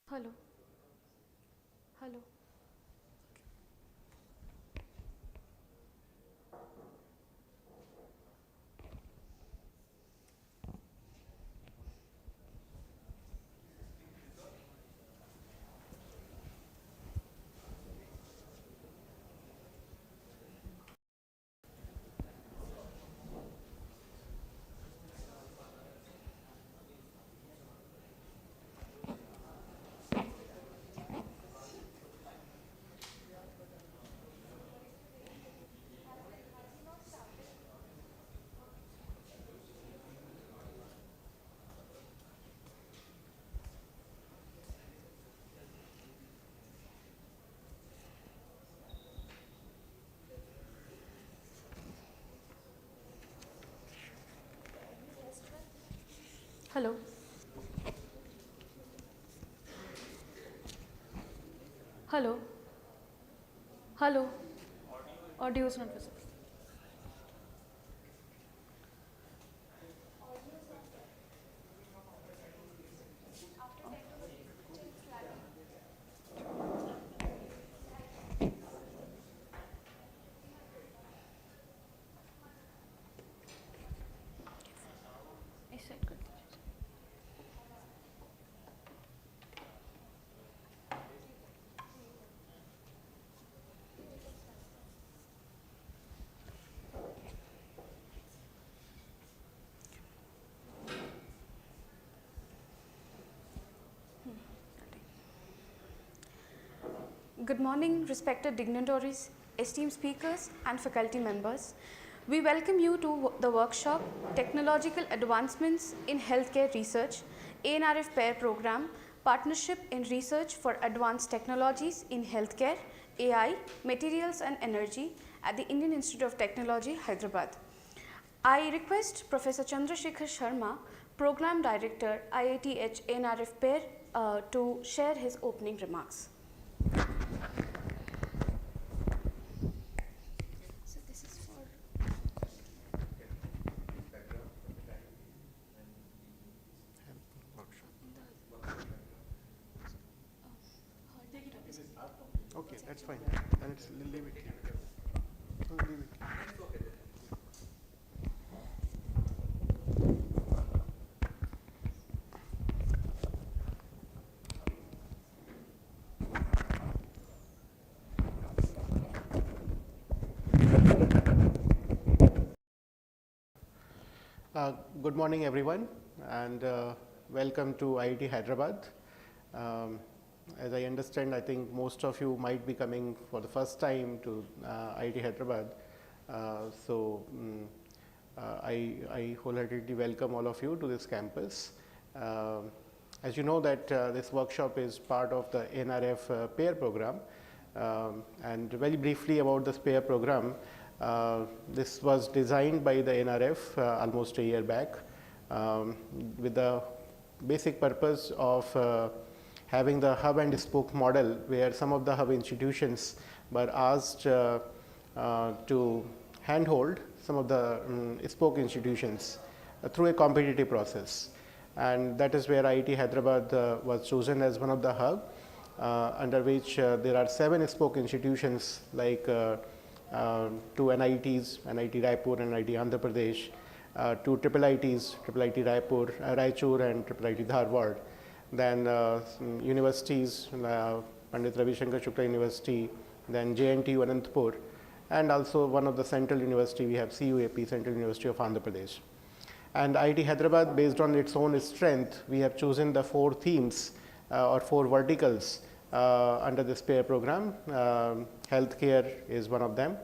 Hello. Hello. Hello. Hello. Hello. Audio is not visible. I said good. Good morning, respected dignitaries, esteemed speakers, and faculty members. We welcome you to the workshop Technological Advancements in Healthcare Research, ANRF-PAIR program, Partnership in Research for Advanced Technologies in Healthcare, AI, Materials and Energy at the Indian Institute of Technology, Hyderabad. I request Professor Chandrasekhar Sharma, Program Director, IIT ANRF-PAIR, to share his opening remarks. So this is for Okay, that's fine. And it's leave it. No, leave it. Good morning, everyone, and welcome to IIT Hyderabad. As I understand, I think most of you might be coming for the first time to IIT Hyderabad. I wholeheartedly welcome all of you to this campus. As you know that this workshop is part of the ANRF-PAIR program, and very briefly about this PAIR program. This was designed by the NRF almost a year back with the basic purpose of having the hub and spoke model, where some of the hub institutions were asked to handhold some of the spoke institutions through a competitive process, and that is where IIT Hyderabad was chosen as one of the hub, under which there are 7 spoke institutions like 2 NITs, NIT Raipur and NIT Andhra Pradesh, 2 IITs, IIT Raipur, Raichur and IIT Dharwad, then universities, Pandit Ravi Shankar Shukla University, then JNTU Anantapur, and also one of the central university we have CUAP, Central University of Andhra Pradesh. And IIT Hyderabad, based on its own strength, we have chosen the 4 themes or 4 verticals under this PAIR program. Healthcare is one of them,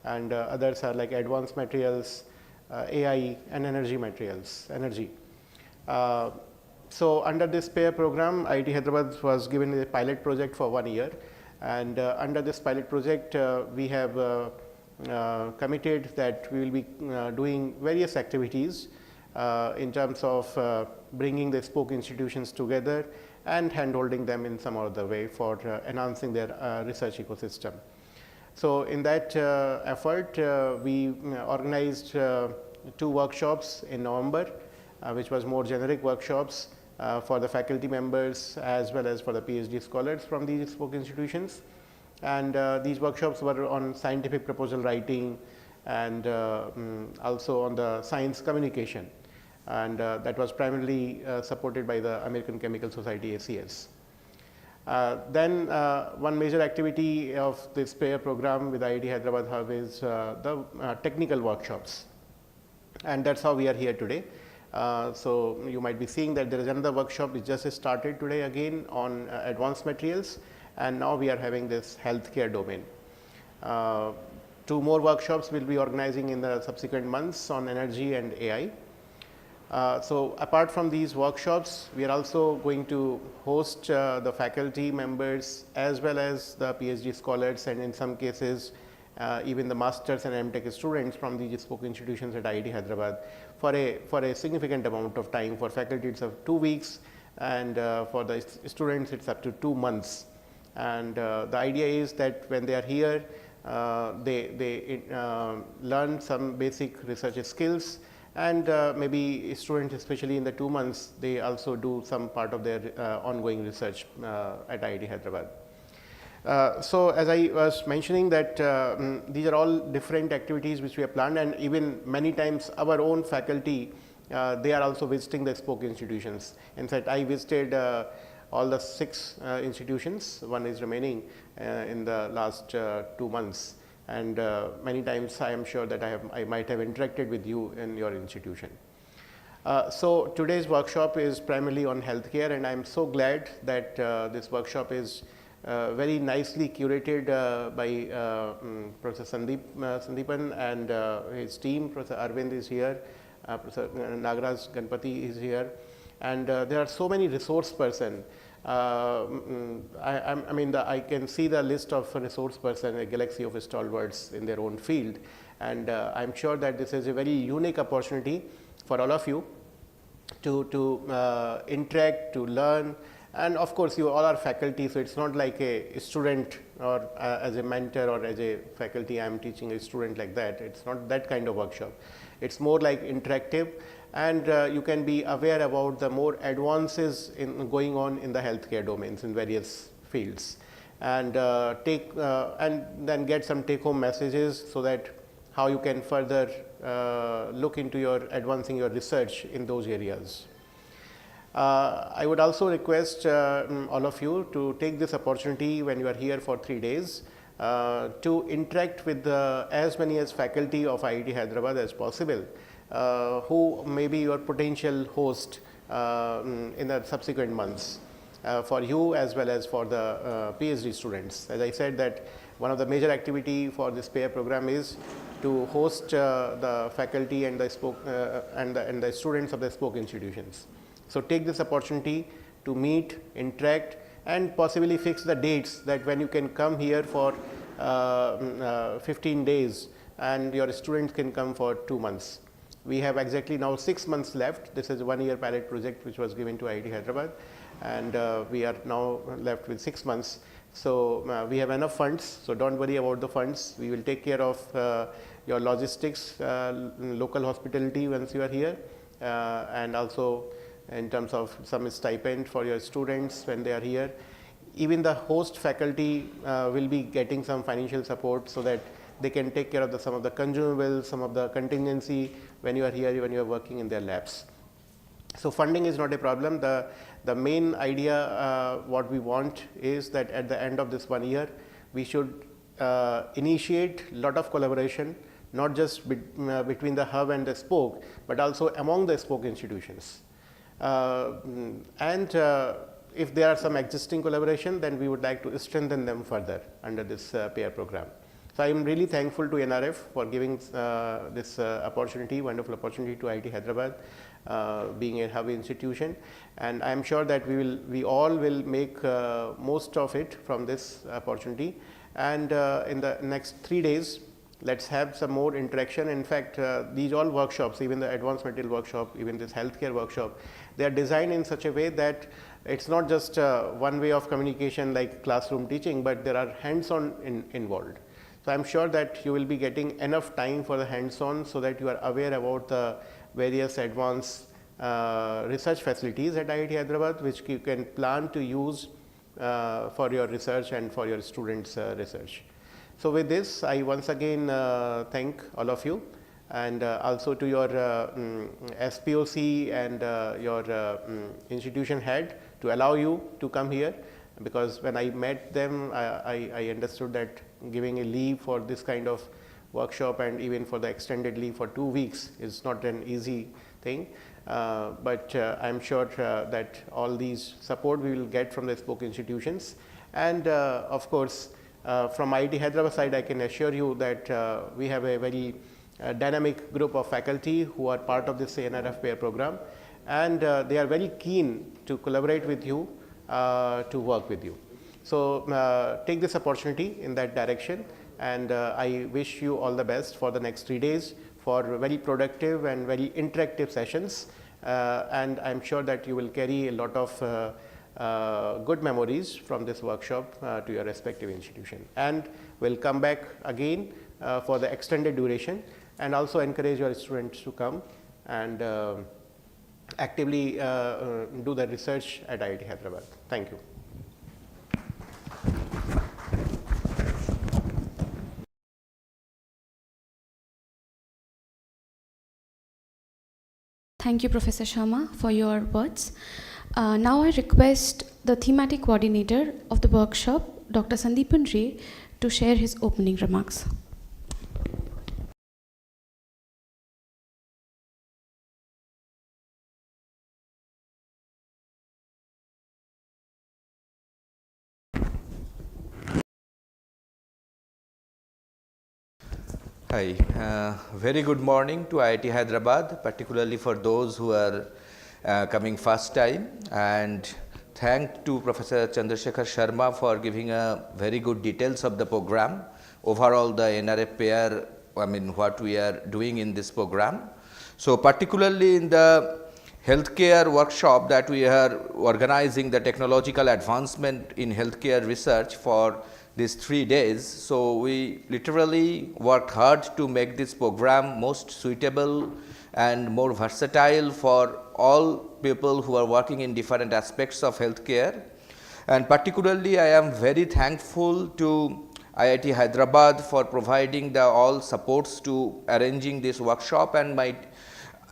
and others are like advanced materials, AI and energy materials, energy. So under this PAIR program, IIT Hyderabad was given a pilot project for 1 year, and under this pilot project, we have committed that we will be doing various activities in terms of bringing the spoke institutions together and handholding them in some other way for enhancing their research ecosystem. So in that effort, we organized 2 workshops in November, which was more generic workshops. for the faculty members as well as for the PhD scholars from these spoke institutions. And these workshops were on scientific proposal writing and also on the science communication, and that was primarily supported by the American Chemical Society, ACS. Then one major activity of this PAIR program with IIT Hyderabad Hub is the technical workshops, and that's how we are here today. So you might be seeing that there is another workshop which just started today again on advanced materials, and now we are having this healthcare domain. Two more workshops will be organizing in the subsequent months on energy and AI. So apart from these workshops, we are also going to host the faculty members as well as the PhD scholars, and in some cases even the masters and MTech students from these spoke institutions at IIT Hyderabad for a significant amount of time. For faculty it's of 2 weeks, and for the students it's up to 2 months. And the idea is that when they are here, they learn some basic research skills, and maybe students, especially in the 2 months, they also do some part of their ongoing research at IIT Hyderabad. So as I was mentioning that these are all different activities which we have planned, and even many times our own faculty, they are also visiting the spoke institutions. In fact, I visited all the 6 institutions, one is remaining in the last 2 months, and many times I am sure that I might have interacted with you in your institution. So today's workshop is primarily on healthcare, and I am so glad that this workshop is very nicely curated by Professor Sandeepan and his team. Professor Arvind is here, Professor Nagaraj Ganpati is here, and there are so many resource persons. I can see the list of resource person, a galaxy of stalwarts in their own field, and I am sure that this is a very unique opportunity for all of you to interact, to learn, and of course you all are faculty, so it's not like a student or as a mentor or as a faculty I am teaching a student like that. It's not that kind of workshop. It's more like interactive, and you can be aware about the more advances in going on in the healthcare domains in various fields, and and then get some take home messages, so that how you can further look into your advancing your research in those areas. I would also request all of you to take this opportunity when you are here for 3 days to interact with as many as faculty of IIT Hyderabad as possible, who may be your potential host in the subsequent months for you as well as for the PhD students. As I said, that one of the major activity for this PAIR program is to host the faculty and the spoke and the students of the spoke institutions. So take this opportunity to meet, interact, and possibly fix the dates that when you can come here for 15 days and your students can come for 2 months. We have exactly now 6 months left. This is a 1-year pilot project which was given to IIT Hyderabad, and we are now left with 6 months. So we have enough funds, so don't worry about the funds. We will take care of your logistics, local hospitality once you are here, and also in terms of some stipend for your students when they are here. Even the host faculty will be getting some financial support, so that they can take care of some of the consumables, some of the contingency when you are here, when you are working in their labs. So funding is not a problem. The main idea what we want is that at the end of this 1 year, we should initiate lot of collaboration, not just between the hub and the spoke, but also among the spoke institutions. If there are some existing collaboration, then we would like to strengthen them further under this PAIR program. So I am really thankful to NRF for giving this opportunity, wonderful opportunity to IIT Hyderabad, being a hub institution, and I am sure that we all will make most of it from this opportunity. And in the next 3 days, let's have some more interaction. In fact, these all workshops, even the advanced material workshop, even this healthcare workshop, they are designed in such a way that it's not just one way of communication like classroom teaching, but there are hands-on involved. So I'm sure that you will be getting enough time for the hands-on, so that you are aware about the various advanced research facilities at IIT Hyderabad, which you can plan to use for your research and for your students' research. So, with this I once again thank all of you, and also to your SPOC and your institution head to allow you to come here, because when I met them I understood that giving a leave for this kind of workshop and even for the extended leave for 2 weeks is not an easy thing, but I am sure that all these support we will get from the spoke institutions, and of course from IIT Hyderabad side I can assure you that we have a very dynamic group of faculty who are part of this ANRF-PAIR program, and they are very keen to collaborate with you, to work with you. So, take this opportunity in that direction, and I wish you all the best for the next 3 days for very productive and very interactive sessions, and I am sure that you will carry a lot of good memories from this workshop to your respective institution, and will come back again for the extended duration, and also encourage your students to come and actively do the research at IIT Hyderabad. Thank you. Thank you, Professor Sharma, for your words. Now I request the thematic coordinator of the workshop, Dr. Sandeepan Ray, to share his opening remarks. Hi, very good morning to IIT Hyderabad, particularly for those who are coming first time, and thank to Professor Chandrasekhar Sharma for giving a very good details of the program. Overall the ANRF-PAIR, I mean what we are doing in this program. So particularly in the healthcare workshop that we are organizing, the technological advancement in healthcare research for these 3 days. So we literally worked hard to make this program most suitable and more versatile for all people who are working in different aspects of healthcare. And particularly I am very thankful to IIT Hyderabad for providing the all supports to arranging this workshop, and my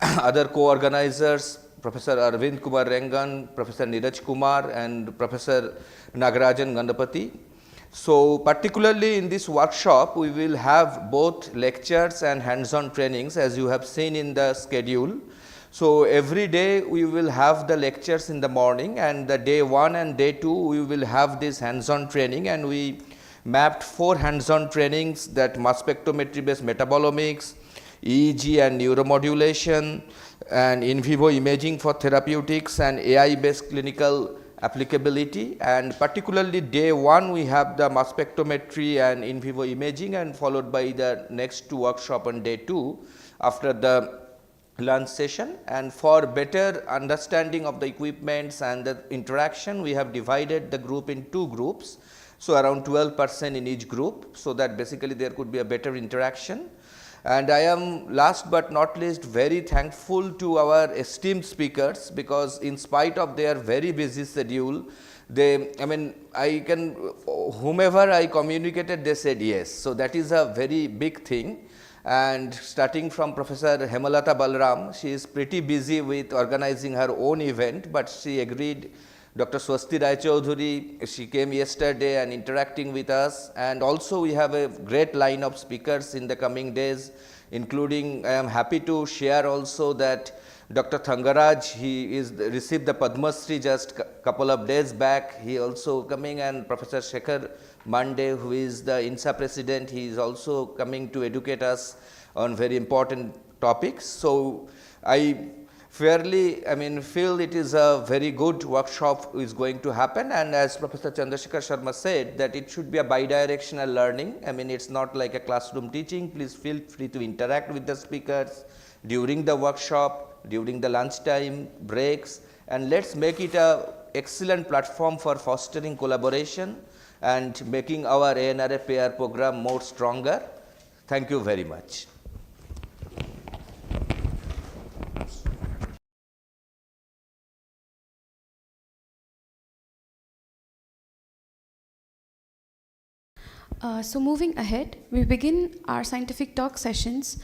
other co-organizers, Professor Arvind Kumar Rengan, Professor Neeraj Kumar, and Professor Nagarajan Gandapati. So particularly in this workshop we will have both lectures and hands-on trainings, as you have seen in the schedule. So every day we will have the lectures in the morning, and the day 1 and day 2 we will have this hands-on training, and we mapped 4 hands-on trainings, that mass spectrometry based metabolomics, EEG and neuromodulation, and in vivo imaging for therapeutics, and AI based clinical applicability. And particularly day 1 we have the mass spectrometry and in vivo imaging, and followed by the next 2 workshop on day 2 after the lunch session. And for better understanding of the equipments and the interaction, we have divided the group in 2 groups, so around 12% in each group, so that basically there could be a better interaction. And I am last but not least very thankful to our esteemed speakers, because in spite of their very busy schedule, they, I mean, whomever I communicated, they said yes. So that is a very big thing. And starting from Professor Hemalata Balram, she is pretty busy with organizing her own event, but she agreed. Dr. Swasti Rai Chaudhuri, she came yesterday and interacting with us, and also we have a great line of speakers in the coming days, including I am happy to share also that Dr. Thangaraj, he is received the Padma Shri just couple of days back, he also coming, and Professor Shekhar Mande, who is the INSA president, he is also coming to educate us on very important topics. So I fairly, I mean, feel it is a very good workshop is going to happen, and as Professor Chandrasekhar Sharma said, that it should be a bidirectional learning. I mean, it's not like a classroom teaching. Please feel free to interact with the speakers during the workshop, during the lunchtime breaks, and let's make it a excellent platform for fostering collaboration and making our ANRF-PAIR program more stronger. Thank you very much. So moving ahead, we begin our scientific talk sessions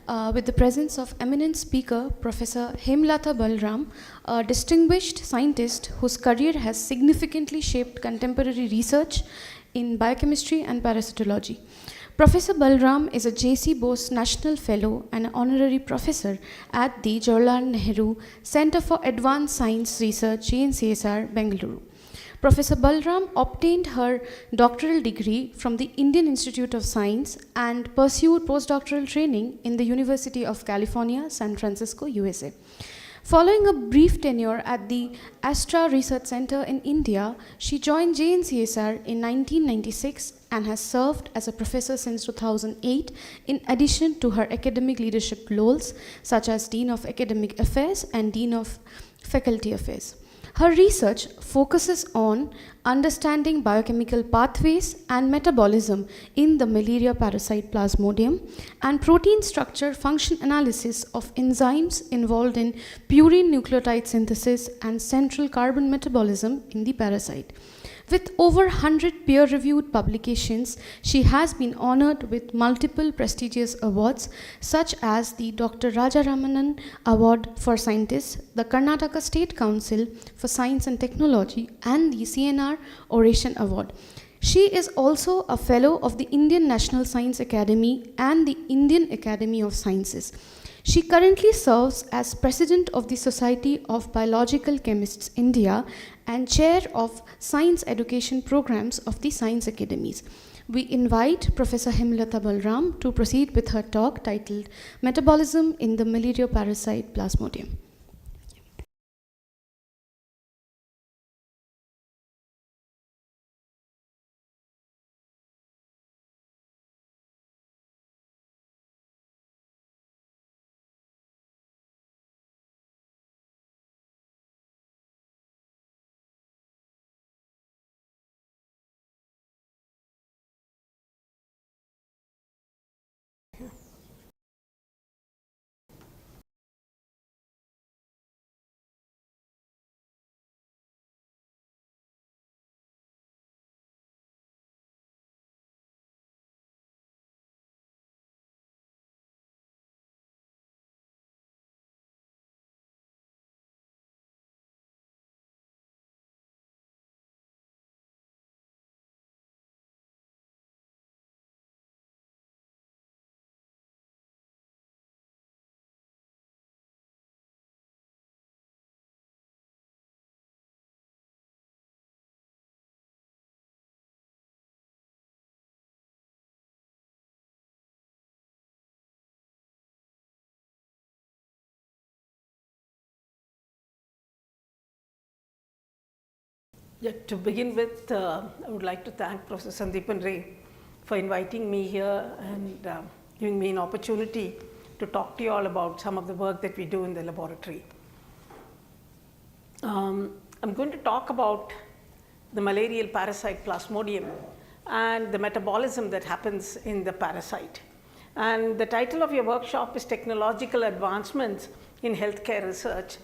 with the presence of eminent speaker, Professor Hemlata Balram, a distinguished scientist whose career has significantly shaped contemporary research in biochemistry and parasitology. Professor Balram is a J.C. Bose National Fellow and an honorary professor at the Jawaharlal Nehru Center for Advanced Science Research, JNCSR, Bengaluru. Professor Balram obtained her doctoral degree from the Indian Institute of Science and pursued postdoctoral training in the University of California, San Francisco, USA. Following a brief tenure at the Astra Research Center in India, she joined JNCSR in 1996 and has served as a professor since 2008, in addition to her academic leadership roles such as Dean of Academic Affairs and Dean of Faculty Affairs. Her research focuses on understanding biochemical pathways and metabolism in the malaria parasite Plasmodium and protein structure function analysis of enzymes involved in purine nucleotide synthesis and central carbon metabolism in the parasite. With over 100 peer-reviewed publications, she has been honored with multiple prestigious awards such as the Dr. Rajaraman Award for Scientists, the Karnataka State Council for Science and Technology, and the CNR Oration Award. She is also a fellow of the Indian National Science Academy and the Indian Academy of Sciences. She currently serves as President of the Society of Biological Chemists India and Chair of Science Education Programs of the Science Academies. We invite Professor Hemlata Balram to proceed with her talk titled Metabolism in the Malaria Parasite Plasmodium. Yeah, to begin with, I would like to thank Professor Sandeepan Ray for inviting me here and giving me an opportunity to talk to you all about some of the work that we do in the laboratory. I'm going to talk about the malarial parasite Plasmodium and the metabolism that happens in the parasite. And the title of your workshop is Technological Advancements in Healthcare Research.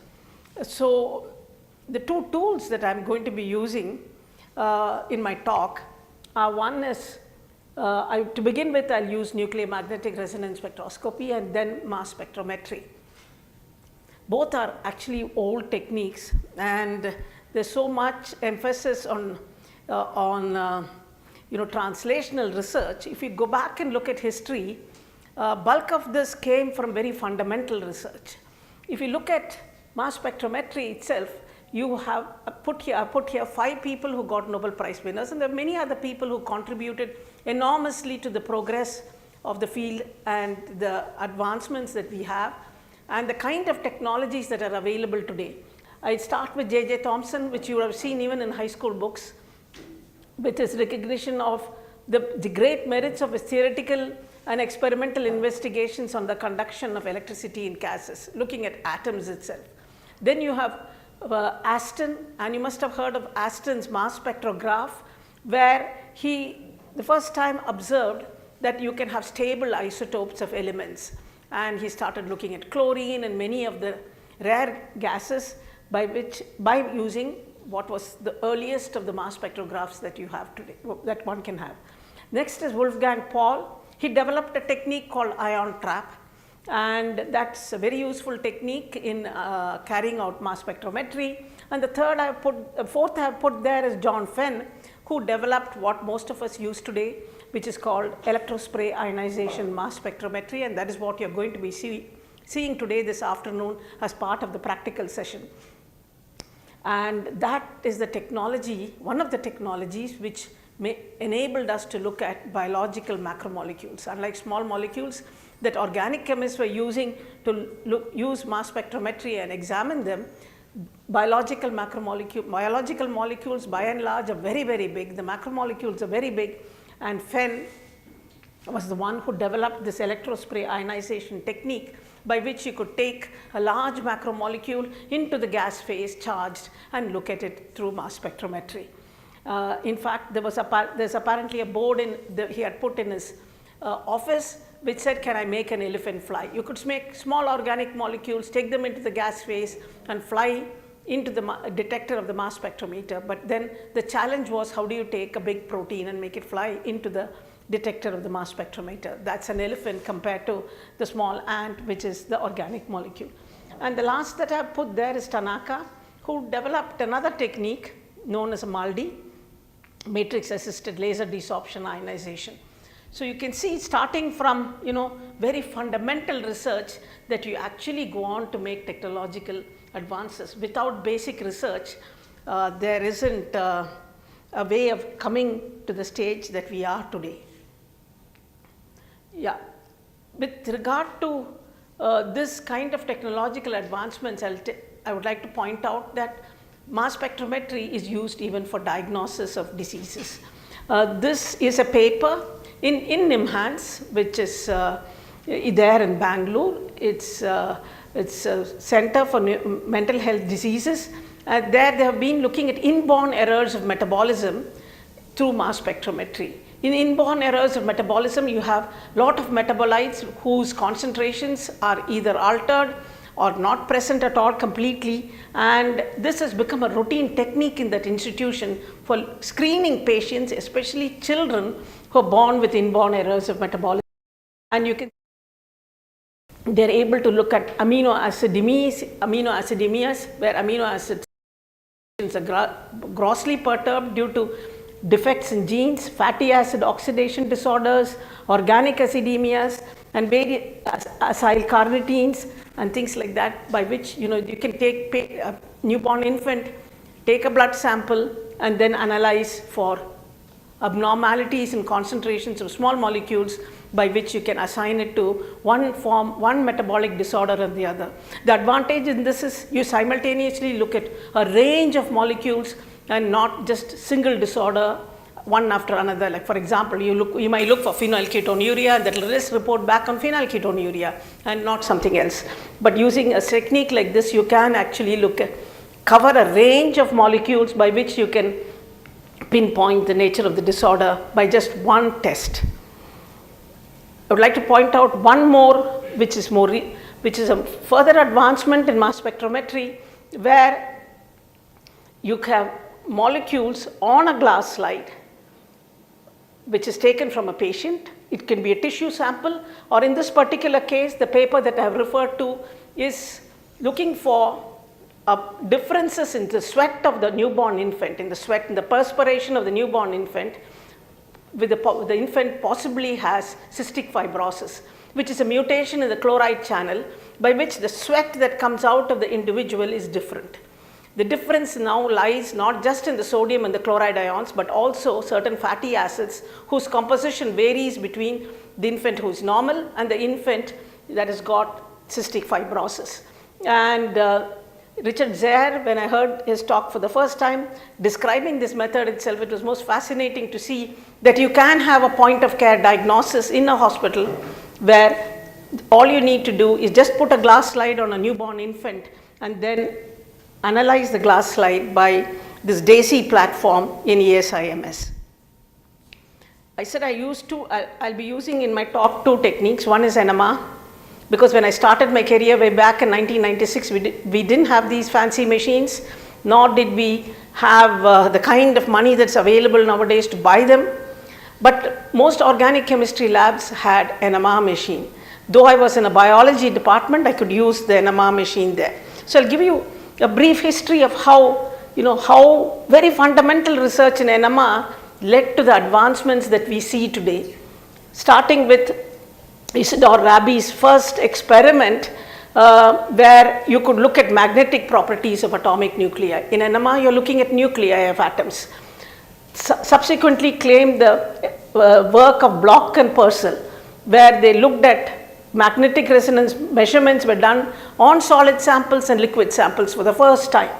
So the two tools that I'm going to be using in my talk are, one is, to begin with, I'll use nuclear magnetic resonance spectroscopy and then mass spectrometry. Both are actually old techniques, and there's so much emphasis on translational research. If you go back and look at history, bulk of this came from very fundamental research. If you look at mass spectrometry itself, you have put here 5 people who got Nobel Prize winners, and there are many other people who contributed enormously to the progress of the field and the advancements that we have and the kind of technologies that are available today. I start with J.J. Thomson, which you have seen even in high school books, with his recognition of the great merits of his theoretical and experimental investigations on the conduction of electricity in gases, looking at atoms itself. Then you have Aston, and you must have heard of Aston's mass spectrograph, where he the first time observed that you can have stable isotopes of elements, and he started looking at chlorine and many of the rare gases by using what was the earliest of the mass spectrographs that you have today, that one can have. Next is Wolfgang Paul. He developed a technique called ion trap, and that's a very useful technique in carrying out mass spectrometry. And the fourth I have put there is John Fenn, who developed what most of us use today, which is called electrospray ionization mass spectrometry, and that is what you are going to be seeing today this afternoon as part of the practical session. And that is the technology, one of the technologies which enabled us to look at biological macromolecules. Unlike small molecules that organic chemists were using to use mass spectrometry and examine them, biological molecules by and large are very, very big. The macromolecules are very big, and Fenn was the one who developed this electrospray ionization technique, by which you could take a large macromolecule into the gas phase charged and look at it through mass spectrometry. In fact, there's apparently a board he had put in his office which said, can I make an elephant fly? You could make small organic molecules, take them into the gas phase and fly into the detector of the mass spectrometer. But then the challenge was, how do you take a big protein and make it fly into the detector of the mass spectrometer? That's an elephant compared to the small ant, which is the organic molecule. And the last that I have put there is Tanaka, who developed another technique known as a MALDI, matrix assisted laser desorption ionization. So you can see, starting from very fundamental research, that you actually go on to make technological advances. Without basic research, there isn't a way of coming to the stage that we are today. Yeah, with regard to this kind of technological advancements, I would like to point out that mass spectrometry is used even for diagnosis of diseases. This is a paper in NIMHANS, which is there in Bangalore. It's a Center for Mental Health Diseases. There they have been looking at inborn errors of metabolism through mass spectrometry. In inborn errors of metabolism, you have a lot of metabolites whose concentrations are either altered or not present at all completely, and this has become a routine technique in that institution for screening patients, especially children who are born with inborn errors of metabolism. And you can, they're able to look at amino acidemias, where amino acids are grossly perturbed due to defects in genes, fatty acid oxidation disorders, organic acidemias, and various acyl carnitines and things like that, by which you can take a newborn infant, take a blood sample, and then analyze for abnormalities in concentrations of small molecules, by which you can assign it to one metabolic disorder or the other. The advantage in this is you simultaneously look at a range of molecules and not just single disorder one after another. Like for example, you might look for phenylketonuria, and that will just report back on phenylketonuria and not something else. But using a technique like this, you can actually cover a range of molecules by which you can pinpoint the nature of the disorder by just one test. I would like to point out one more, which is a further advancement in mass spectrometry, where you have molecules on a glass slide which is taken from a patient. It can be a tissue sample, or in this particular case, the paper that I have referred to is looking for differences in the sweat of the newborn infant, in the perspiration of the newborn infant, with the infant possibly has cystic fibrosis, which is a mutation in the chloride channel, by which the sweat that comes out of the individual is different. The difference now lies not just in the sodium and the chloride ions, but also certain fatty acids whose composition varies between the infant who is normal and the infant that has got cystic fibrosis. And Richard Zaire, when I heard his talk for the first time describing this method itself, it was most fascinating to see that you can have a point of care diagnosis in a hospital where all you need to do is just put a glass slide on a newborn infant and then analyze the glass slide by this DAISY platform in ESIMS. I said I'll be using in my talk two techniques. One is NMR, because when I started my career way back in 1996, we didn't have these fancy machines, nor did we have the kind of money that's available nowadays to buy them. But most organic chemistry labs had an NMR machine. Though I was in a biology department, I could use the NMR machine there. So I'll give you a brief history of how, how very fundamental research in NMR led to the advancements that we see today. Starting with Isidore Rabi's first experiment, where you could look at magnetic properties of atomic nuclei. In NMR, you're looking at nuclei of atoms. Subsequently claimed the work of Bloch and Purcell, where they looked at magnetic resonance measurements were done on solid samples and liquid samples for the first time,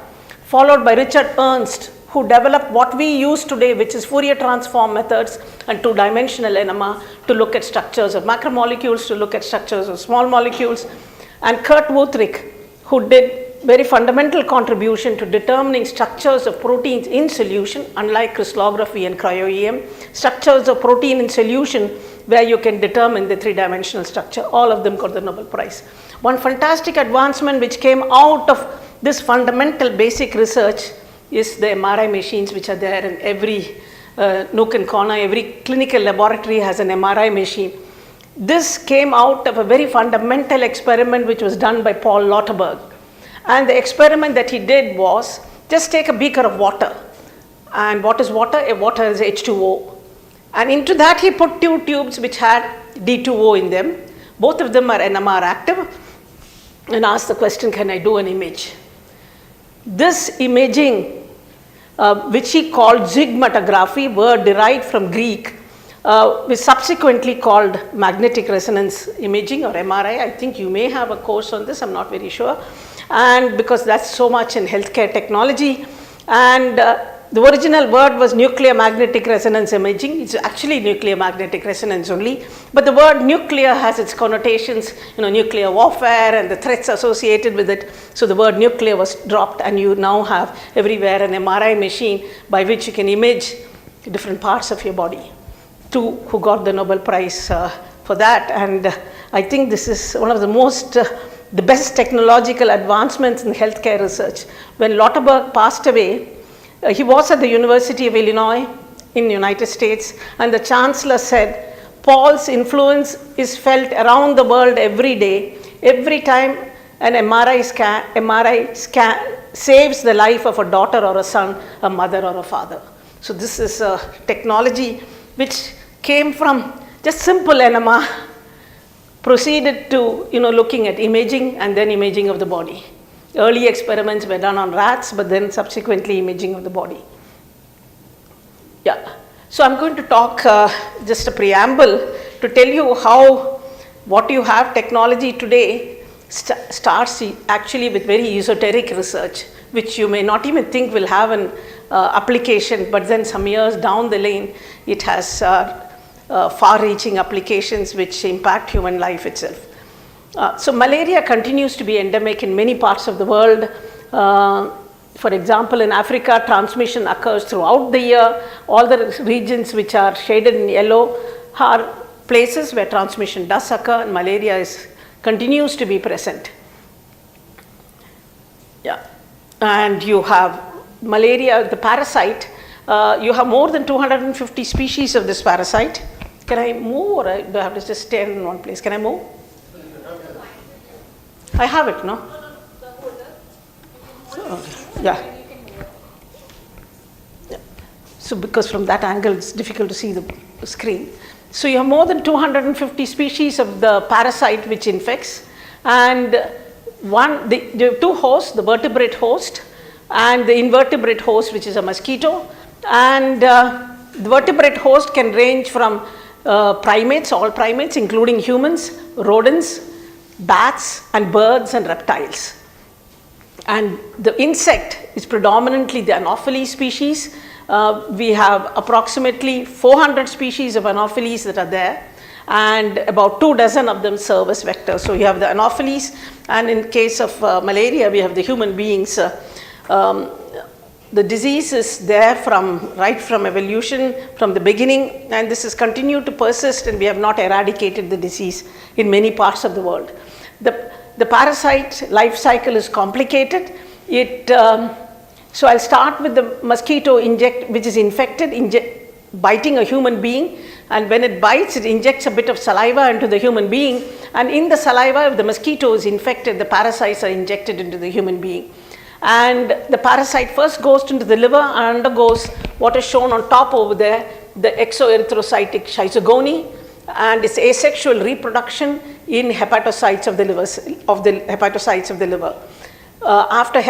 followed by Richard Ernst, who developed what we use today, which is Fourier transform methods and two-dimensional NMR to look at structures of macromolecules, to look at structures of small molecules, and Kurt Wuthrich, who did very fundamental contribution to determining structures of proteins in solution, unlike crystallography and cryo-EM, structures of protein in solution where you can determine the three-dimensional structure. All of them got the Nobel Prize. One fantastic advancement which came out of this fundamental basic research is the MRI machines which are there in every nook and corner. Every clinical laboratory has an MRI machine. This came out of a very fundamental experiment which was done by Paul Lauterberg. And the experiment that he did was just take a beaker of water. And what is water? Water is H2O. And into that he put two tubes which had D2O in them. Both of them are NMR active. And asked the question, can I do an image? This imaging, which he called zygmatography, word derived from Greek, was subsequently called magnetic resonance imaging or MRI. I think you may have a course on this, I'm not very sure. And because that's so much in healthcare technology. And the original word was nuclear magnetic resonance imaging. It's actually nuclear magnetic resonance only. But the word nuclear has its connotations, nuclear warfare and the threats associated with it. So the word nuclear was dropped, and you now have everywhere an MRI machine by which you can image different parts of your body. Two who got the Nobel Prize for that. And I think this is one of the best technological advancements in healthcare research. When Lauterberg passed away, he was at the University of Illinois in the United States, and the chancellor said, Paul's influence is felt around the world every day. Every time an MRI scan saves the life of a daughter or a son, a mother or a father. So this is a technology which came from just simple NMR, proceeded to looking at imaging and then imaging of the body. Early experiments were done on rats, but then subsequently imaging of the body. Yeah. So I'm going to talk just a preamble to tell you how what you have technology today starts actually with very esoteric research, which you may not even think will have an application, but then some years down the lane, it has far-reaching applications which impact human life itself. So malaria continues to be endemic in many parts of the world. For example, in Africa, transmission occurs throughout the year. All the regions which are shaded in yellow are places where transmission does occur, and malaria continues to be present. Yeah, and you have malaria, the parasite. You have more than 250 species of this parasite. Can I move, or do I have to just stay in one place? Can I move? I have it, no? Okay. Yeah. So because from that angle it's difficult to see the screen. So you have more than 250 species of the parasite which infects, and there are two hosts, the vertebrate host and the invertebrate host, which is a mosquito. And the vertebrate host can range from primates, all primates including humans, rodents, bats and birds and reptiles. And the insect is predominantly the Anopheles species. We have approximately 400 species of Anopheles that are there, and about 24 of them serve as vectors. So you have the Anopheles, and in case of malaria, we have the human beings. The disease is there right from evolution, from the beginning, and this has continued to persist, and we have not eradicated the disease in many parts of the world. The parasite life cycle is complicated. So I'll start with the mosquito which is infected, biting a human being. and when it bites, it injects a bit of saliva into the human being, and in the saliva, if the mosquito is infected, the parasites are injected into the human being. And the parasite first goes into the liver and undergoes what is shown on top over there, the exoerythrocytic schizogony, and its asexual reproduction in hepatocytes of the liver. After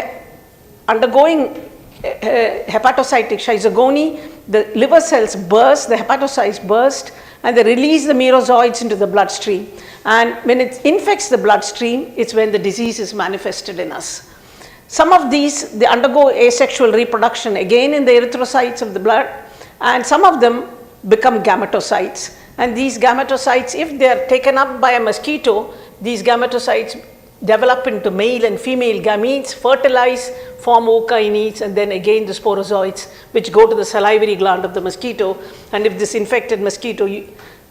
undergoing hepatocytic schizogony, the liver cells burst, the hepatocytes burst, and they release the merozoites into the bloodstream. And when it infects the bloodstream, it's when the disease is manifested in us. Some of these, they undergo asexual reproduction again in the erythrocytes of the blood, and some of them become gametocytes. And these gametocytes, if they are taken up by a mosquito, these gametocytes develop into male and female gametes, fertilize, form ookinetes, and then again the sporozoites, which go to the salivary gland of the mosquito. And if this infected mosquito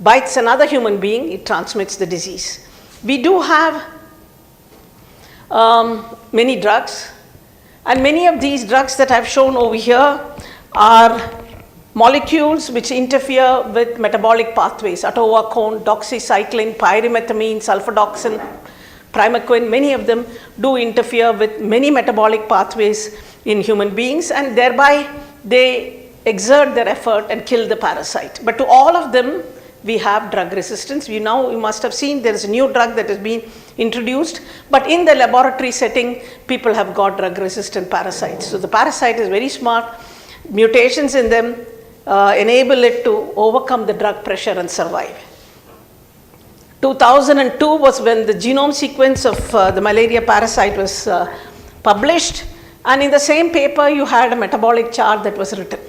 bites another human being, it transmits the disease. We do have many drugs, and many of these drugs that I've shown over here are molecules which interfere with metabolic pathways: atovaquone, doxycycline, pyrimethamine, sulfadoxine, primaquine. Many of them do interfere with many metabolic pathways in human beings, and thereby they exert their effort and kill the parasite. But to all of them, we have drug resistance. You must have seen there is a new drug that has been introduced, but in the laboratory setting, people have got drug resistant parasites. So the parasite is very smart. Mutations in them enable it to overcome the drug pressure and survive. 2002 was when the genome sequence of the malaria parasite was published, and in the same paper you had a metabolic chart that was written.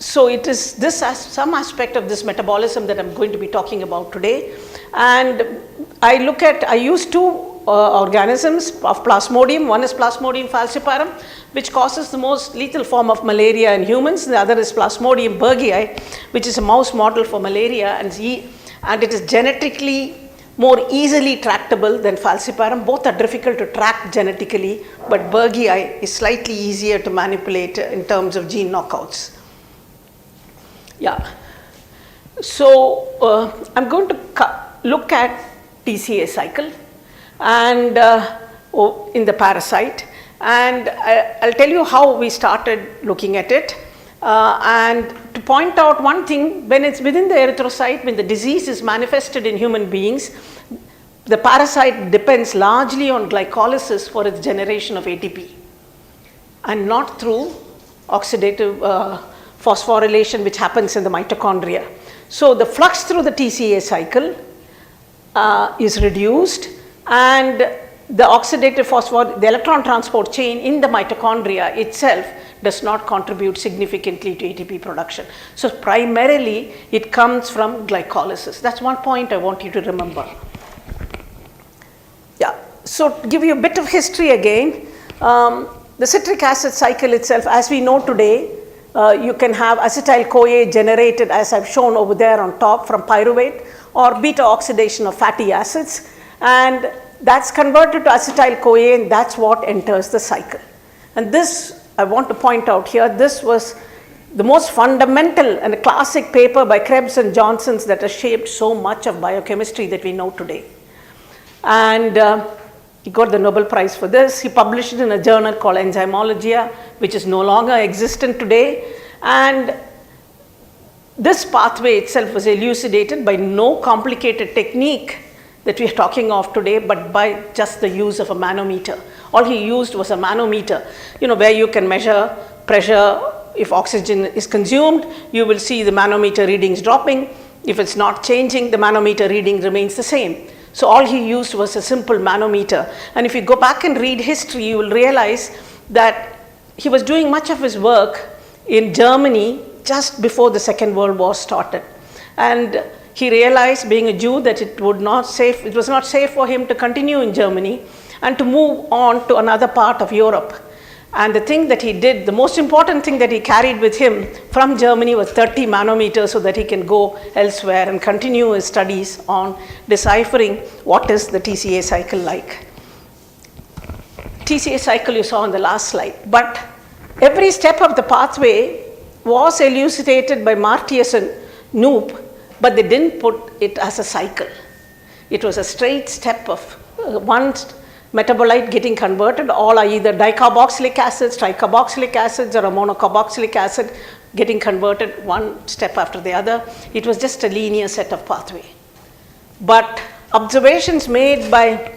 So it is some aspect of this metabolism that I'm going to be talking about today. And I use two organisms of Plasmodium. One is Plasmodium falciparum, which causes the most lethal form of malaria in humans. The other is Plasmodium berghei, which is a mouse model for malaria, and it is genetically more easily tractable than falciparum. Both are difficult to track genetically, but berghei is slightly easier to manipulate in terms of gene knockouts. Yeah. So I'm going to look at TCA cycle and in the parasite, and I'll tell you how we started looking at it. And to point out one thing, when it's within the erythrocyte, when the disease is manifested in human beings, the parasite depends largely on glycolysis for its generation of ATP, and not through oxidative phosphorylation, which happens in the mitochondria. So the flux through the TCA cycle is reduced, and the oxidative the electron transport chain in the mitochondria itself does not contribute significantly to ATP production. So primarily it comes from glycolysis. That's one point I want you to remember. Yeah. So to give you a bit of history again, the citric acid cycle itself, as we know today, you can have acetyl-CoA generated, as I've shown over there on top, from pyruvate or beta oxidation of fatty acids, and that's converted to acetyl-CoA, and that's what enters the cycle. And this, I want to point out here, this was the most fundamental and a classic paper by Krebs and Johnsons that has shaped so much of biochemistry that we know today. And he got the Nobel Prize for this. He published it in a journal called Enzymologia, which is no longer existent today. And this pathway itself was elucidated by no complicated technique that we are talking of today, but by just the use of a manometer. All he used was a manometer, where you can measure pressure. If oxygen is consumed, you will see the manometer readings dropping. If it's not changing, the manometer reading remains the same. So all he used was a simple manometer. And if you go back and read history, you will realize that he was doing much of his work in Germany just before the Second World War started. And he realized, being a Jew, that it was not safe for him to continue in Germany and to move on to another part of Europe. And the thing that he did, the most important thing that he carried with him from Germany was 30 manometers, so that he can go elsewhere and continue his studies on deciphering what is the TCA cycle like. TCA cycle you saw on the last slide, but every step of the pathway was elucidated by Martius and Knoop, but they didn't put it as a cycle. It was a straight step of one metabolite getting converted. All are either dicarboxylic acids, tricarboxylic acids, or a monocarboxylic acid getting converted one step after the other. It was just a linear set of pathway. But observations made by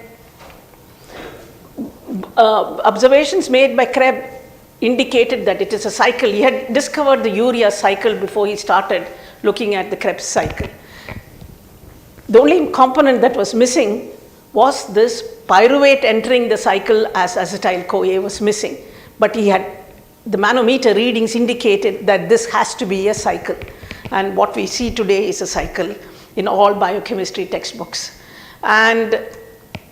Krebs indicated that it is a cycle. He had discovered the urea cycle before he started looking at the Krebs cycle. The only component that was missing was this pyruvate entering the cycle as acetyl-CoA was missing. But he had, the manometer readings indicated that this has to be a cycle. And what we see today is a cycle in all biochemistry textbooks. And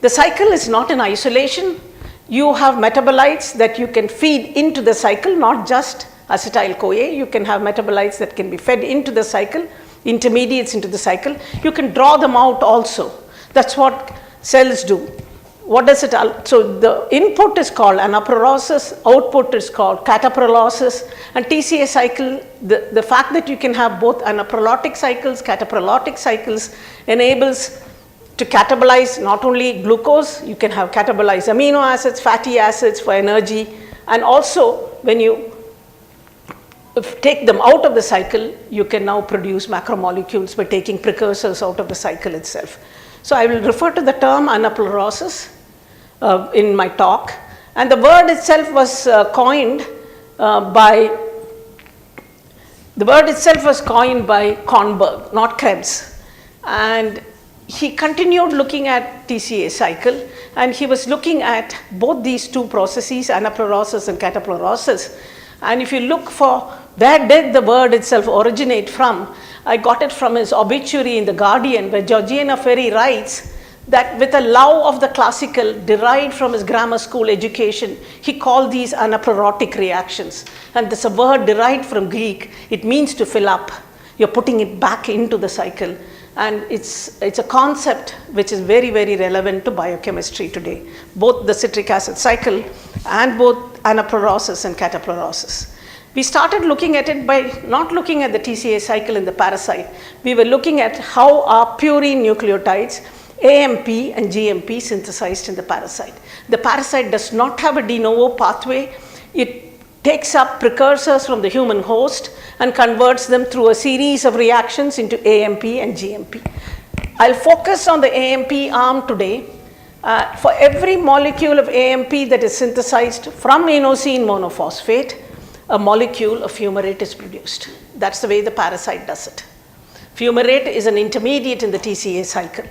the cycle is not in isolation. You have metabolites that you can feed into the cycle, not just acetyl-CoA. You can have metabolites that can be fed into the cycle, intermediates into the cycle. You can draw them out also. That's what cells do. What does it, so the input is called anapyrosis, output is called catapyrolysis, and TCA cycle, the fact that you can have both anapyrotic cycles, catapyrolytic cycles enables to catabolize not only glucose, you can have catabolized amino acids, fatty acids for energy, and also when you take them out of the cycle, you can now produce macromolecules by taking precursors out of the cycle itself. So I will refer to the term anapyrosis in my talk, and the word itself was coined by Kornberg, not Krebs, and he continued looking at TCA cycle, and he was looking at both these two processes, anapyrosis and catapyrolysis. And if you look for where did the word itself originate from, I got it from his obituary in The Guardian, where Georgiana Ferry writes that with a love of the classical derived from his grammar school education, he called these anapyrotic reactions. And this is a word derived from Greek. It means to fill up. You're putting it back into the cycle. And it's a concept which is very, very relevant to biochemistry today, both the citric acid cycle and both anapyrosis and catapyrolysis. We started looking at it by not looking at the TCA cycle in the parasite. We were looking at how are purine nucleotides, AMP and GMP synthesized in the parasite. The parasite does not have a de novo pathway. It takes up precursors from the human host and converts them through a series of reactions into AMP and GMP. I'll focus on the AMP arm today. For every molecule of AMP that is synthesized from inosine monophosphate, a molecule of fumarate is produced. That's the way the parasite does it. Fumarate is an intermediate in the TCA cycle.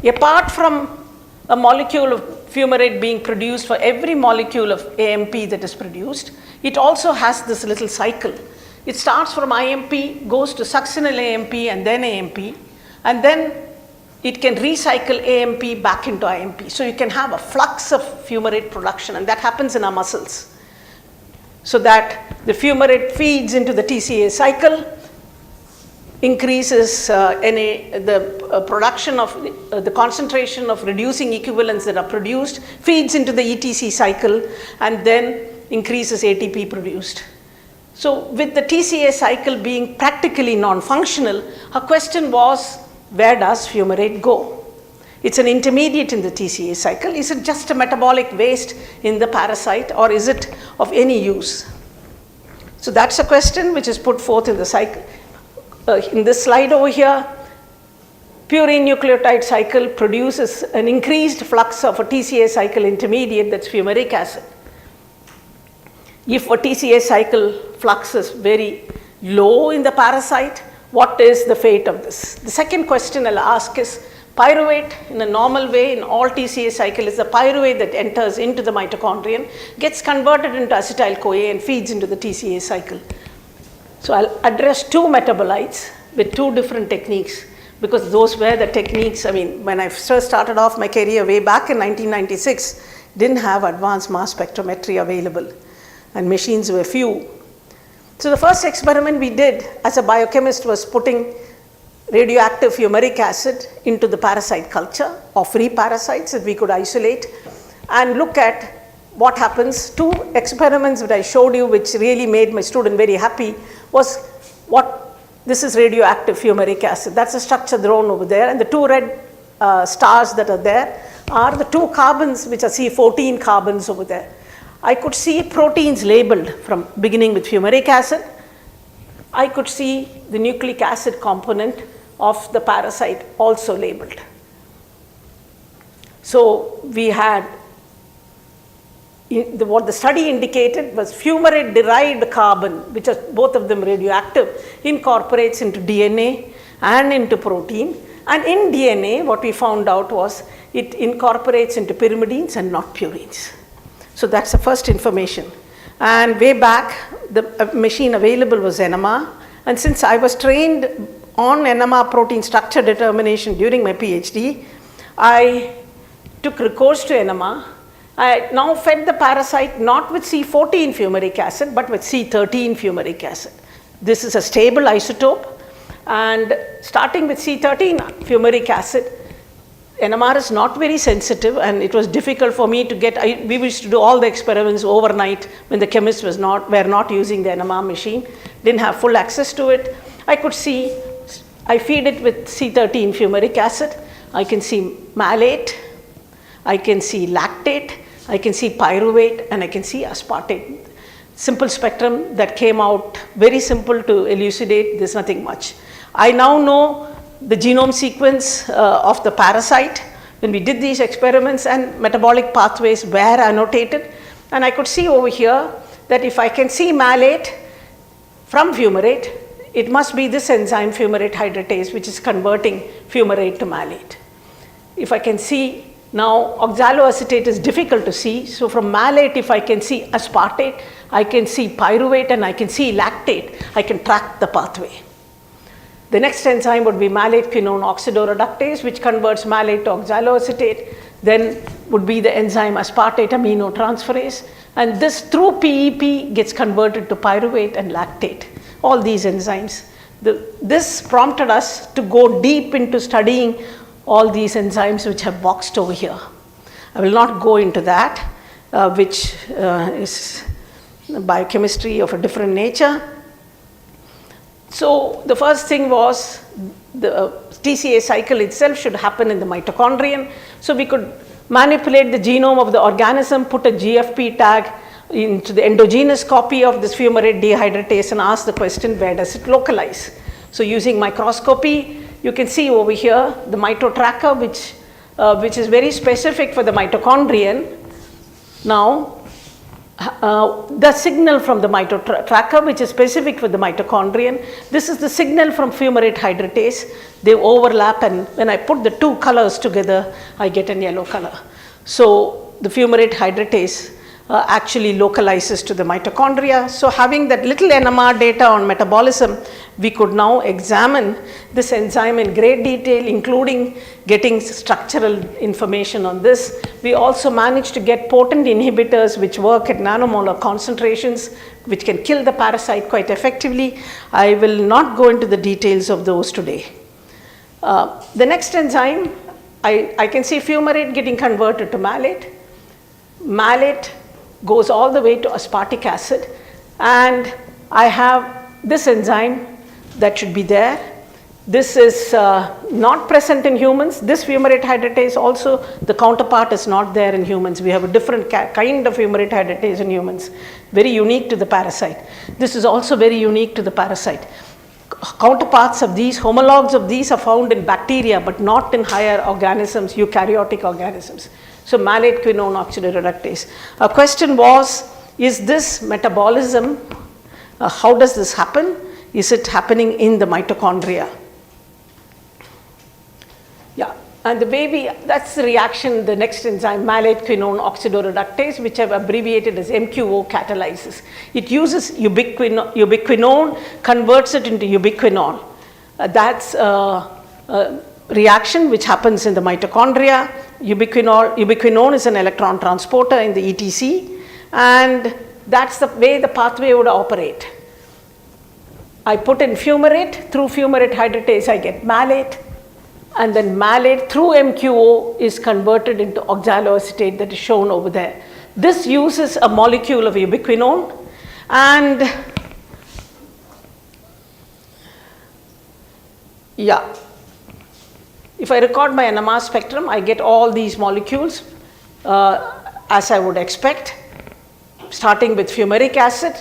Apart from a molecule of fumarate being produced for every molecule of AMP that is produced, it also has this little cycle. It starts from IMP, goes to succinyl AMP and then it can recycle AMP back into IMP. So you can have a flux of fumarate production, and that happens in our muscles. So that the fumarate feeds into the TCA cycle, increases the production of the concentration of reducing equivalents that are produced, feeds into the ETC cycle, and then increases ATP produced. So with the TCA cycle being practically non-functional, our question was, where does fumarate go? It's an intermediate in the TCA cycle. Is it just a metabolic waste in the parasite, or is it of any use? So that's a question which is put forth in the cycle. In this slide over here, purine nucleotide cycle produces an increased flux of a TCA cycle intermediate, that's fumaric acid. If a TCA cycle flux is very low in the parasite, what is the fate of this? The second question I'll ask is, pyruvate in a normal way in all TCA cycle is the pyruvate that enters into the mitochondrion, gets converted into acetyl-CoA and feeds into the TCA cycle. So I'll address two metabolites with two different techniques, because those were the techniques. I mean, when I first started off my career way back in 1996, didn't have advanced mass spectrometry available and machines were few. So the first experiment we did as a biochemist was putting radioactive fumaric acid into the parasite culture or free parasites that we could isolate and look at what happens. Two experiments that I showed you which really made my student very happy. was what, this is radioactive fumaric acid. That's the structure drawn over there, and the two red stars that are there are the two carbons which are C14 carbons over there. I could see proteins labeled from beginning with fumaric acid. I could see the nucleic acid component of the parasite also labeled. So we had, what the study indicated was fumarate derived carbon, which are both of them radioactive, incorporates into DNA and into protein. And in DNA, what we found out was it incorporates into pyrimidines and not purines. So that's the first information. And way back, the machine available was NMR. And since I was trained on NMR protein structure determination during my PhD, I took recourse to NMR. I now fed the parasite not with C14 fumaric acid, but with C13 fumaric acid. This is a stable isotope. And starting with C13 fumaric acid, NMR is not very sensitive, and it was difficult for me to get, we used to do all the experiments overnight when the chemists were not using the NMR machine, didn't have full access to it. I could see, I feed it with C13 fumaric acid, I can see malate, I can see lactate, I can see pyruvate, and I can see aspartate. Simple spectrum that came out, very simple to elucidate, there's nothing much. I now know the genome sequence of the parasite when we did these experiments, and metabolic pathways were annotated. And I could see over here that if I can see malate from fumarate, it must be this enzyme fumarate hydratase which is converting fumarate to malate. If I can see, now oxaloacetate is difficult to see, so from malate if I can see aspartate, I can see pyruvate, and I can see lactate, I can track the pathway. The next enzyme would be malate quinone oxidoreductase, which converts malate to oxaloacetate. Then would be the enzyme aspartate aminotransferase, and this through PEP gets converted to pyruvate and lactate. All these enzymes. This prompted us to go deep into studying all these enzymes which have boxed over here. I will not go into that, which is biochemistry of a different nature. So the first thing was the TCA cycle itself should happen in the mitochondrion. So we could manipulate the genome of the organism, put a GFP tag into the endogenous copy of this fumarate dehydratase and ask the question, where does it localize? So using microscopy, you can see over here the mitotracker, which is very specific for the mitochondrion. Now, the signal from the mitotracker, which is specific for the mitochondrion, this is the signal from fumarate hydratase. They overlap, and when I put the two colors together, I get an yellow color. So the fumarate hydratase actually localizes to the mitochondria. So having that little NMR data on metabolism, we could now examine this enzyme in great detail, including getting structural information on this. We also managed to get potent inhibitors which work at nanomolar concentrations, which can kill the parasite quite effectively. I will not go into the details of those today. The next enzyme, I can see fumarate getting converted to malate. Malate goes all the way to aspartic acid, and I have this enzyme that should be there. This is not present in humans. This fumarate hydratase also, the counterpart is not there in humans. We have a different kind of fumarate hydratase in humans, very unique to the parasite. This is also very unique to the parasite. Counterparts of these, homologs of these are found in bacteria, but not in higher organisms, eukaryotic organisms. So malate quinone oxidoreductase. Our question was, is this metabolism, how does this happen? Is it happening in the mitochondria? Yeah, and the way that's the reaction, the next enzyme, malate quinone oxidoreductase, which I've abbreviated as MQO, catalyzes. It uses ubiquinone, converts it into ubiquinol. That's reaction which happens in the mitochondria. Ubiquinone is an electron transporter in the ETC, and that's the way the pathway would operate. I put in fumarate, through fumarate hydratase I get malate, and then malate through MQO is converted into oxaloacetate that is shown over there. This uses a molecule of ubiquinone, and Yeah. If I record my NMR spectrum, I get all these molecules as I would expect, starting with fumaric acid.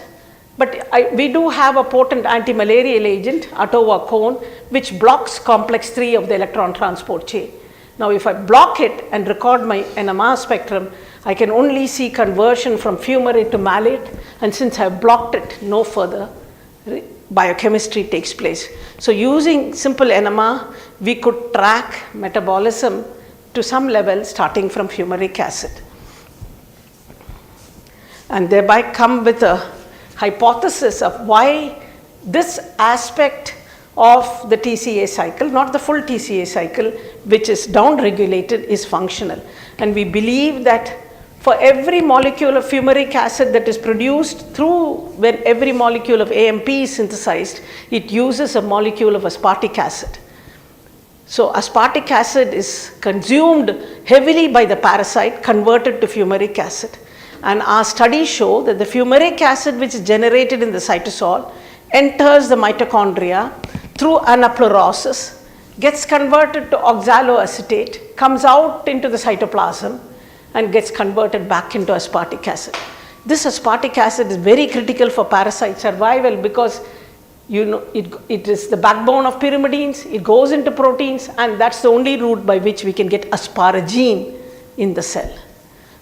But we do have a potent anti-malarial agent, atowacone, which blocks complex 3 of the electron transport chain. Now, if I block it and record my NMR spectrum, I can only see conversion from fumarate to malate, and since I have blocked it, no further biochemistry takes place. So, using simple NMR, we could track metabolism to some level starting from fumaric acid, and thereby come with a hypothesis of why this aspect of the TCA cycle, not the full TCA cycle, which is down-regulated, is functional. And we believe that for every molecule of fumaric acid that is produced through when every molecule of AMP is synthesized, it uses a molecule of aspartic acid. So, aspartic acid is consumed heavily by the parasite, converted to fumaric acid. And our studies show that the fumaric acid which is generated in the cytosol enters the mitochondria through anaplerosis, gets converted to oxaloacetate, comes out into the cytoplasm and gets converted back into aspartic acid. This aspartic acid is very critical for parasite survival because it is the backbone of pyrimidines, it goes into proteins, and that's the only route by which we can get asparagine in the cell.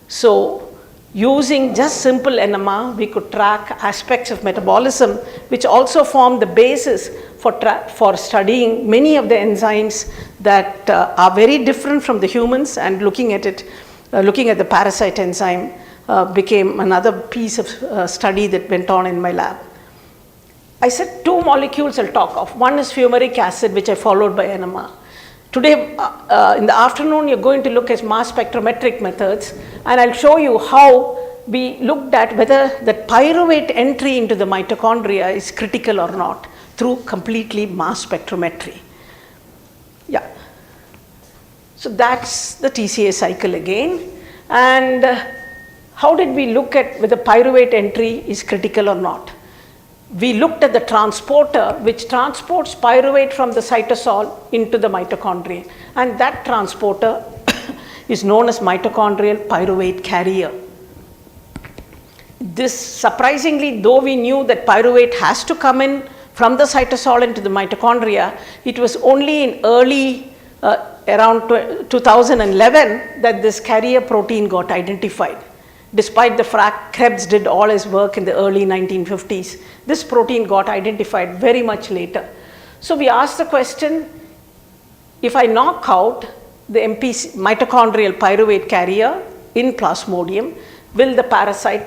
So, using just simple NMR, we could track aspects of metabolism which also form the basis for studying many of the enzymes that are very different from the humans, and looking at the parasite enzyme became another piece of study that went on in my lab. I said 2 molecules I'll talk of. One is fumaric acid, which I followed by NMR. Today in the afternoon, you're going to look at mass spectrometric methods, and I'll show you how we looked at whether the pyruvate entry into the mitochondria is critical or not through completely mass spectrometry. Yeah. So that's the TCA cycle again. And how did we look at whether pyruvate entry is critical or not? We looked at the transporter which transports pyruvate from the cytosol into the mitochondria, and that transporter is known as mitochondrial pyruvate carrier. This, surprisingly, though we knew that pyruvate has to come in from the cytosol into the mitochondria, it was only in early around 2011 that this carrier protein got identified. Despite the fact Krebs did all his work in the early 1950s, this protein got identified very much later. So we asked the question, if I knock out the mitochondrial pyruvate carrier in Plasmodium, will the parasite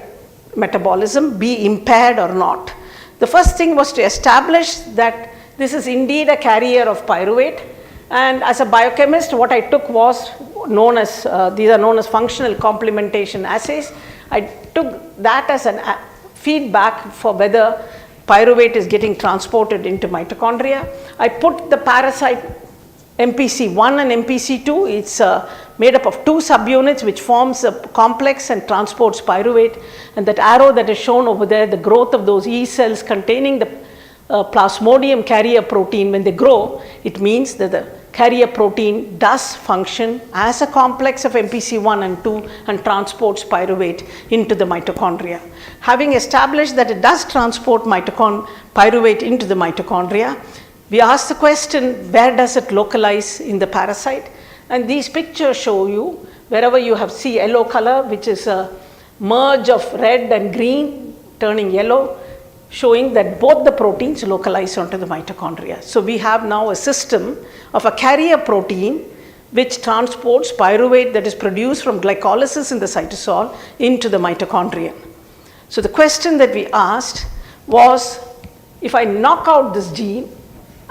metabolism be impaired or not? The first thing was to establish that this is indeed a carrier of pyruvate, and as a biochemist, what I took was known as, these are known as functional complementation assays. I took that as a feedback for whether pyruvate is getting transported into mitochondria. I put the parasite MPC1 and MPC2, it's made up of 2 subunits which forms a complex and transports pyruvate, and that arrow that is shown over there, the growth of those E cells containing the Plasmodium carrier protein, when they grow, it means that the carrier protein does function as a complex of MPC1 and 2 and transports pyruvate into the mitochondria. Having established that it does transport pyruvate into the mitochondria, we ask the question, where does it localize in the parasite? And these pictures show you wherever you have yellow color, which is a merge of red and green turning yellow, showing that both the proteins localize onto the mitochondria. So we have now a system of a carrier protein which transports pyruvate that is produced from glycolysis in the cytosol into the mitochondria. So the question that we asked was, if I knock out this gene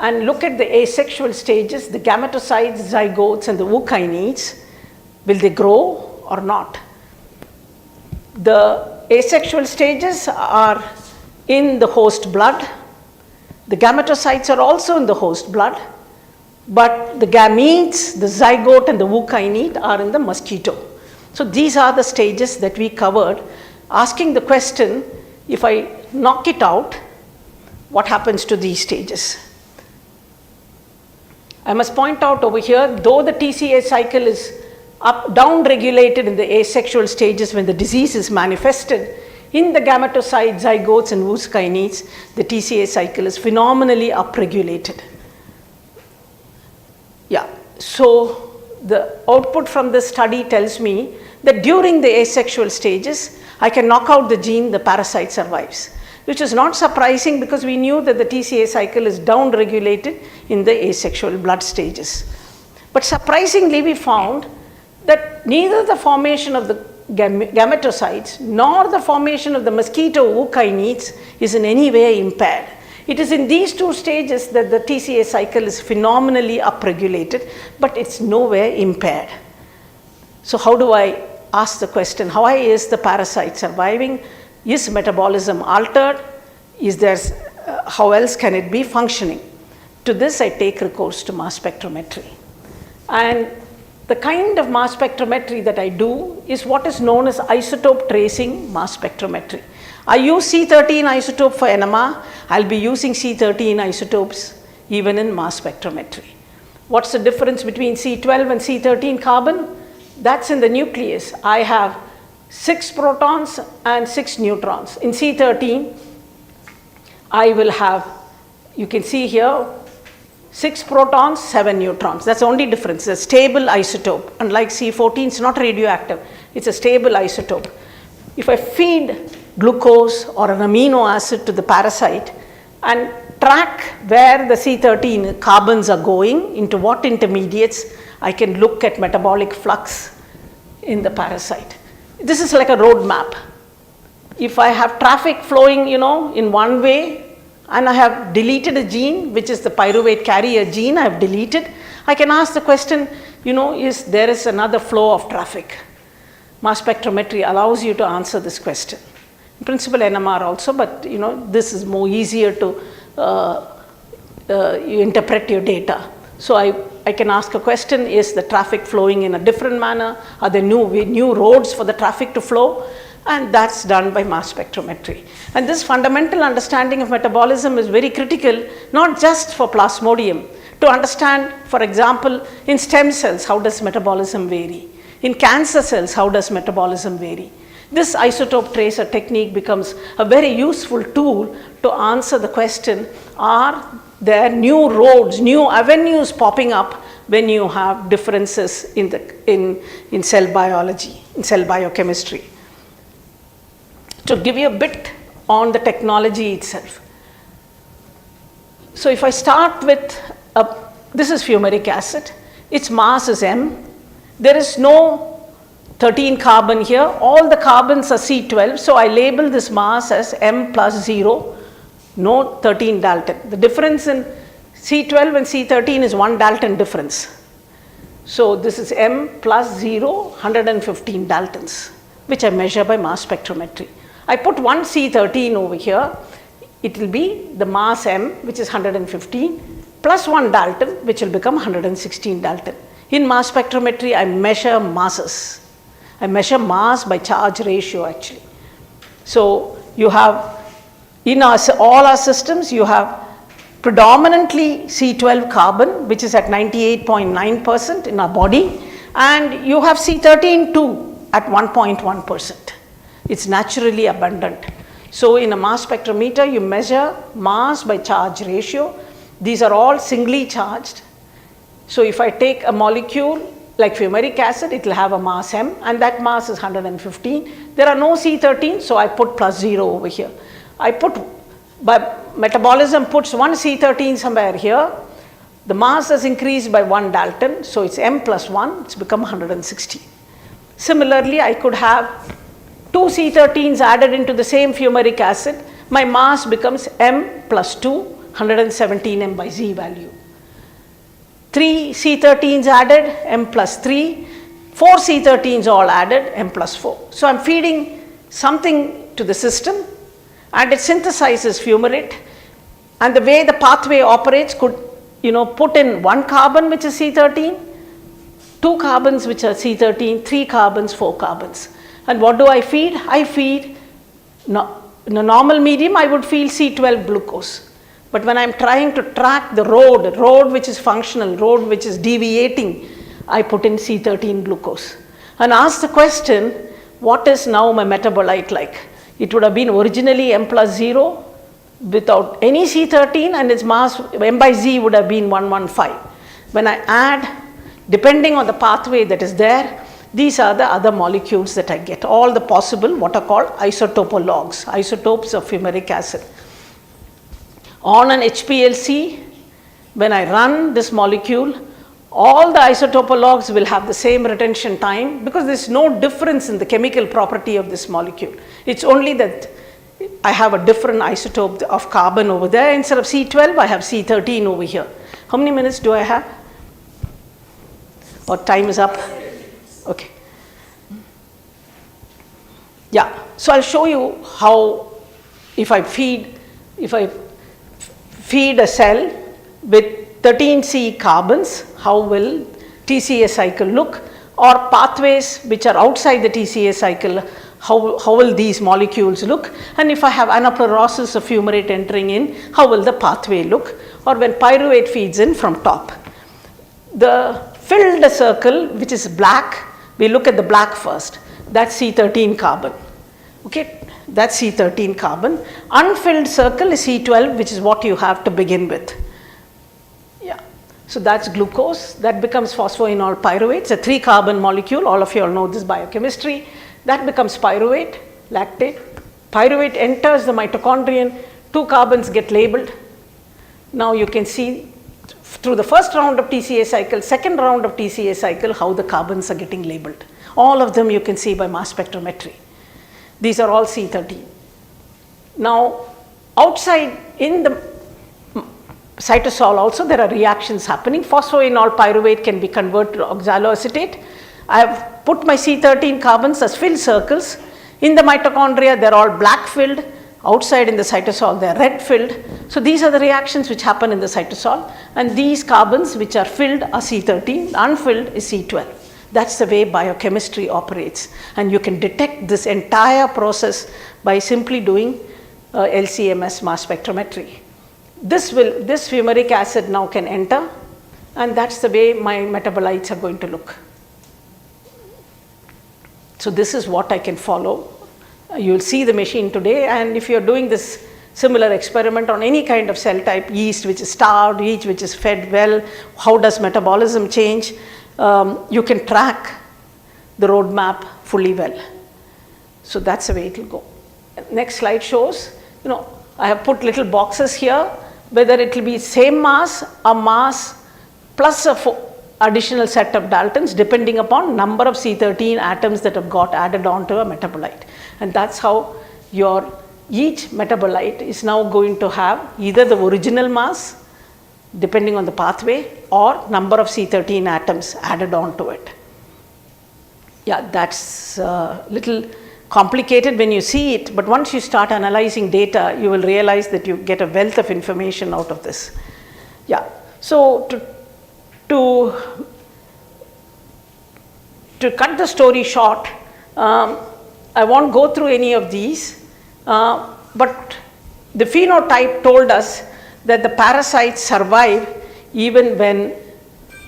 and look at the asexual stages, the gametocytes, zygotes and the ookinets, will they grow or not? The asexual stages are in the host blood. The gametocytes are also in the host blood, but the gametes, the zygote and the ookinet are in the mosquito. So these are the stages that we covered, asking the question, if I knock it out, what happens to these stages? I must point out over here, though the TCA cycle is down regulated in the asexual stages when the disease is manifested, in the gametocyte, zygotes and Wus kinates, the TCA cycle is phenomenally upregulated. Yeah, so the output from this study tells me that during the asexual stages, I can knock out the gene, the parasite survives, which is not surprising because we knew that the TCA cycle is down regulated in the asexual blood stages. But surprisingly, we found that neither the formation of the gametocytes nor the formation of the mosquito ookinetes is in any way impaired. It is in these two stages that the TCA cycle is phenomenally upregulated, but it's nowhere impaired. So how do I ask the question, how is the parasite surviving? Is metabolism altered? Is there, how else can it be functioning? To this I take recourse to mass spectrometry. And the kind of mass spectrometry that I do is what is known as isotope tracing mass spectrometry. I use C13 isotope for NMR. I'll be using C13 isotopes even in mass spectrometry. What's the difference between C12 and C13 carbon? That's in the nucleus. I have 6 protons and 6 neutrons. In C13, I will have, you can see here, 6 protons, 7 neutrons. That's the only difference. It's a stable isotope. Unlike C14, it's not radioactive. It's a stable isotope. If I feed glucose or an amino acid to the parasite and track where the C13 carbons are going, into what intermediates, I can look at metabolic flux in the parasite. This is like a road map. If I have traffic flowing, in one way, and I have deleted a gene, which is the pyruvate carrier gene I have deleted, I can ask the question, is there is another flow of traffic? Mass spectrometry allows you to answer this question. In principle, NMR also, but this is more easier to you interpret your data. So I can ask a question, is the traffic flowing in a different manner? Are there new roads for the traffic to flow? And that's done by mass spectrometry. And this fundamental understanding of metabolism is very critical, not just for Plasmodium. To understand, for example, in stem cells, how does metabolism vary? In cancer cells, how does metabolism vary? This isotope tracer technique becomes a very useful tool to answer the question, are there new roads, new avenues popping up when you have differences in cell biology, in cell biochemistry? To give you a bit on the technology itself. So if I start with, this is fumaric acid, its mass is M. There is no 13 carbon here, all the carbons are C12, so I label this mass as M plus 0, no 13 Dalton. The difference in C12 and C13 is 1 Dalton difference. So this is M plus 0, 115 Daltons, which I measure by mass spectrometry. I put one C13 over here, it will be the mass M, which is 115, plus 1 Dalton, which will become 116 Dalton. In mass spectrometry, I measure masses. I measure mass by charge ratio actually. So you have, in all our systems, you have predominantly C12 carbon, which is at 98.9% in our body, and you have C13 too at 1.1%. It's naturally abundant. So in a mass spectrometer, you measure mass by charge ratio. These are all singly charged. So if I take a molecule like fumaric acid, it will have a mass M, and that mass is 115. There are no C13, so I put plus 0 over here. I put, by metabolism puts one C13 somewhere here. The mass has increased by 1 Dalton, so it's M plus 1, it's become 116. Similarly, I could have 2 C13s added into the same fumaric acid. My mass becomes M plus 2, 117 M by Z value. 3 C13s added, M plus 3, 4 C13s all added, M plus 4. So I'm feeding something to the system and it synthesizes fumarate, and the way the pathway operates could put in 1 carbon which is C13, 2 carbons which are C13, 3 carbons, 4 carbons. And what do I feed? I feed, in a normal medium I would feed C12 glucose. But when I'm trying to track the road which is functional, road which is deviating, I put in C13 glucose and ask the question, what is now my metabolite like? It would have been originally M plus 0 without any C13, and its mass M by Z would have been 115. When I add, depending on the pathway that is there, these are the other molecules that I get, all the possible what are called isotopologues, isotopes of fumaric acid. On an HPLC, when I run this molecule, all the isotopologues will have the same retention time because there is no difference in the chemical property of this molecule. It's only that I have a different isotope of carbon over there. Instead of C12, I have C13 over here. How many minutes do I have? Or time is up? Okay. Yeah, so I'll show you how if I feed a cell with 13C carbons, how will TCA cycle look, or pathways which are outside the TCA cycle, how will these molecules look, and if I have anaplerosis of fumarate entering in, how will the pathway look, or when pyruvate feeds in from top. The filled circle which is black, we look at the black first, that's C13 carbon. Okay, that's C13 carbon. Unfilled circle is C12, which is what you have to begin with. Yeah, so that's glucose, that becomes phosphoenol pyruvate. It's a 3 carbon molecule, all of you all know this biochemistry. That becomes pyruvate, lactate. Pyruvate enters the mitochondrion, 2 carbons get labeled. Now you can see through the first round of TCA cycle, second round of TCA cycle, how the carbons are getting labeled. All of them you can see by mass spectrometry. These are all C13. Now, outside in the cytosol also there are reactions happening. Phosphoenol pyruvate can be converted to oxaloacetate. I have put my C13 carbons as filled circles. In the mitochondria, they are all black filled. Outside in the cytosol, they are red filled. So these are the reactions which happen in the cytosol. And these carbons which are filled are C13, unfilled is C12. That's the way biochemistry operates, and you can detect this entire process by simply doing LC-MS mass spectrometry. This fumaric acid now can enter, and that's the way my metabolites are going to look. So this is what I can follow. You will see the machine today, and if you are doing this similar experiment on any kind of cell type, yeast which is starved, yeast which is fed well, how does metabolism change? You can track the roadmap fully well. So that's the way it will go. Next slide shows, I have put little boxes here, whether it will be same mass, a mass plus a additional set of Daltons depending upon number of C13 atoms that have got added on to a metabolite. And that's how each metabolite is now going to have either the original mass depending on the pathway or number of C13 atoms added on to it. Yeah, that's a little complicated when you see it, but once you start analyzing data, you will realize that you get a wealth of information out of this. Yeah, so to cut the story short, I won't go through any of these, but the phenotype told us that the parasites survive even when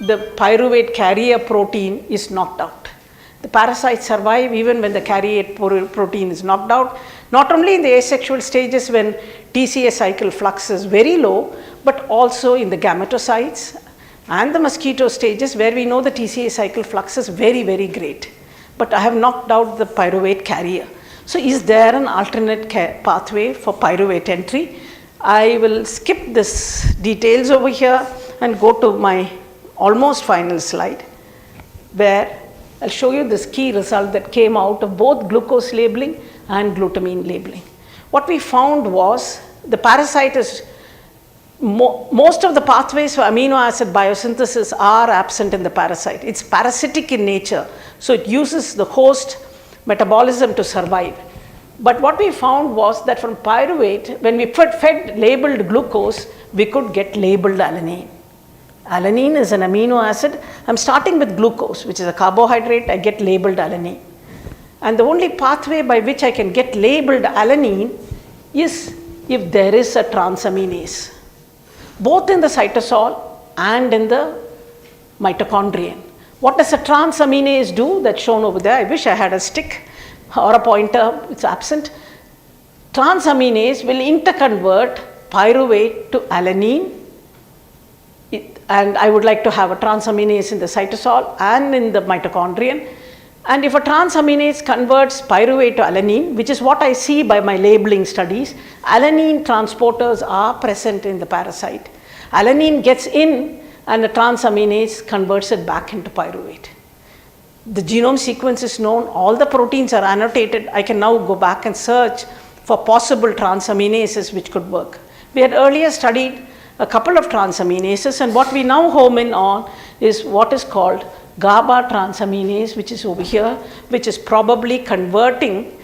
the pyruvate carrier protein is knocked out. The parasites survive even when the carrier protein is knocked out, not only in the asexual stages when TCA cycle flux is very low, but also in the gametocytes and the mosquito stages where we know the TCA cycle flux is very, very great. But I have knocked out the pyruvate carrier. So is there an alternate pathway for pyruvate entry? I will skip this details over here and go to my almost final slide, where I'll show you this key result that came out of both glucose labeling and glutamine labeling. What we found was the parasite is, most of the pathways for amino acid biosynthesis are absent in the parasite. It's parasitic in nature, so it uses the host metabolism to survive. But what we found was that from pyruvate, when we fed labeled glucose, we could get labeled alanine. Alanine is an amino acid. I'm starting with glucose, which is a carbohydrate. I get labeled alanine. And the only pathway by which I can get labeled alanine is if there is a transaminase. both in the cytosol and in the mitochondrion. What does a transaminase do? That's shown over there. I wish I had a stick or a pointer, it's absent. Transaminase will interconvert pyruvate to alanine, and I would like to have a transaminase in the cytosol and in the mitochondrion. And if a transaminase converts pyruvate to alanine, which is what I see by my labeling studies, alanine transporters are present in the parasite. Alanine gets in and the transaminase converts it back into pyruvate. The genome sequence is known, all the proteins are annotated. I can now go back and search for possible transaminases which could work. We had earlier studied a couple of transaminases, and what we now home in on is what is called GABA transaminase, which is over here, which is probably converting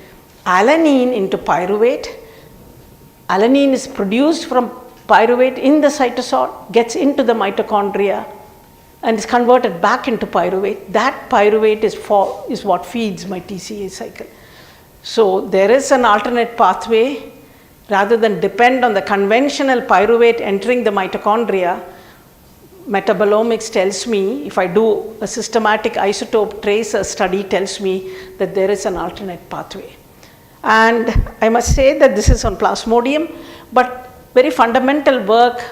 alanine into pyruvate. Alanine is produced from pyruvate in the cytosol, gets into the mitochondria and is converted back into pyruvate. That pyruvate is what feeds my TCA cycle. So there is an alternate pathway. Rather than depend on the conventional pyruvate entering the mitochondria, metabolomics tells me, if I do a systematic isotope tracer study, tells me that there is an alternate pathway. And I must say that this is on Plasmodium, but very fundamental work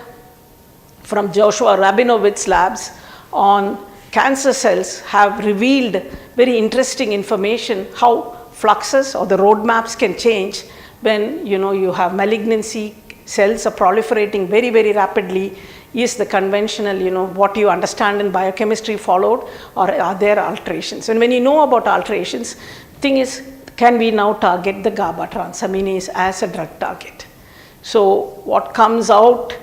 from Joshua Rabinowitz's labs on cancer cells have revealed very interesting information how fluxes or the roadmaps can change when you have malignancy, cells are proliferating very, very rapidly. Is the conventional, what you understand in biochemistry followed, or are there alterations? And when you know about alterations, thing is, can we now target the GABA transaminase as a drug target? So what comes out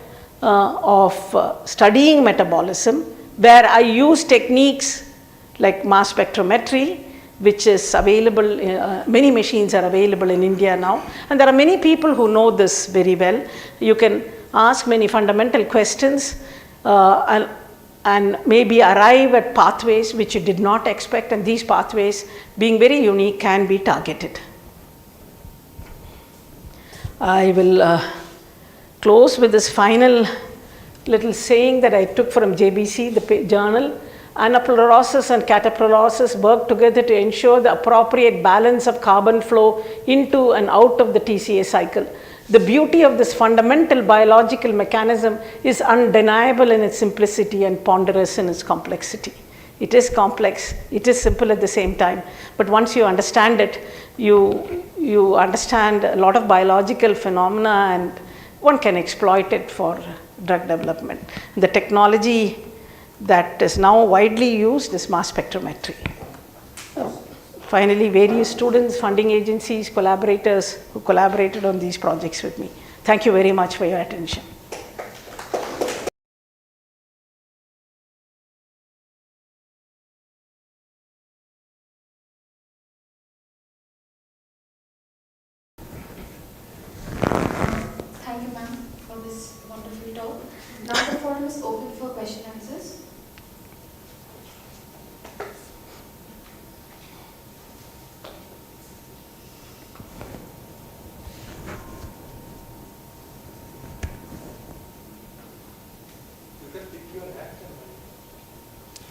of studying metabolism, where I use techniques like mass spectrometry, which is available, many machines are available in India now, and there are many people who know this very well. You can ask many fundamental questions and maybe arrive at pathways which you did not expect, and these pathways, being very unique, can be targeted. I will close with this final little saying that I took from JBC, the journal. Anaplerosis and cataplerosis work together to ensure the appropriate balance of carbon flow into and out of the TCA cycle. The beauty of this fundamental biological mechanism is undeniable in its simplicity and ponderous in its complexity. It is complex, it is simple at the same time, but once you understand it, you understand a lot of biological phenomena, and one can exploit it for drug development. The technology that is now widely used is mass spectrometry. Finally, various students, funding agencies, collaborators who collaborated on these projects with me. Thank you very much for your attention. Thank you, ma'am, for this wonderful talk. Now the forum is open for question and answers.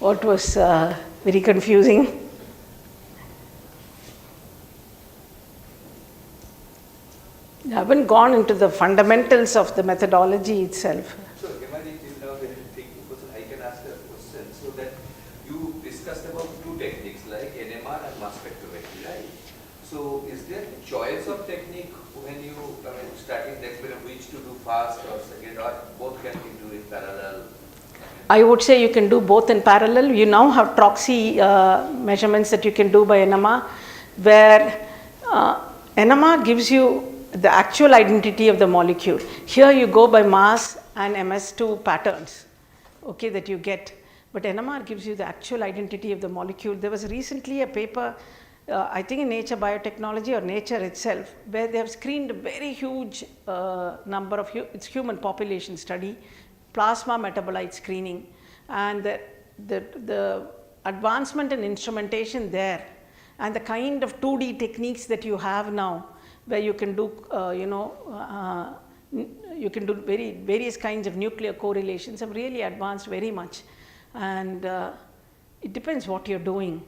What was very confusing? I haven't gone into the fundamentals of the methodology itself. So, Hemani is now very thinking person. I can ask a question. So that you discussed about two techniques like NMR and mass spectrometry, right? So, is there choice of technique when you starting the experiment, which to do first or second, or both can be do in parallel? I would say you can do both in parallel. You now have troxy measurements that you can do by NMR, where NMR gives you the actual identity of the molecule. Here you go by mass and MS2 patterns, okay, that you get. But NMR gives you the actual identity of the molecule. There was recently a paper, I think in Nature Biotechnology or Nature itself, where they have screened a very huge number of, it's human population study, plasma metabolite screening, and the advancement in instrumentation there, and the kind of 2D techniques that you have now, where you can do You can do various kinds of nuclear correlations, have really advanced very much, and it depends what you're doing.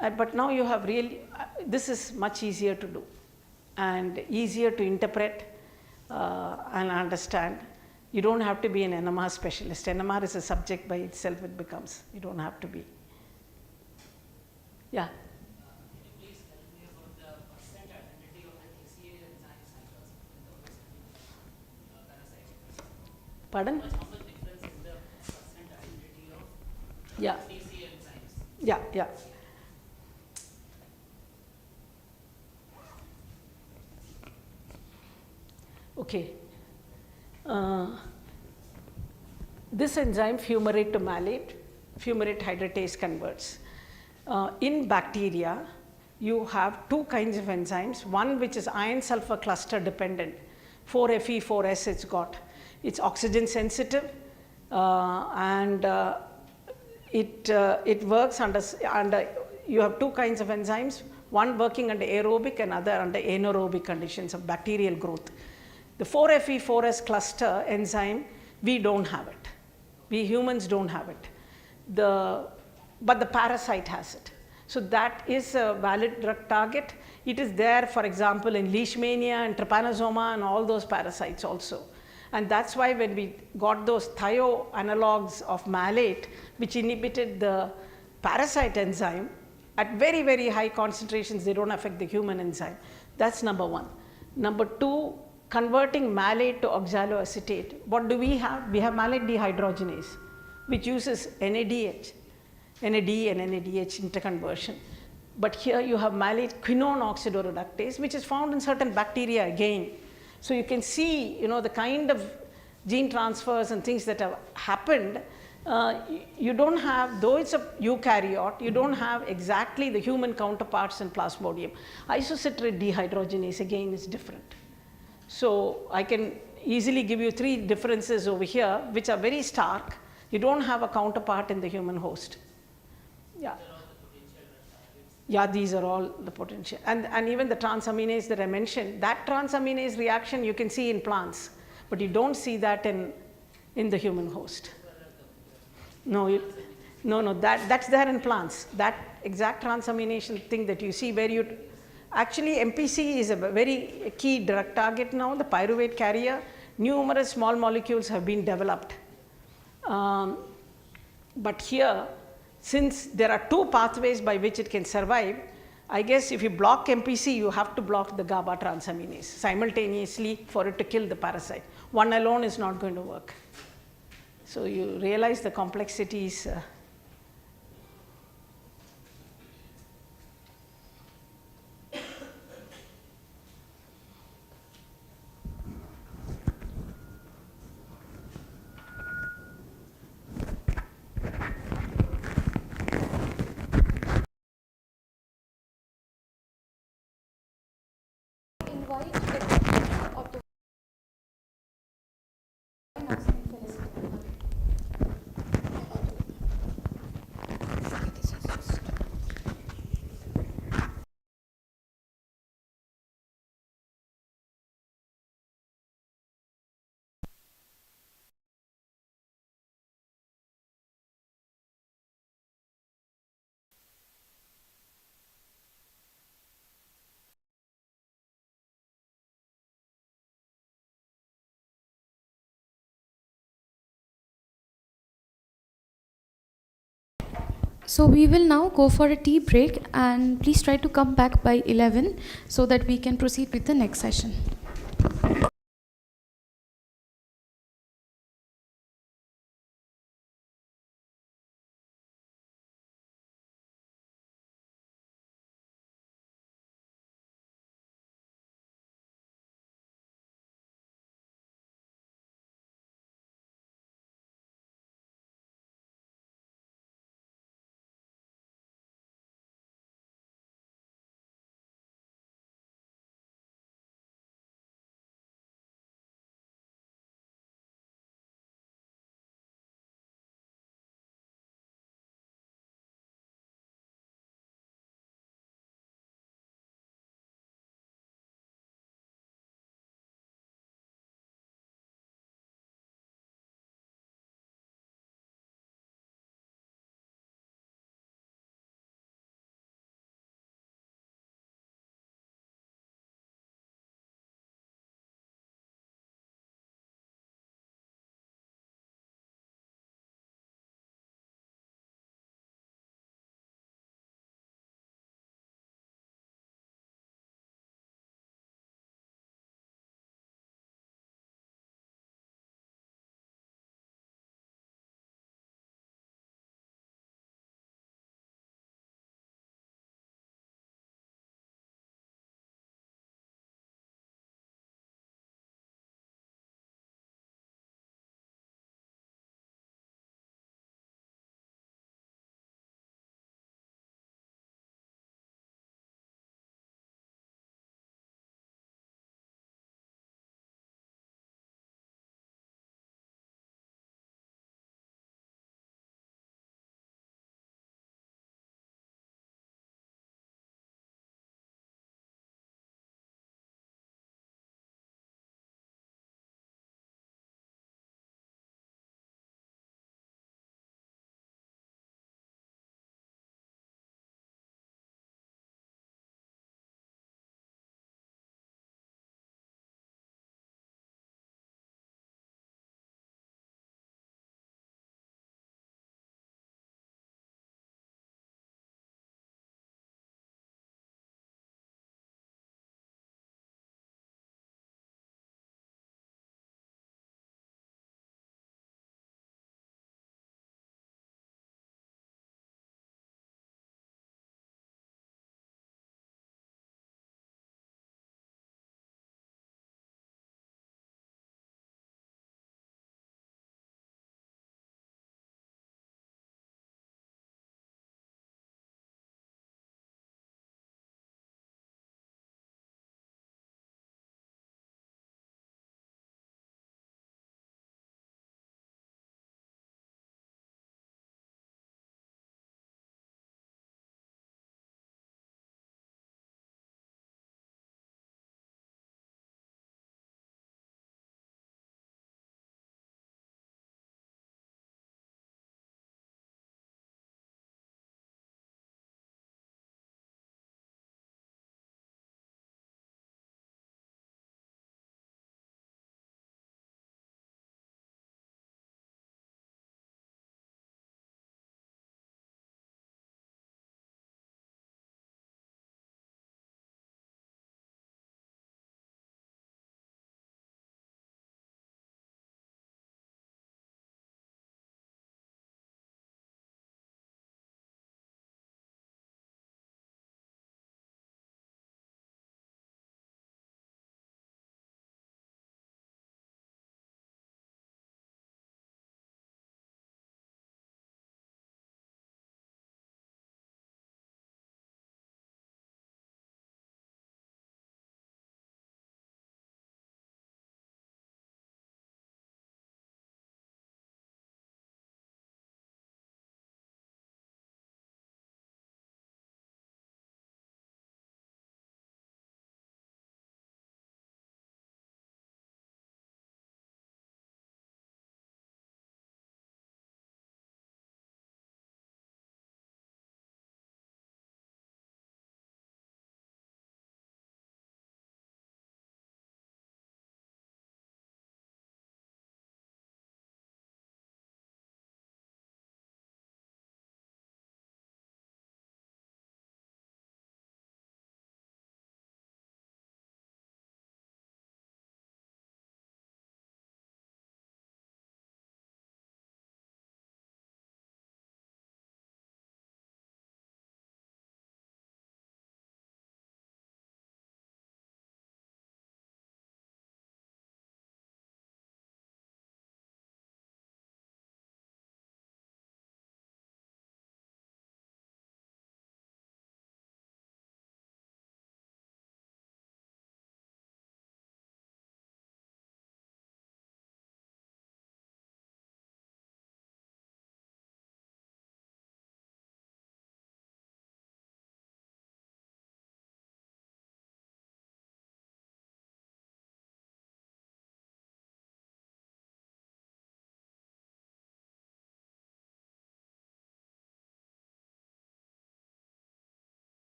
But now you have really, this is much easier to do and easier to interpret and understand. You don't have to be an NMR specialist. NMR is a subject by itself, it becomes. You don't have to be. Yeah. Can you please tell me about the percent identity of the KCA enzyme cycles in the parasite? Pardon? How much difference is the percent identity of Yeah. KCA enzymes? Yeah, yeah. Okay. This enzyme fumarate to malate, fumarate hydratase converts. In bacteria, you have two kinds of enzymes. One which is iron sulfur cluster dependent, 4Fe, 4S it's got. It's oxygen sensitive and it works under, you have two kinds of enzymes, one working under aerobic and other under anaerobic conditions of bacterial growth. The 4Fe, 4S cluster enzyme, we don't have it. We humans don't have it. But the parasite has it. So that is a valid drug target. It is there, for example, in leishmania and trypanosoma and all those parasites also. And that's why when we got those thio analogues of malate, which inhibited the parasite enzyme, at very, very high concentrations, they don't affect the human enzyme. That's number one. Number two, converting malate to oxaloacetate. What do we have? We have malate dehydrogenase, which uses NADH, NAD and NADH interconversion. But here you have malate quinone oxidoreductase, which is found in certain bacteria again. So you can see, the kind of gene transfers and things that have happened. You don't have, though it's a eukaryote, you don't have exactly the human counterparts in Plasmodium. Isocitrate dehydrogenase again is different. So I can easily give you three differences over here, which are very stark. You don't have a counterpart in the human host. Yeah. Yeah, these are all the potential. And even the transaminase that I mentioned, that transaminase reaction you can see in plants, but you don't see that in the human host. No, that's there in plants. That exact transamination thing that you see where you, actually MPC is a very key drug target now, the pyruvate carrier. Numerous small molecules have been developed. But here, since there are two pathways by which it can survive, I guess if you block MPC, you have to block the GABA transaminase simultaneously for it to kill the parasite. One alone is not going to work. So you realize the complexities. Invite the of the So we will now go for a tea break, and please try to come back by 11 so that we can proceed with the next session.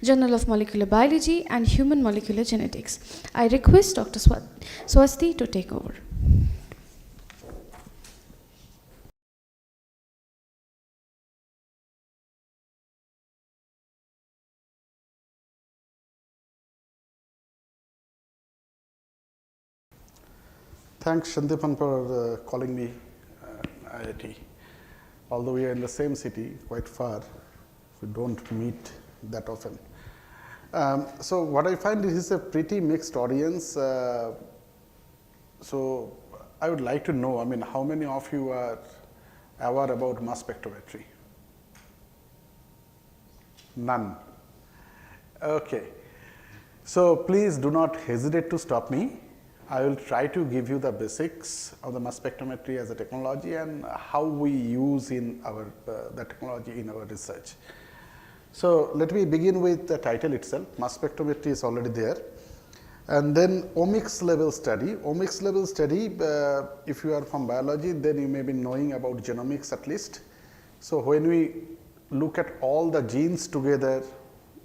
Journal of Molecular Biology and Human Molecular Genetics. I request Dr. Swasti to take over. Thanks, Shantipan, for calling me IIT. Although we are in the same city, quite far, we don't meet that often. So what I find is a pretty mixed audience. So I would like to know, I mean, how many of you are aware about mass spectrometry? None. Okay. So please do not hesitate to stop me. I will try to give you the basics of the mass spectrometry as a technology and how we use in our the technology in our research. So let me begin with the title itself. Mass spectrometry is already there, and then omics level study. Omics level study, if you are from biology, then you may be knowing about genomics at least. So when we look at all the genes together,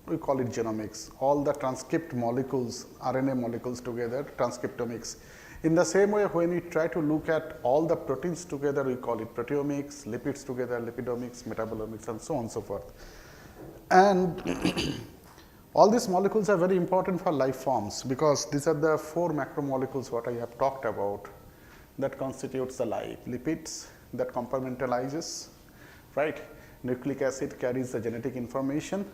we call it genomics. All the transcript molecules, RNA molecules together, transcriptomics. In the same way, when we try to look at all the proteins together, we call it proteomics, lipids together, lipidomics, metabolomics, and so on and so forth. And all these molecules are very important for life forms because these are the 4 macromolecules what I have talked about that constitutes the life. Lipids that compartmentalizes, right? Nucleic acid carries the genetic information.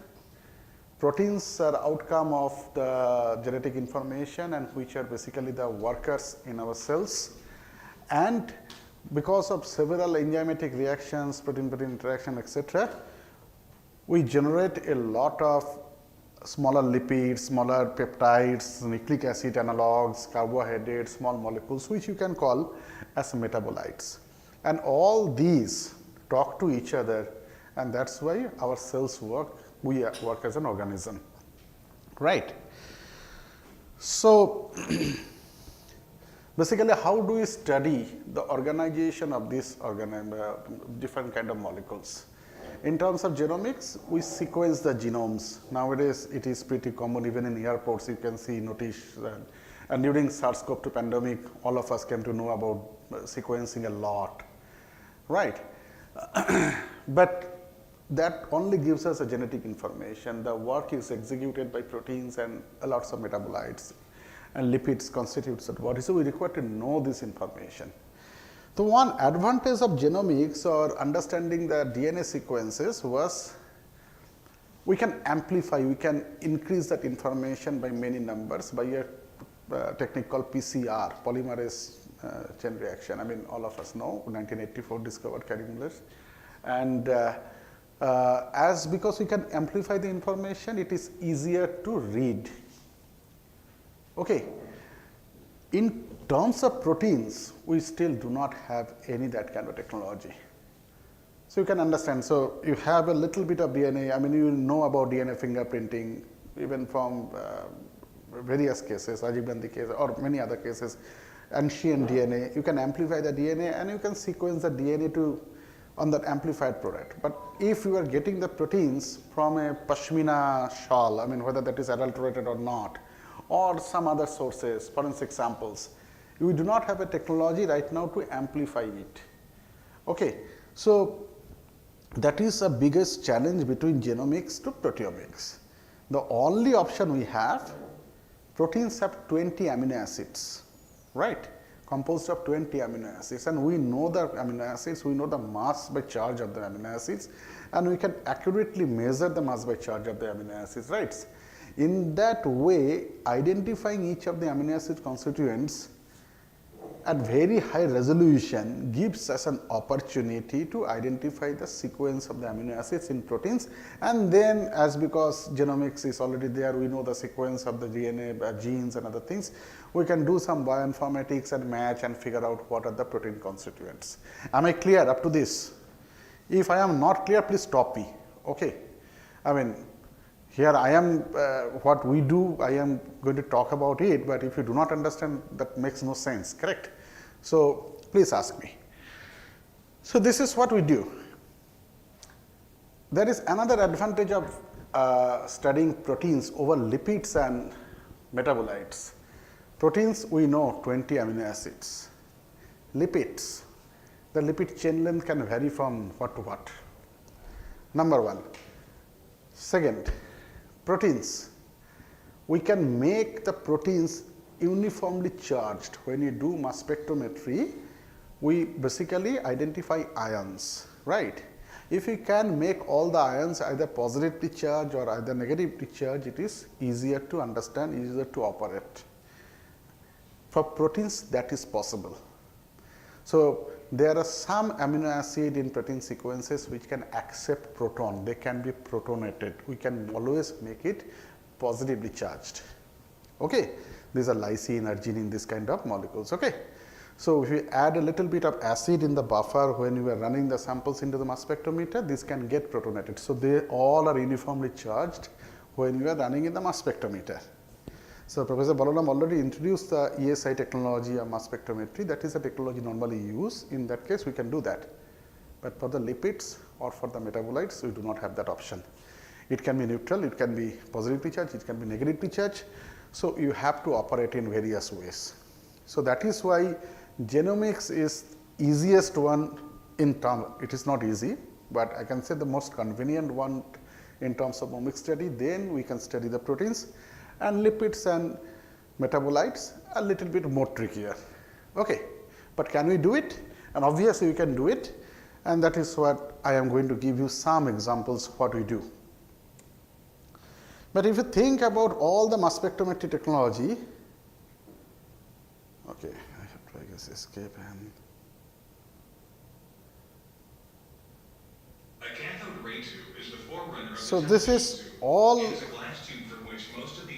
Proteins are outcome of the genetic information and which are basically the workers in our cells. And because of several enzymatic reactions, protein-protein interaction, etc., we generate a lot of smaller lipids, smaller peptides, nucleic acid analogs, carbohydrates, small molecules, which you can call as metabolites. And all these talk to each other, and that's why our cells work. We work as an organism, right? So basically, how do we study the organization of these different kind of molecules? In terms of genomics, we sequence the genomes. Nowadays, it is pretty common. Even in airports, you can see notice. And during SARS-CoV-2 pandemic, all of us came to know about sequencing a lot, right? But that only gives us a genetic information. The work is executed by proteins and lots of metabolites, and lipids constitutes that body. So we require to know this information. The one advantage of genomics or understanding the DNA sequences was we can amplify, we can increase that information by many numbers by a technique called PCR, polymerase chain reaction. I mean, all of us know 1984 discovered carrier. And because we can amplify the information, it is easier to read. Okay. In terms of proteins, we still do not have any that kind of technology. So you can understand. So you have a little bit of DNA. I mean, you know about DNA fingerprinting, even from various cases, Rajiv Gandhi case, or many other cases, ancient DNA. You can amplify the DNA, and you can sequence the DNA on that amplified product. But if you are getting the proteins from a pashmina shawl, I mean, whether that is adulterated or not, or some other sources, forensic samples, we do not have a technology right now to amplify it. Okay, so that is the biggest challenge between genomics to proteomics. The only option we have, proteins have 20 amino acids, right? Composed of 20 amino acids, and we know the amino acids, we know the mass by charge of the amino acids, and we can accurately measure the mass by charge of the amino acids, right? In that way, identifying each of the amino acid constituents at very high resolution gives us an opportunity to identify the sequence of the amino acids in proteins, and then because genomics is already there, we know the sequence of the DNA, genes and other things, we can do some bioinformatics and match and figure out what are the protein constituents. Am I clear up to this? If I am not clear, please stop me, okay? I mean, here I am, what we do, I am going to talk about it, but if you do not understand, that makes no sense, correct? So please ask me. So this is what we do. There is another advantage of studying proteins over lipids and metabolites. Proteins, we know 20 amino acids. Lipids, the lipid chain length can vary from what to what. Number one. Second, proteins. We can make the proteins uniformly charged. When you do mass spectrometry, we basically identify ions, right? If you can make all the ions either positively charged or either negatively charged, it is easier to understand, easier to operate. For proteins, that is possible. So, there are some amino acid in protein sequences which can accept proton, they can be protonated. We can always make it positively charged. Okay. These are lysine, arginine, in this kind of molecules. Okay. So, if you add a little bit of acid in the buffer when you are running the samples into the mass spectrometer, this can get protonated. So, they all are uniformly charged when you are running in the mass spectrometer. So, Professor Balaram already introduced the ESI technology of mass spectrometry. That is a technology normally used. In that case, we can do that. But for the lipids or for the metabolites, we do not have that option. It can be neutral, it can be positively charged, it can be negatively charged. So, you have to operate in various ways. So, that is why genomics is easiest one in term. It is not easy, but I can say the most convenient one in terms of omics study. Then we can study the proteins, and lipids and metabolites a little bit more trickier. Okay. But can we do it? And obviously, we can do it, and that is what I am going to give you some examples what we do. But if you think about all the mass spectrometry technology, okay, I have to, I guess, escape and. A cathode ray tube is the forerunner of So the this is television tube. all. It is a glass tube from which most of the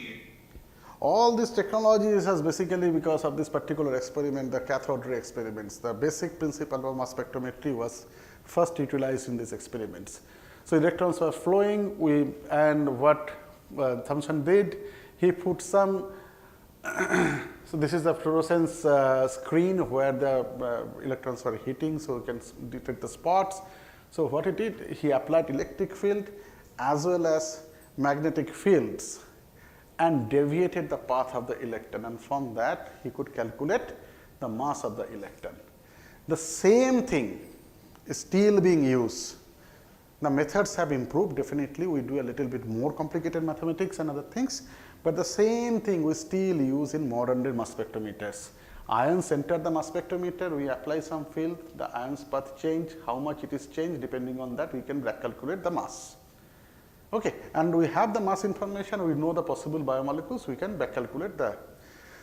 All this technology is basically because of this particular experiment, the cathode ray experiments. The basic principle of mass spectrometry was first utilized in these experiments. So electrons were flowing, and what Thomson did, he put some. So this is the fluorescence screen where the electrons were hitting, so you can detect the spots. So what he did, he applied electric field as well as magnetic fields and deviated the path of the electron, and from that he could calculate the mass of the electron. The same thing is still being used. The methods have improved, definitely we do a little bit more complicated mathematics and other things, but the same thing we still use in modern day mass spectrometers. Ions enter the mass spectrometer, we apply some field, the ions path change, how much it is changed, depending on that we can back calculate the mass. Okay. And we have the mass information, we know the possible biomolecules, we can back calculate that.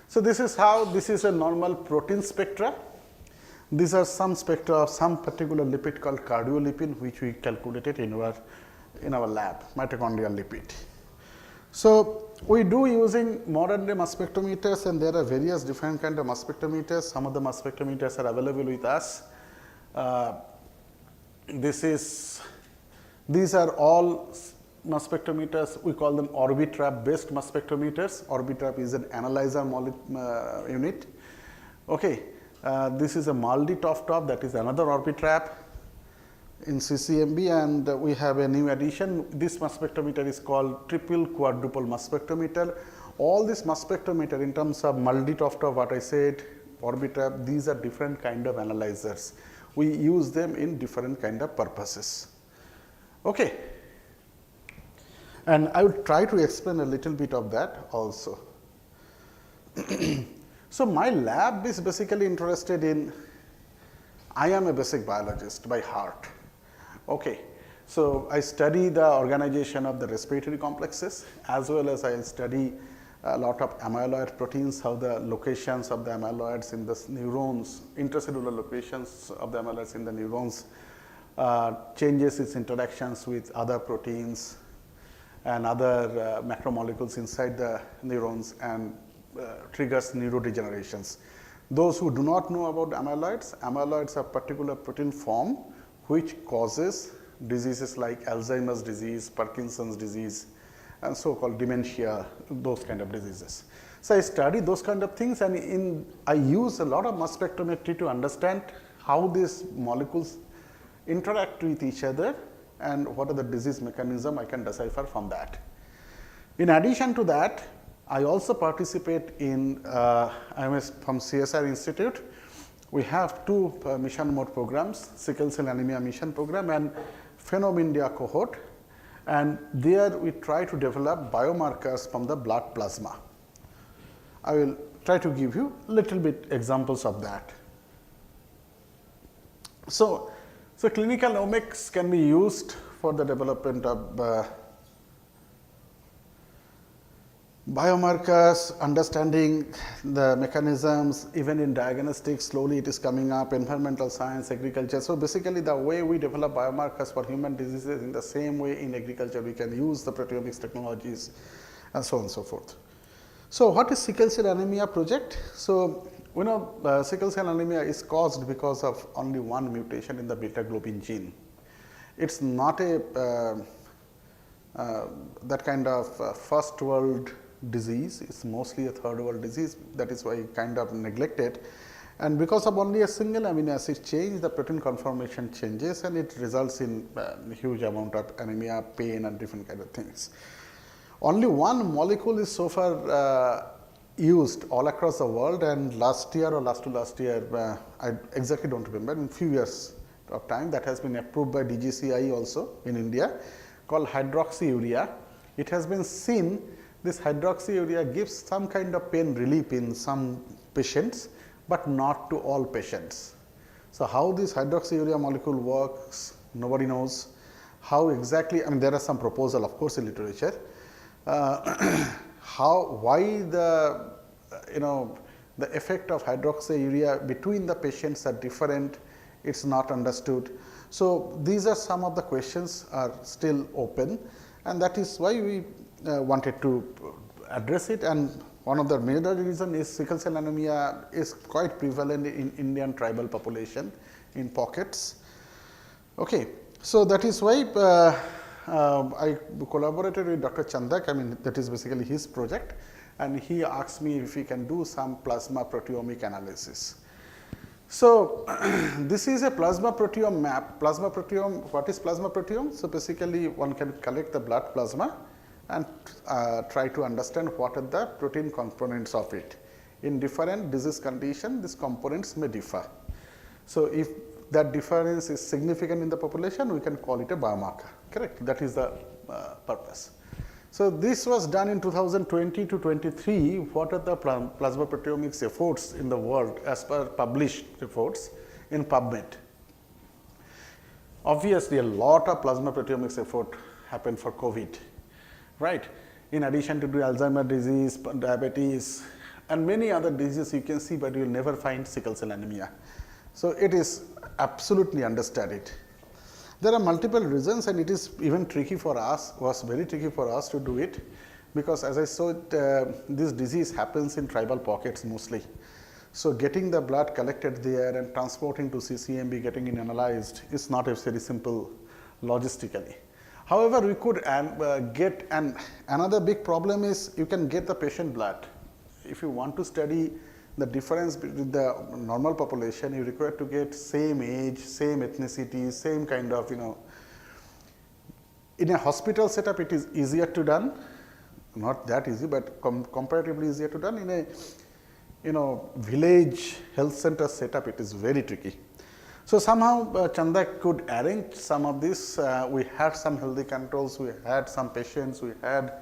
So, this is how, this is a normal protein spectra. These are some spectra of some particular lipid called cardiolipin, which we calculated in our lab, mitochondrial lipid. So, we do using modern day mass spectrometers, and there are various different kind of mass spectrometers. Some of the mass spectrometers are available with us. These are all mass spectrometers, we call them Orbitrap based mass spectrometers. Orbitrap is an analyzer unit. Okay. This is a MALDI top, that is another Orbitrap in CCMB, and we have a new addition. This mass spectrometer is called triple quadruple mass spectrometer. All this mass spectrometer in terms of MALDI top, what I said, Orbitrap, these are different kind of analyzers. We use them in different kind of purposes. Okay. And I will try to explain a little bit of that also. So, my lab is basically interested in, I am a basic biologist by heart. Okay. So, I study the organization of the respiratory complexes, as well as I study a lot of amyloid proteins, how the locations of the amyloids in the neurons, intracellular locations of the amyloids in the neurons changes its interactions with other proteins and other macromolecules inside the neurons, and triggers neurodegenerations. Those who do not know about amyloids, amyloids are particular protein form which causes diseases like Alzheimer's disease, Parkinson's disease, and so called dementia, those kind of diseases. So, I study those kind of things, and I use a lot of mass spectrometry to understand how these molecules interact with each other and what are the disease mechanism I can decipher from that. In addition to that, I also participate in, I am from CSR Institute. We have two mission mode programs, sickle cell anemia mission program and Phenom India cohort, and there we try to develop biomarkers from the blood plasma. I will try to give you little bit examples of that. So clinical omics can be used for the development of biomarkers, understanding the mechanisms, even in diagnostics, slowly it is coming up, environmental science, agriculture. So basically the way we develop biomarkers for human diseases, in the same way in agriculture we can use the proteomics technologies and so on and so forth. So what is sickle cell anemia project? So we know sickle cell anemia is caused because of only one mutation in the beta globin gene. It's not a that kind of first world disease, it's mostly a third world disease, that is why kind of neglected, and because of only a single amino acid change, the protein conformation changes and it results in huge amount of anemia, pain and different kind of things. Only one molecule is so far used all across the world, and last year or last to last year, I exactly don't remember, in few years of time, that has been approved by DGCI also in India, called hydroxyurea. It has been seen this hydroxyurea gives some kind of pain relief in some patients, but not to all patients. So how this hydroxyurea molecule works, nobody knows. How exactly, I mean there are some proposal of course in literature, why the the effect of hydroxyurea between the patients are different, it's not understood. So these are some of the questions are still open, and that is why we wanted to address it. And one of the major reason is sickle cell anemia is quite prevalent in Indian tribal population in pockets. Okay, so that is why I collaborated with Dr. Chandak. I mean that is basically his project, and he asked me if he can do some plasma proteomic analysis. So this is a plasma proteome map. Plasma proteome, what is plasma proteome? So basically one can collect the blood plasma and try to understand what are the protein components of it. In different disease condition, these components may differ. So if that difference is significant in the population, we can call it a biomarker, correct? That is the purpose. So this was done in 2020 to 23. What are the plasma proteomics efforts in the world as per published reports in PubMed? Obviously, a lot of plasma proteomics effort happened for COVID, right? In addition to Alzheimer's disease, diabetes, and many other diseases you can see, but you will never find sickle cell anemia. So it is absolutely understudied. There are multiple reasons, and it is even tricky for us, was very tricky for us to do it, because as I said, this disease happens in tribal pockets mostly. So getting the blood collected there and transporting to CCMB, getting it analyzed is not a very simple logistically. However, we could get, and another big problem is you can get the patient blood. If you want to study the difference between the normal population, you require to get same age, same ethnicity, same kind of, in a hospital setup it is easier to done, not that easy, but comparatively easier to done. In a village health center setup, it is very tricky. So somehow Chandak could arrange some of this. We had some healthy controls, we had some patients, we had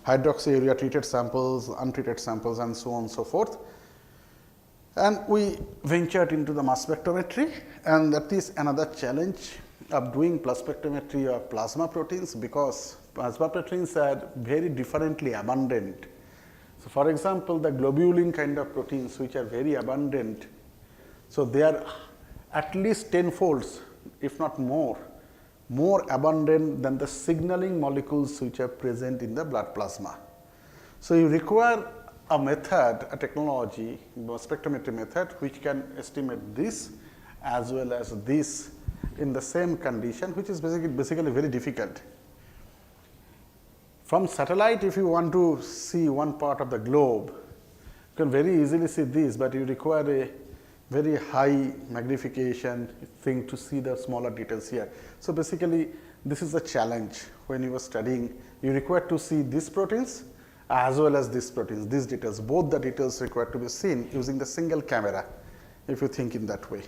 hydroxyurea treated samples, untreated samples, and so on and so forth. And we ventured into the mass spectrometry, and that is another challenge of doing mass spectrometry of plasma proteins, because plasma proteins are very differently abundant. So for example, the globulin kind of proteins which are very abundant, so they are at least 10-folds, if not more abundant than the signaling molecules which are present in the blood plasma. So you require a method, a technology, a spectrometry method, which can estimate this as well as this in the same condition, which is basically very difficult. From satellite, if you want to see one part of the globe, you can very easily see this, but you require a very high magnification thing to see the smaller details here. So, basically this is the challenge when you are studying, you require to see these proteins as well as these proteins, these details, both the details required to be seen using the single camera, if you think in that way.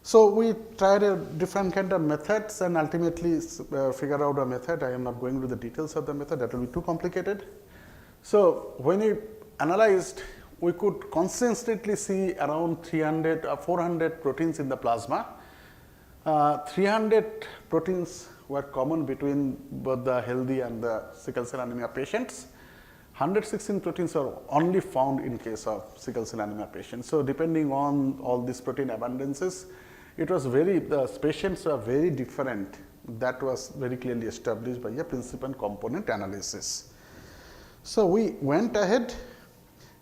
So, we tried a different kind of methods and ultimately figure out a method. I am not going to the details of the method, that will be too complicated. So, when we analyzed, we could consistently see around 300 or 400 proteins in the plasma. 300 proteins were common between both the healthy and the sickle cell anemia patients. 116 proteins are only found in case of sickle cell anemia patients. So, depending on all these protein abundances, it was the patients were very different. That was very clearly established by a principal component analysis. So, we went ahead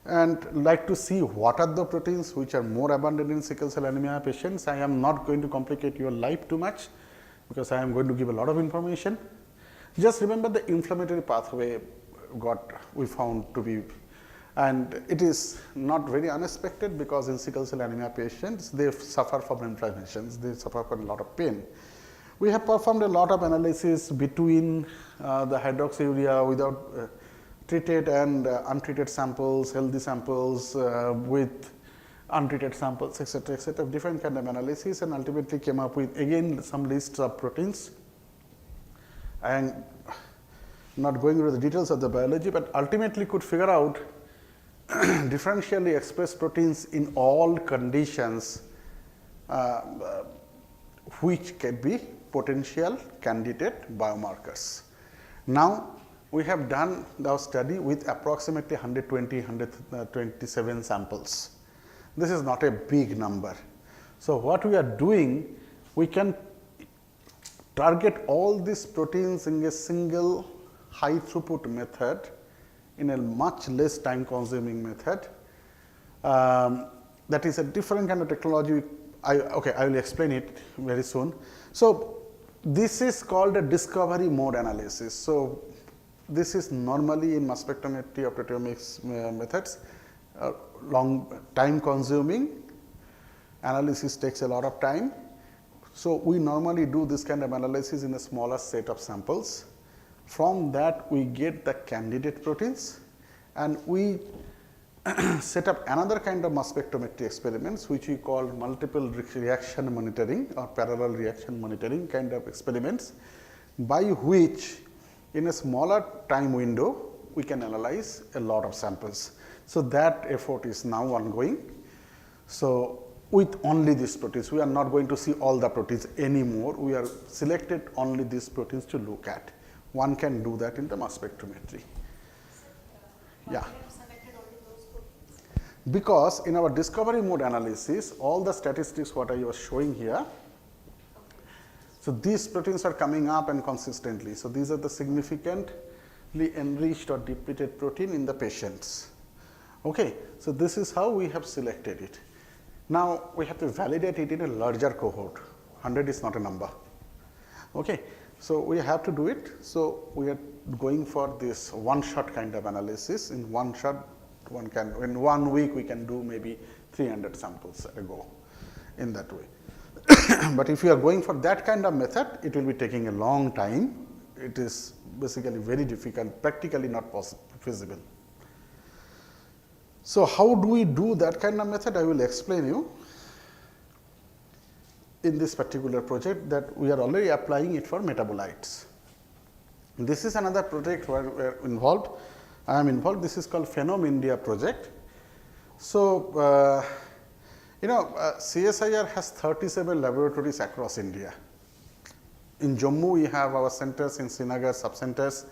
and like to see what are the proteins which are more abundant in sickle cell anemia patients. I am not going to complicate your life too much, because I am going to give a lot of information. Just remember the inflammatory pathway we found to be, and it is not very unexpected, because in sickle cell anemia patients they suffer from inflammations, they suffer from a lot of pain. We have performed a lot of analysis between the hydroxyurea without treated and untreated samples, healthy samples with untreated samples, etc., different kind of analysis, and ultimately came up with again some lists of proteins. I am not going into the details of the biology, but ultimately could figure out differentially expressed proteins in all conditions which can be potential candidate biomarkers. Now, we have done our study with approximately 127 samples. This is not a big number. So, what we are doing, we can target all these proteins in a single high throughput method, in a much less time consuming method. That is a different kind of technology. I will explain it very soon. So, this is called a discovery mode analysis. So, this is normally in mass spectrometry or proteomics methods, long time consuming, analysis takes a lot of time. So, we normally do this kind of analysis in a smaller set of samples. From that we get the candidate proteins, and we set up another kind of mass spectrometry experiments, which we call multiple reaction monitoring or parallel reaction monitoring kind of experiments, by which in a smaller time window we can analyze a lot of samples. So, that effort is now ongoing. So, with only these proteins, we are not going to see all the proteins anymore, we are selected only these proteins to look at. One can do that in the mass spectrometry. Yeah. Because in our discovery mode analysis, all the statistics what I was showing here, so these proteins are coming up and consistently. So, these are the significantly enriched or depleted protein in the patients. Okay. So, this is how we have selected it. Now, we have to validate it in a larger cohort, 100 is not a number. Okay. So, we have to do it. So, we are going for this one shot kind of analysis. In one shot, in 1 week we can do maybe 300 samples at a go in that way. But if you are going for that kind of method, it will be taking a long time. It is basically very difficult, practically not feasible. So, how do we do that kind of method? I will explain you in this particular project, that we are already applying it for metabolites. This is another project where we are involved. I am involved. This is called Phenom India project. So, CSIR has 37 laboratories across India. In Jammu, we have our centers in Srinagar sub-centers,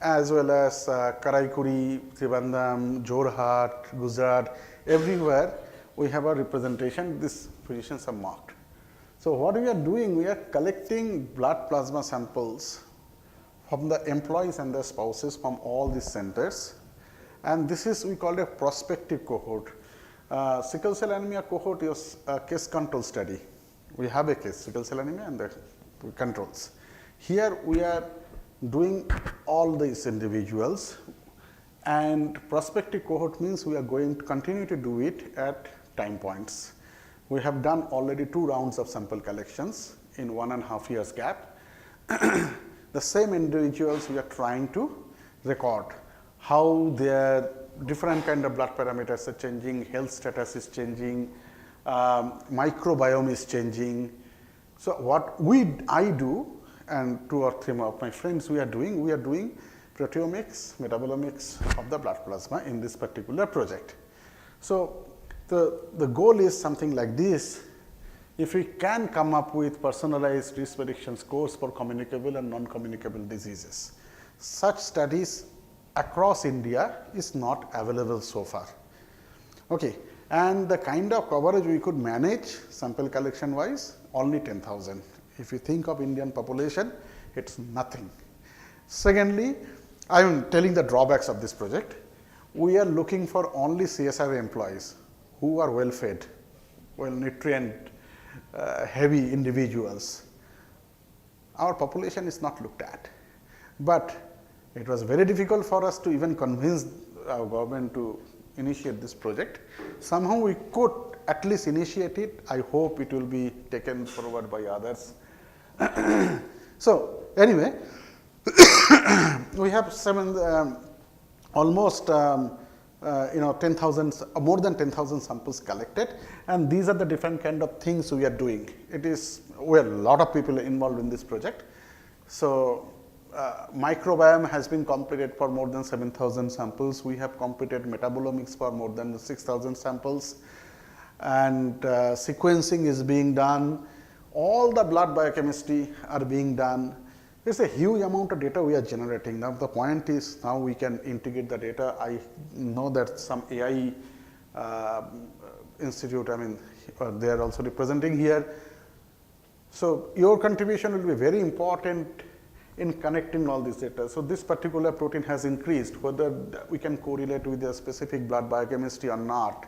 as well as Karaikuri, Trivandrum, Jorhat, Gujarat, everywhere we have a representation. These positions are marked. So, what we are doing, we are collecting blood plasma samples from the employees and their spouses from all these centers, and this is we call it a prospective cohort. Sickle cell anemia cohort is a case control study. We have a case, sickle cell anemia and the controls. Here we are doing all these individuals, and prospective cohort means we are going to continue to do it at time points. We have done already 2 rounds of sample collections in 1.5 years gap. The same individuals we are trying to record how their different kind of blood parameters are changing, health status is changing, microbiome is changing. So, what I do and 2 or 3 of my friends we are doing proteomics, metabolomics of the blood plasma in this particular project. So, the goal is something like this. If we can come up with personalized risk prediction scores for communicable and non-communicable diseases, such studies across India is not available so far. Okay. And the kind of coverage we could manage sample collection wise, only 10,000. If you think of Indian population, it is nothing. Secondly, I am telling the drawbacks of this project. We are looking for only CSR employees who are well fed, well nutrient heavy individuals. Our population is not looked at, but it was very difficult for us to even convince our government to initiate this project. Somehow we could at least initiate it. I hope it will be taken forward by others. So, anyway, we have almost 10,000, more than 10,000 samples collected, and these are the different kind of things we are doing. We are a lot of people involved in this project. So, microbiome has been completed for more than 7,000 samples. We have completed metabolomics for more than 6,000 samples, and sequencing is being done. All the blood biochemistry are being done. It's a huge amount of data we are generating. Now, the point is now we can integrate the data. I know that some AI institute, they are also representing here. So, your contribution will be very important in connecting all this data. So, this particular protein has increased, whether we can correlate with a specific blood biochemistry or not.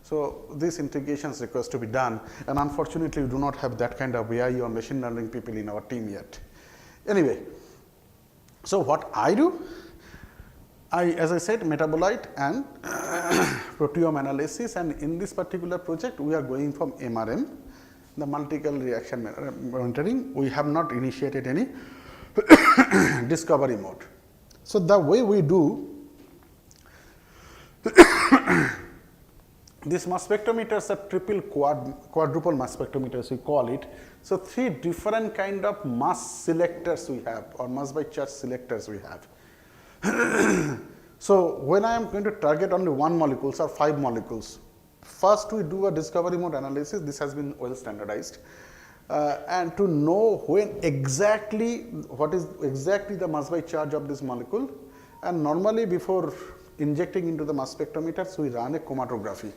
So, these integrations requires to be done, and unfortunately, we do not have that kind of AI or machine learning people in our team yet. Anyway, so what I do, as I said, metabolite and proteome analysis, and in this particular project, we are going from MRM, the multiple reaction monitoring. We have not initiated any discovery mode. So, the way we do these mass spectrometers are triple quadruple mass spectrometers we call it. So, 3 different kind of mass selectors we have, or mass by charge selectors we have. So, when I am going to target only 1 molecules or 5 molecules, first we do a discovery mode analysis. This has been well standardized, and to know when exactly what is exactly the mass by charge of this molecule, and normally before injecting into the mass spectrometers we run a chromatography,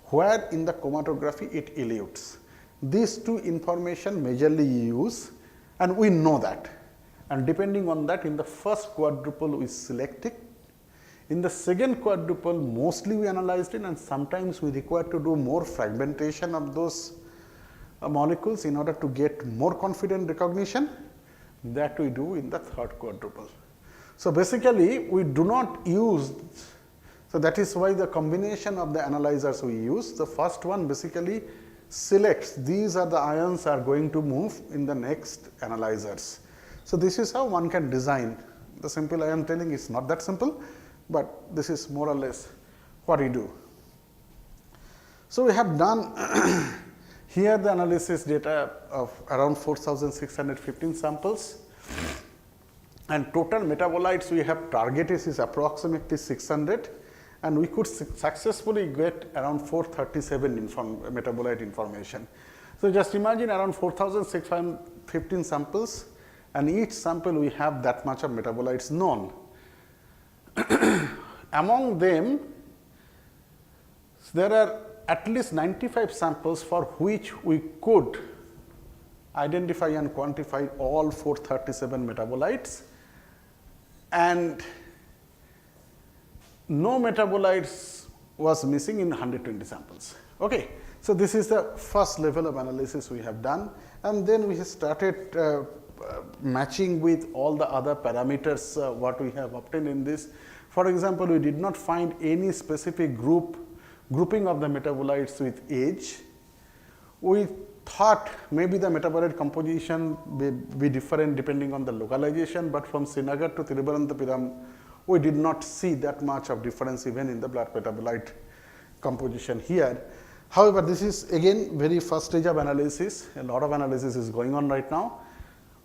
where in the chromatography it elutes. These 2 information majorly use, and we know that, and depending on that, in the first quadruple we select it. In the second quadruple mostly we analyzed it, and sometimes we require to do more fragmentation of those molecules in order to get more confident recognition. That we do in the third quadruple. So, basically we do not use, so that is why the combination of the analyzers we use. The first one basically selects these are the ions are going to move in the next analyzers. So, this is how one can design. The simple I am telling is not that simple, but this is more or less what we do. So, we have done here the analysis data of around 4,615 samples, and total metabolites we have targeted is approximately 600, and we could successfully get around 437 metabolite information. So, just imagine around 4,615 samples, and each sample we have that much of metabolites known. Among them, there are at least 95 samples for which we could identify and quantify all 437 metabolites, and no metabolites was missing in 120 samples. Okay. So, this is the first level of analysis we have done, and then we have started matching with all the other parameters what we have obtained in this. For example, we did not find any specific grouping of the metabolites with age, we thought maybe the metabolite composition may be different depending on the localization, but from Srinagar to Thiruvananthapuram, we did not see that much of difference even in the blood metabolite composition here. However, this is again very first stage of analysis, a lot of analysis is going on right now.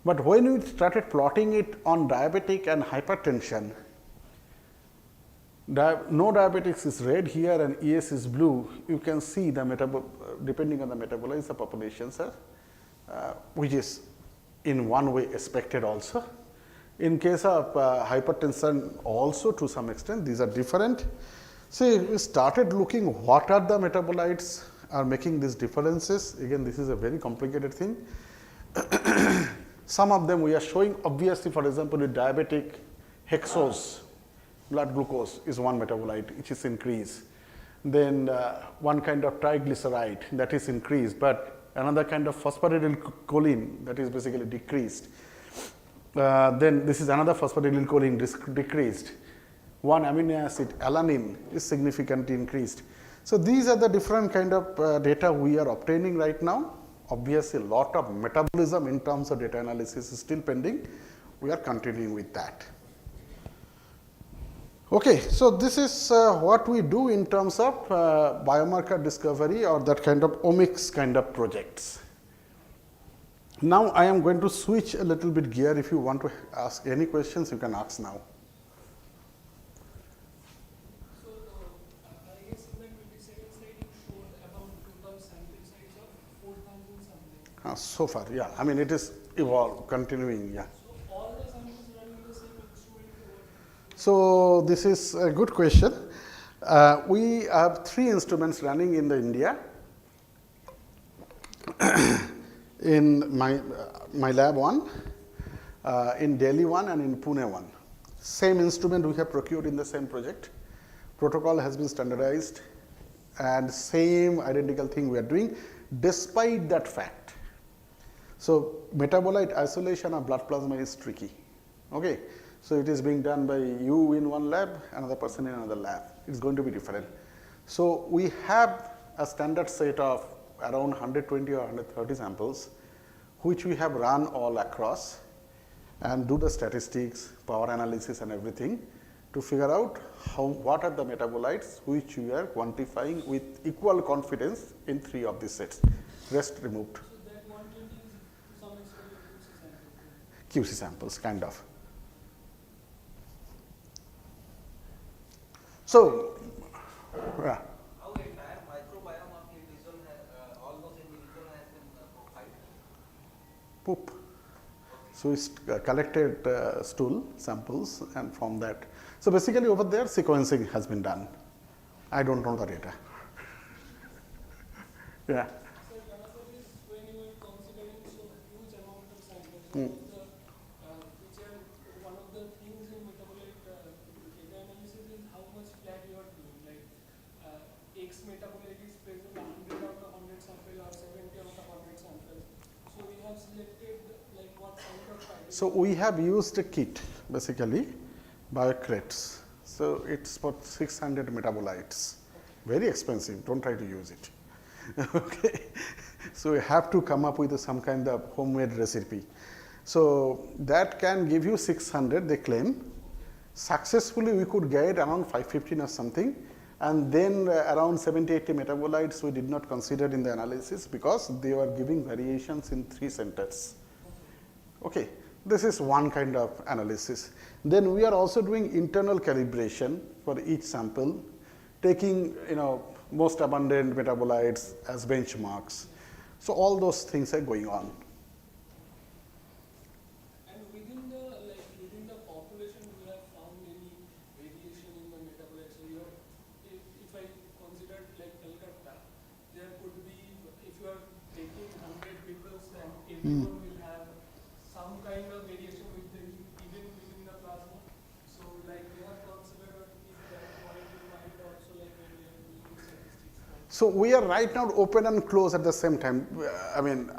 But when we started plotting it on diabetic and hypertension, no diabetics is red here and ES is blue, you can see the depending on the metabolites, the populations are, which is in one way expected also. In case of hypertension also to some extent, these are different. So, we started looking what are the metabolites are making these differences. Again, this is a very complicated thing. Some of them we are showing obviously, for example, with diabetic hexose, blood glucose is one metabolite which is increased. Then one kind of triglyceride that is increased, but another kind of phosphatidylcholine that is basically decreased. Then this is another phosphatidylcholine decreased. One amino acid alanine is significantly increased. So, these are the different kind of data we are obtaining right now. Obviously, a lot of metabolism in terms of data analysis is still pending. We are continuing with that. Okay, so this is what we do in terms of biomarker discovery or that kind of omics kind of projects. Now, I am going to switch a little bit gear. If you want to ask any questions, you can ask now. So, I guess in the 22nd slide you showed about total sample size of 4,000 something. So far, yeah. I mean, it is evolve, continuing, yeah. So, all the samples running the same instrument or? So, this is a good question. We have 3 instruments running in the India. In my lab one, in Delhi one and in Pune one. Same instrument we have procured in the same project. Protocol has been standardized and same identical thing we are doing despite that fact. So, metabolite isolation of blood plasma is tricky. Okay. So, it is being done by you in one lab, another person in another lab. It is going to be different. So, we have a standard set of around 120 or 130 samples, which we have run all across and do the statistics, power analysis and everything to figure out what are the metabolites which we are quantifying with equal confidence in 3 of these sets, rest removed. So, that 120 is to some extent QC samples, kind of. So, yeah. How entire microbiome of individual all those individuals has been profiled? Poop. So, we collected stool samples and from that. So, basically over there sequencing has been done. I do not know the data. Yeah. So, another is when you are considering so huge amount of samples, which are one of the things in metabolite data analysis is how much flat you are doing. Like X metabolite is present 100 out of 100 samples or 70 out of 100 samples. So, we have selected like what kind of criteria. So, we have used a kit basically biocrates. So, it is for 600 metabolites, very expensive, do not try to use it. Okay. So, we have to come up with some kind of homemade recipe. So, that can give you 600 they claim. Successfully we could get around 515 or something, and then around 70-80 metabolites we did not consider in the analysis because they were giving variations in 3 centers. Okay. This is one kind of analysis. Then we are also doing internal calibration for each sample, taking most abundant metabolites as benchmarks. So, all those things are going on. And within the population, you have found any variation in the metabolites. So, you are, if I consider like Calcutta, there could be, if you are taking 100 people, then everyone will have some kind of variation within, even within the plasma. So, like we have considered if that point you might also like when we are doing statistics. So, we are right now open and close at the same time. I mean,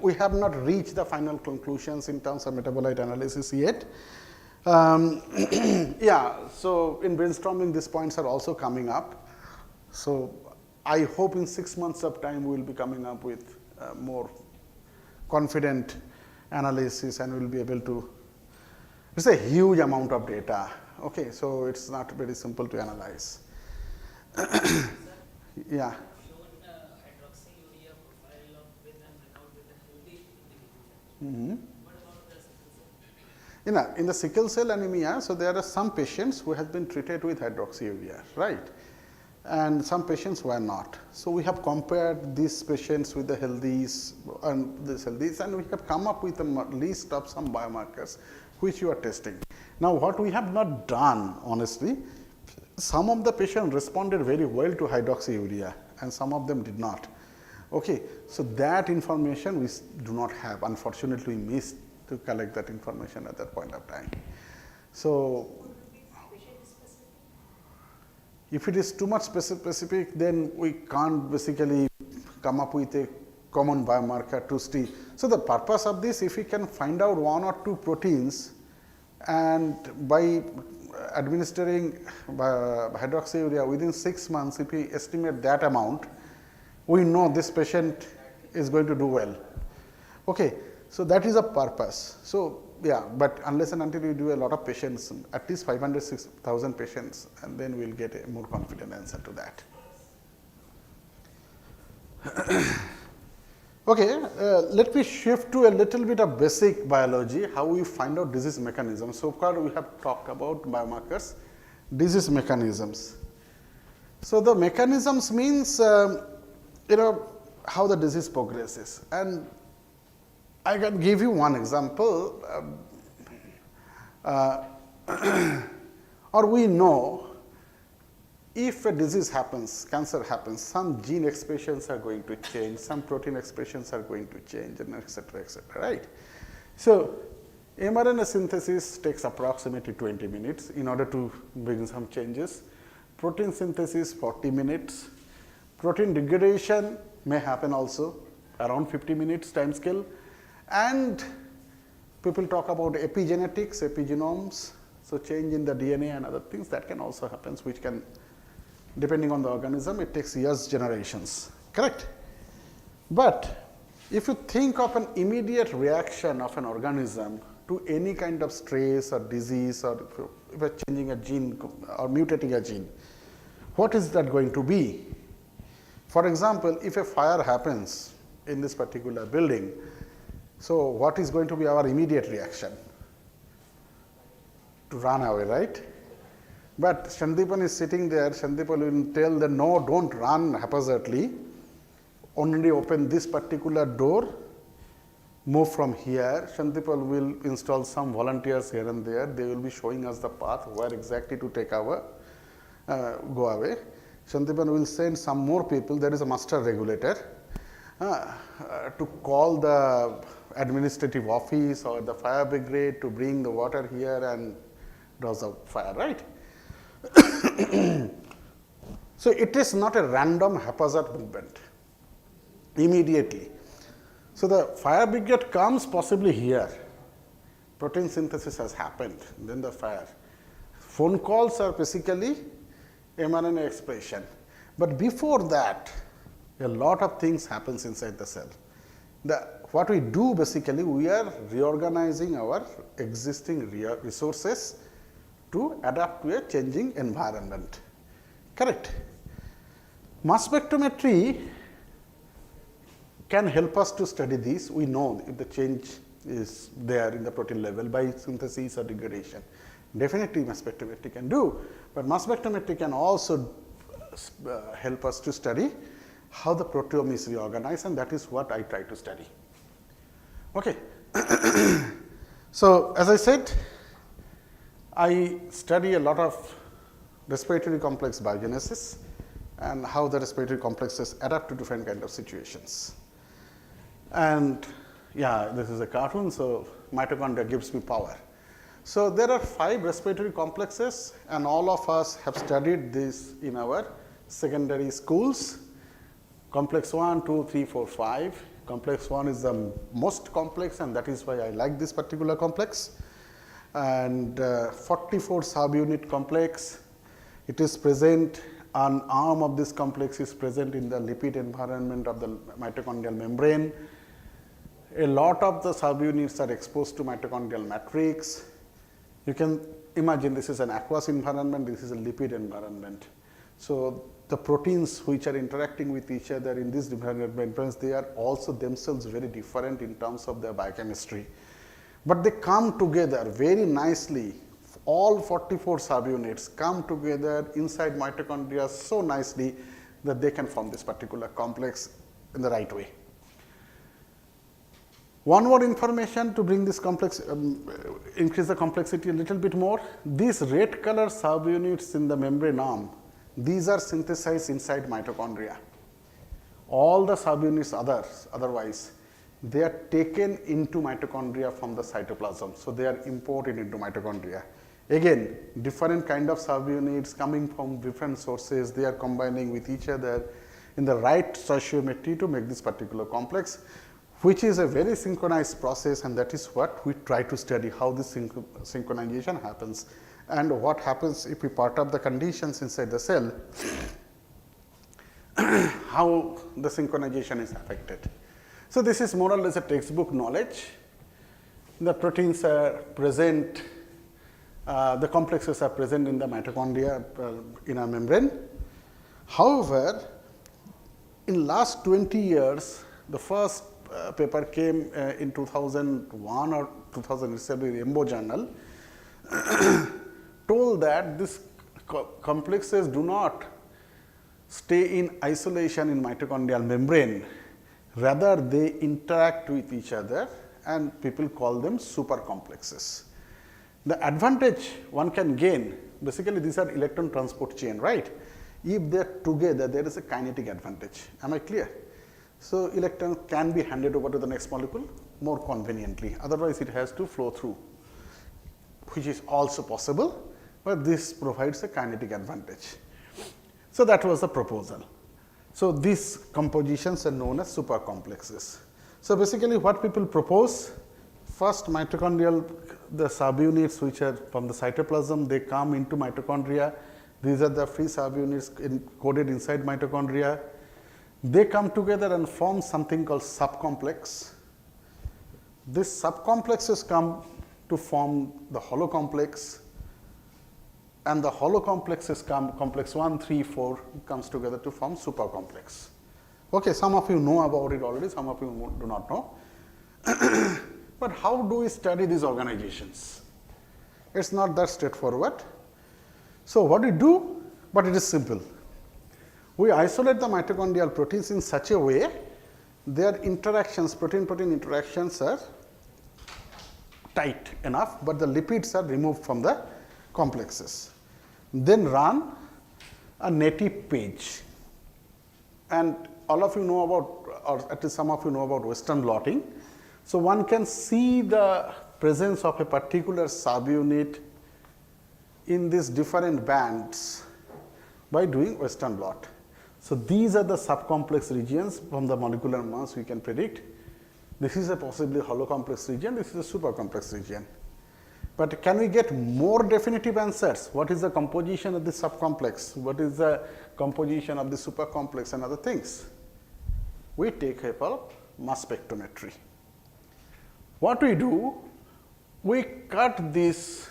we have not reached the final conclusions in terms of metabolite analysis yet. Yeah, so in brainstorming these points are also coming up. So, I hope in 6 months of time we will be coming up with more confident analysis, and we will be able to, it's a huge amount of data. Okay, so it's not very simple to analyze. Yeah. Shown hydroxyurea profile of with and without with a healthy individual. What about the sickle cell? In the sickle cell anemia, so there are some patients who have been treated with hydroxyurea, right? And some patients were not. So we have compared these patients with the healthies and these healthies, and we have come up with a list of some biomarkers which you are testing. Now, what we have not done, honestly, some of the patients responded very well to hydroxyurea and some of them did not. Okay, so that information we do not have. Unfortunately, we missed to collect that information at that point of time. So, if it is too much specific, then we can't basically come up with a common biomarker to see. So, the purpose of this, if we can find out 1 or 2 proteins, and by administering hydroxyurea within 6 months, if we estimate that amount, we know this patient is going to do well. Okay, so that is a purpose. So, yeah, but unless and until we do a lot of patients, at least 500, 6,000 patients, and then we will get a more confident answer to that. Okay, let me shift to a little bit of basic biology, how we find out disease mechanisms. So far we have talked about biomarkers, disease mechanisms. So the mechanisms means, how the disease progresses. And I can give you one example, or we know if a disease happens, cancer happens, some gene expressions are going to change, some protein expressions are going to change, and etc., right? So, mRNA synthesis takes approximately 20 minutes in order to bring some changes. Protein synthesis 40 minutes. Protein degradation may happen also around 50 minutes time scale. And people talk about epigenetics, epigenomes, so change in the DNA and other things that can also happen, which can, depending on the organism, it takes years, generations, correct? But if you think of an immediate reaction of an organism to any kind of stress or disease, or if you're changing a gene or mutating a gene, what is that going to be? For example, if a fire happens in this particular building, so what is going to be our immediate reaction? To run away, right? But Shandipan is sitting there, Shandipan will tell them, no, don't run haphazardly, only open this particular door, move from here. Shandipan will install some volunteers here and there, they will be showing us the path, where exactly to take our, go away. Shandipan will send some more people, there is a master regulator, to call the administrative office or the fire brigade to bring the water here and douse the fire, right? So it is not a random haphazard movement immediately. So the fire brigade comes possibly here, protein synthesis has happened, then the fire. Phone calls are basically mRNA expression, but before that a lot of things happens inside the cell. What we do basically, we are reorganizing our existing resources to adapt to a changing environment, correct? Mass spectrometry can help us to study this. We know if the change is there in the protein level by synthesis or degradation. Definitely mass spectrometry can do, but mass spectrometry can also help us to study how the proteome is reorganized, and that is what I try to study. Okay. So, as I said, I study a lot of respiratory complex biogenesis and how the respiratory complexes adapt to different kind of situations. And yeah, this is a cartoon, so mitochondria gives me power. So there are 5 respiratory complexes, and all of us have studied this in our secondary schools. Complex 1, 2, 3, 4, 5. Complex 1 is the most complex, and that is why I like this particular complex. And 44 subunit complex, it is present an arm of this complex is present in the lipid environment of the mitochondrial membrane. A lot of the subunits are exposed to mitochondrial matrix. You can imagine this is an aqueous environment, this is a lipid environment. So, the proteins which are interacting with each other in these different membranes, they are also themselves very different in terms of their biochemistry. But they come together very nicely, all 44 subunits come together inside mitochondria so nicely that they can form this particular complex in the right way. One more information to bring this complex, increase the complexity a little bit more. These red color subunits in the membrane arm, these are synthesized inside mitochondria. All the subunits otherwise, they are taken into mitochondria from the cytoplasm. So, they are imported into mitochondria. Again, different kind of subunits coming from different sources, they are combining with each other in the right stoichiometry to make this particular complex, which is a very synchronized process, and that is what we try to study, how this synchronization happens and what happens if we perturb the conditions inside the cell, how the synchronization is affected. So, this is more or less a textbook knowledge. The proteins are present, the complexes are present in the mitochondria in our membrane. However, in last 20 years, the first paper came in 2001 or 2007 in the EMBO journal, told that these complexes do not stay in isolation in mitochondrial membrane, rather they interact with each other and people call them super complexes. The advantage one can gain, basically these are electron transport chain, right? If they are together, there is a kinetic advantage. Am I clear? So, electron can be handed over to the next molecule more conveniently, otherwise it has to flow through, which is also possible, but this provides a kinetic advantage. So, that was the proposal. So, these compositions are known as super complexes. So, basically what people propose, first mitochondrial, the subunits which are from the cytoplasm, they come into mitochondria. These are the free subunits encoded inside mitochondria. They come together and form something called subcomplex. These subcomplexes come to form the hollow complex, and the hollow complexes come, complex 1, 3, 4 comes together to form supercomplex. Okay, some of you know about it already, some of you do not know. But how do we study these organizations? It is not that straightforward. So, what we do, but it is simple. We isolate the mitochondrial proteins in such a way, their interactions, protein-protein interactions are tight enough, but the lipids are removed from the complexes. Then run a native page, and all of you know about, or at least some of you know about Western blotting. So, one can see the presence of a particular subunit in these different bands by doing Western blot. So, these are the subcomplex regions from the molecular mass we can predict. This is a possibly hollow complex region, this is a supercomplex region. But can we get more definitive answers? What is the composition of the subcomplex? What is the composition of the supercomplex and other things? We take help of mass spectrometry. What we do, we cut this.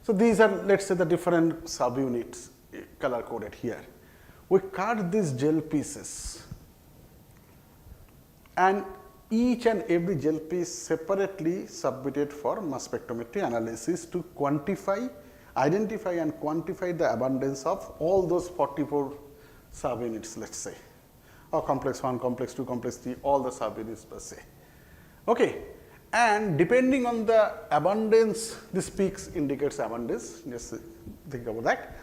So, these are, let us say, the different subunits color coded here. We cut these gel pieces, and each and every gel piece separately submitted for mass spectrometry analysis to quantify, identify and quantify the abundance of all those 44 subunits, let us say, or complex 1, complex 2, complex 3, all the subunits per se. Okay. And depending on the abundance, this peaks indicates abundance, just think about that.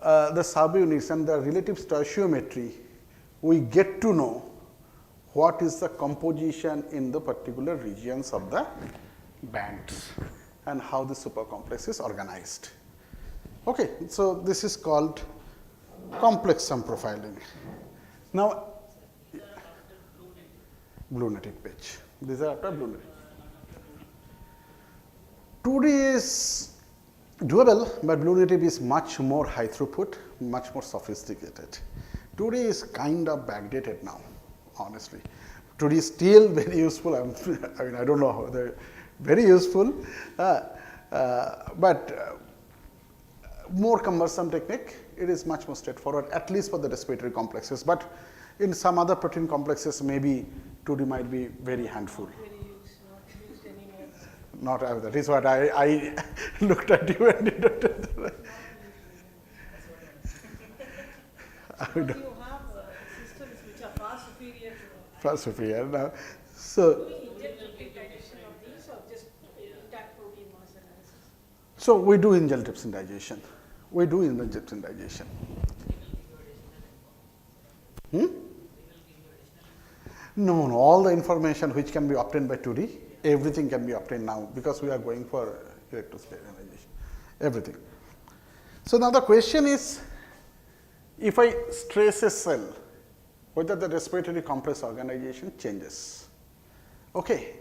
The subunits and the relative stoichiometry, we get to know what is the composition in the particular regions of the bands and how the supercomplex is organized. Okay, so this is called complex sum profiling. Now, blue native page. These are after blue native. 2D is doable, but blue native is much more high throughput, much more sophisticated. 2D is kind of backdated now, honestly. 2D is still very useful. I mean, I don't know how they're very useful, but more cumbersome technique. It is much more straightforward, at least for the respiratory complexes. But in some other protein complexes, maybe 2D might be very handful. Not used anymore. Not that is what I looked at you and did not. But you have systems which are far superior to Far superior now. So, inject digestion of these or just intact protein mass analysis? so we do ingel trypsin digestion. We do ingel trypsin digestion. No, no, all the information which can be obtained by 2D, everything can be obtained now because we are going for electrosterilization, everything. So now the question is, if I stress a cell, whether the respiratory complex organization changes. Okay.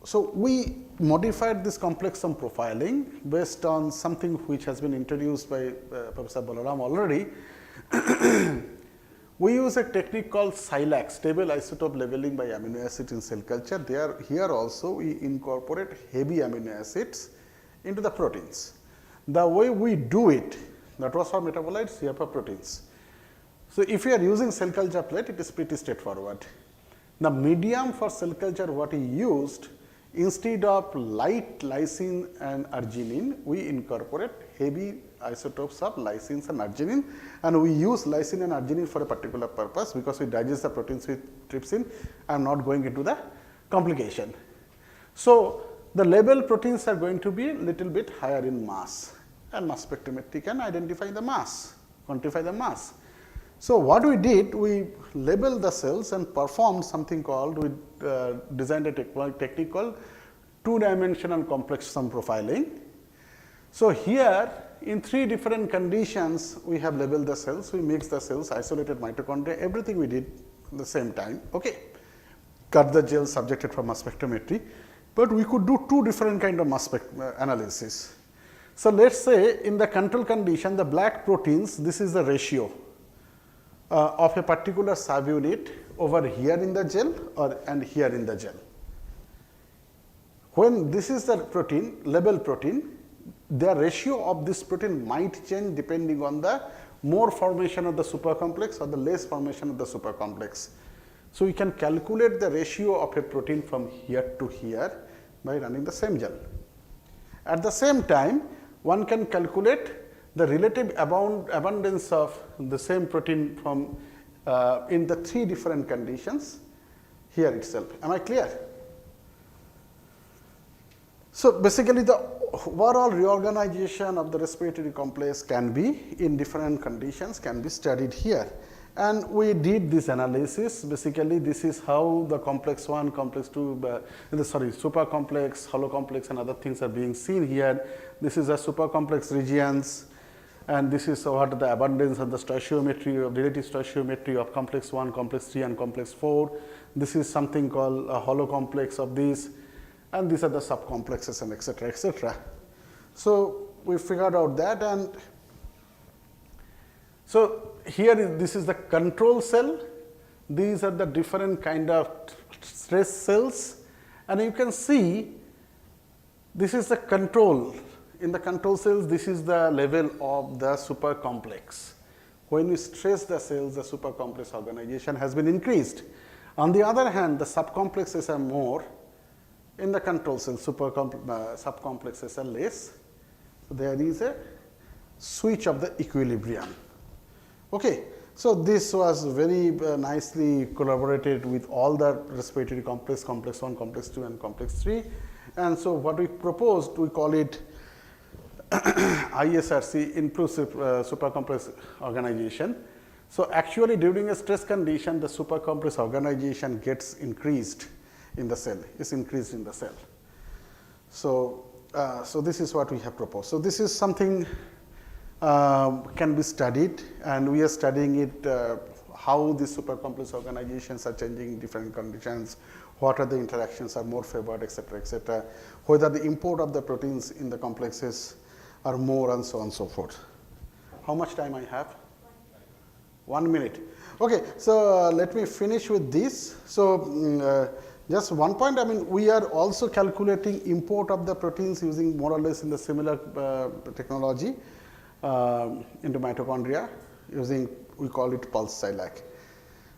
So we modified this complexome profiling based on something which has been introduced by Professor Balaram already. We use a technique called SILAC, stable isotope leveling by amino acid in cell culture. Here also we incorporate heavy amino acids into the proteins. The way we do it, that was for metabolites, here for proteins. So if you are using cell culture plate, it is pretty straightforward. The medium for cell culture what we used, instead of light lysine and arginine, we incorporate heavy isotopes of lysine and arginine, and we use lysine and arginine for a particular purpose because we digest the proteins with trypsin. I am not going into the complication. So the label proteins are going to be little bit higher in mass, and mass spectrometry can identify the mass, quantify the mass. So what we did, we labeled the cells and performed something called, we designed a technique called two-dimensional complexome profiling. So here in 3 different conditions, we have labeled the cells, we mixed the cells, isolated mitochondria, everything we did at the same time. Okay. Cut the gel subjected for mass spectrometry, but we could do 2 different kind of mass spec analysis. So let's say in the control condition, the black proteins, this is the ratio of a particular subunit over here in the gel and here in the gel. When this is the protein, label protein, the ratio of this protein might change depending on the more formation of the supercomplex or the less formation of the supercomplex. So we can calculate the ratio of a protein from here to here by running the same gel. At the same time, one can calculate the relative abundance of the same protein from in the 3 different conditions here itself. Am I clear? So basically the overall reorganization of the respiratory complex can be in different conditions, can be studied here. And we did this analysis. Basically this is how the complex 1, complex 2, super complex, hollow complex and other things are being seen here. This is a super complex regions, and this is what the abundance and the stoichiometry, relative stoichiometry of complex 1, complex 3 and complex 4. This is something called a hollow complex of these, and these are the subcomplexes and etc., etc. So we figured out that, and so here this is the control cell. These are the different kind of stress cells, and you can see this is the control. In the control cells, this is the level of the supercomplex. When we stress the cells, the supercomplex organization has been increased. On the other hand, the subcomplexes are more in the control cells, subcomplexes are less. So there is a switch of the equilibrium. Okay. So this was very nicely collaborated with all the respiratory complex, complex 1, complex 2 and complex 3. And so what we proposed, we call it ISRC, improved supercomplex organization. So actually during a stress condition, the supercomplex organization gets increased in the cell, is increased in the cell. So, so this is what we have proposed. So this is something can be studied, and we are studying it, how the supercomplex organizations are changing in different conditions, what are the interactions are more favored, etc., whether the import of the proteins in the complexes are more, and so on and so forth. How much time I have? 1 minute. Okay, so let me finish with this. So, just one point, I mean, we are also calculating import of the proteins using more or less in the similar technology into mitochondria using, we call it pulse Silac.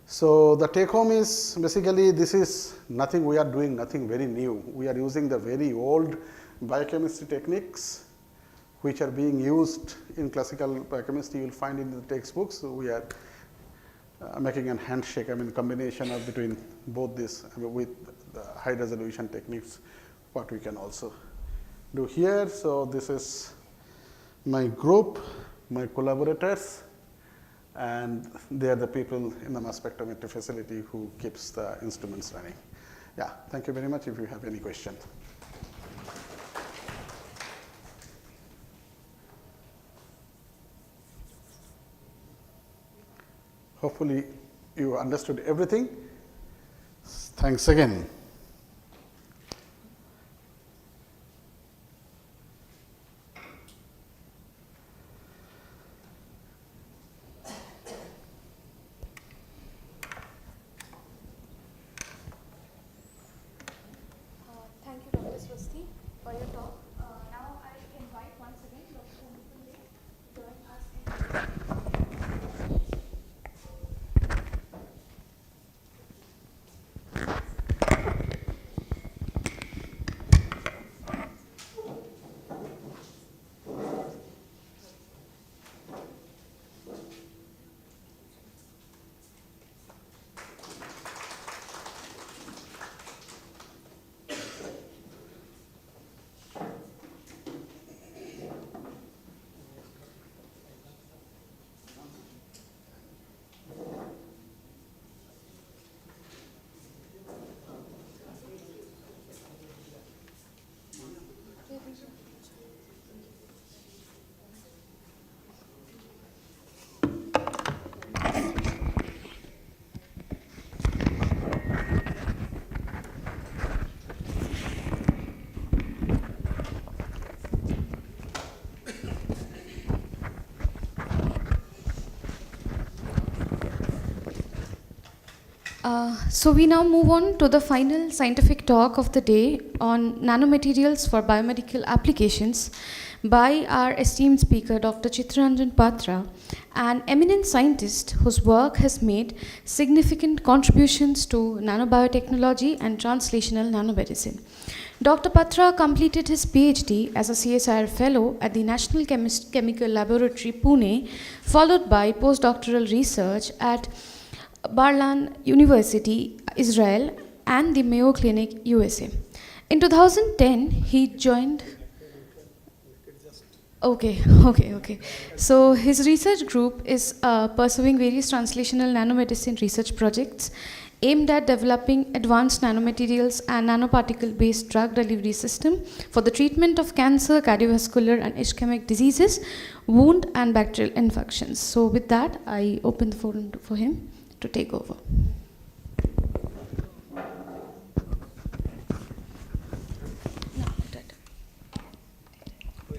So, the take home is basically this is nothing we are doing, nothing very new. We are using the very old biochemistry techniques which are being used in classical biochemistry, you will find in the textbooks. So, we are making a handshake, I mean combination of between both this, I mean, with the high resolution techniques, what we can also do here. So, this is my group, my collaborators, and they are the people in the mass spectrometry facility who keeps the instruments running. Yeah, thank you very much. If you have any questions. Hopefully, you understood everything. Thanks again. Thank you, Dr. Swasti, for your talk. Now I invite once again Dr. Nikunj to join us in So we now move on to the final scientific talk of the day on nanomaterials for biomedical applications by our esteemed speaker Dr. Chittaranjan Patra, an eminent scientist whose work has made significant contributions to nanobiotechnology and translational nanomedicine. Dr. Patra completed his PhD as a CSIR fellow at the National Chemical Laboratory, Pune, followed by postdoctoral research at Barlan University, Israel, and the Mayo Clinic, USA. In 2010, he joined. Okay. So his research group is pursuing various translational nanomedicine research projects aimed at developing advanced nanomaterials and nanoparticle-based drug delivery system for the treatment of cancer, cardiovascular and ischemic diseases, wound and bacterial infections. So with that, I open the forum for him to take over.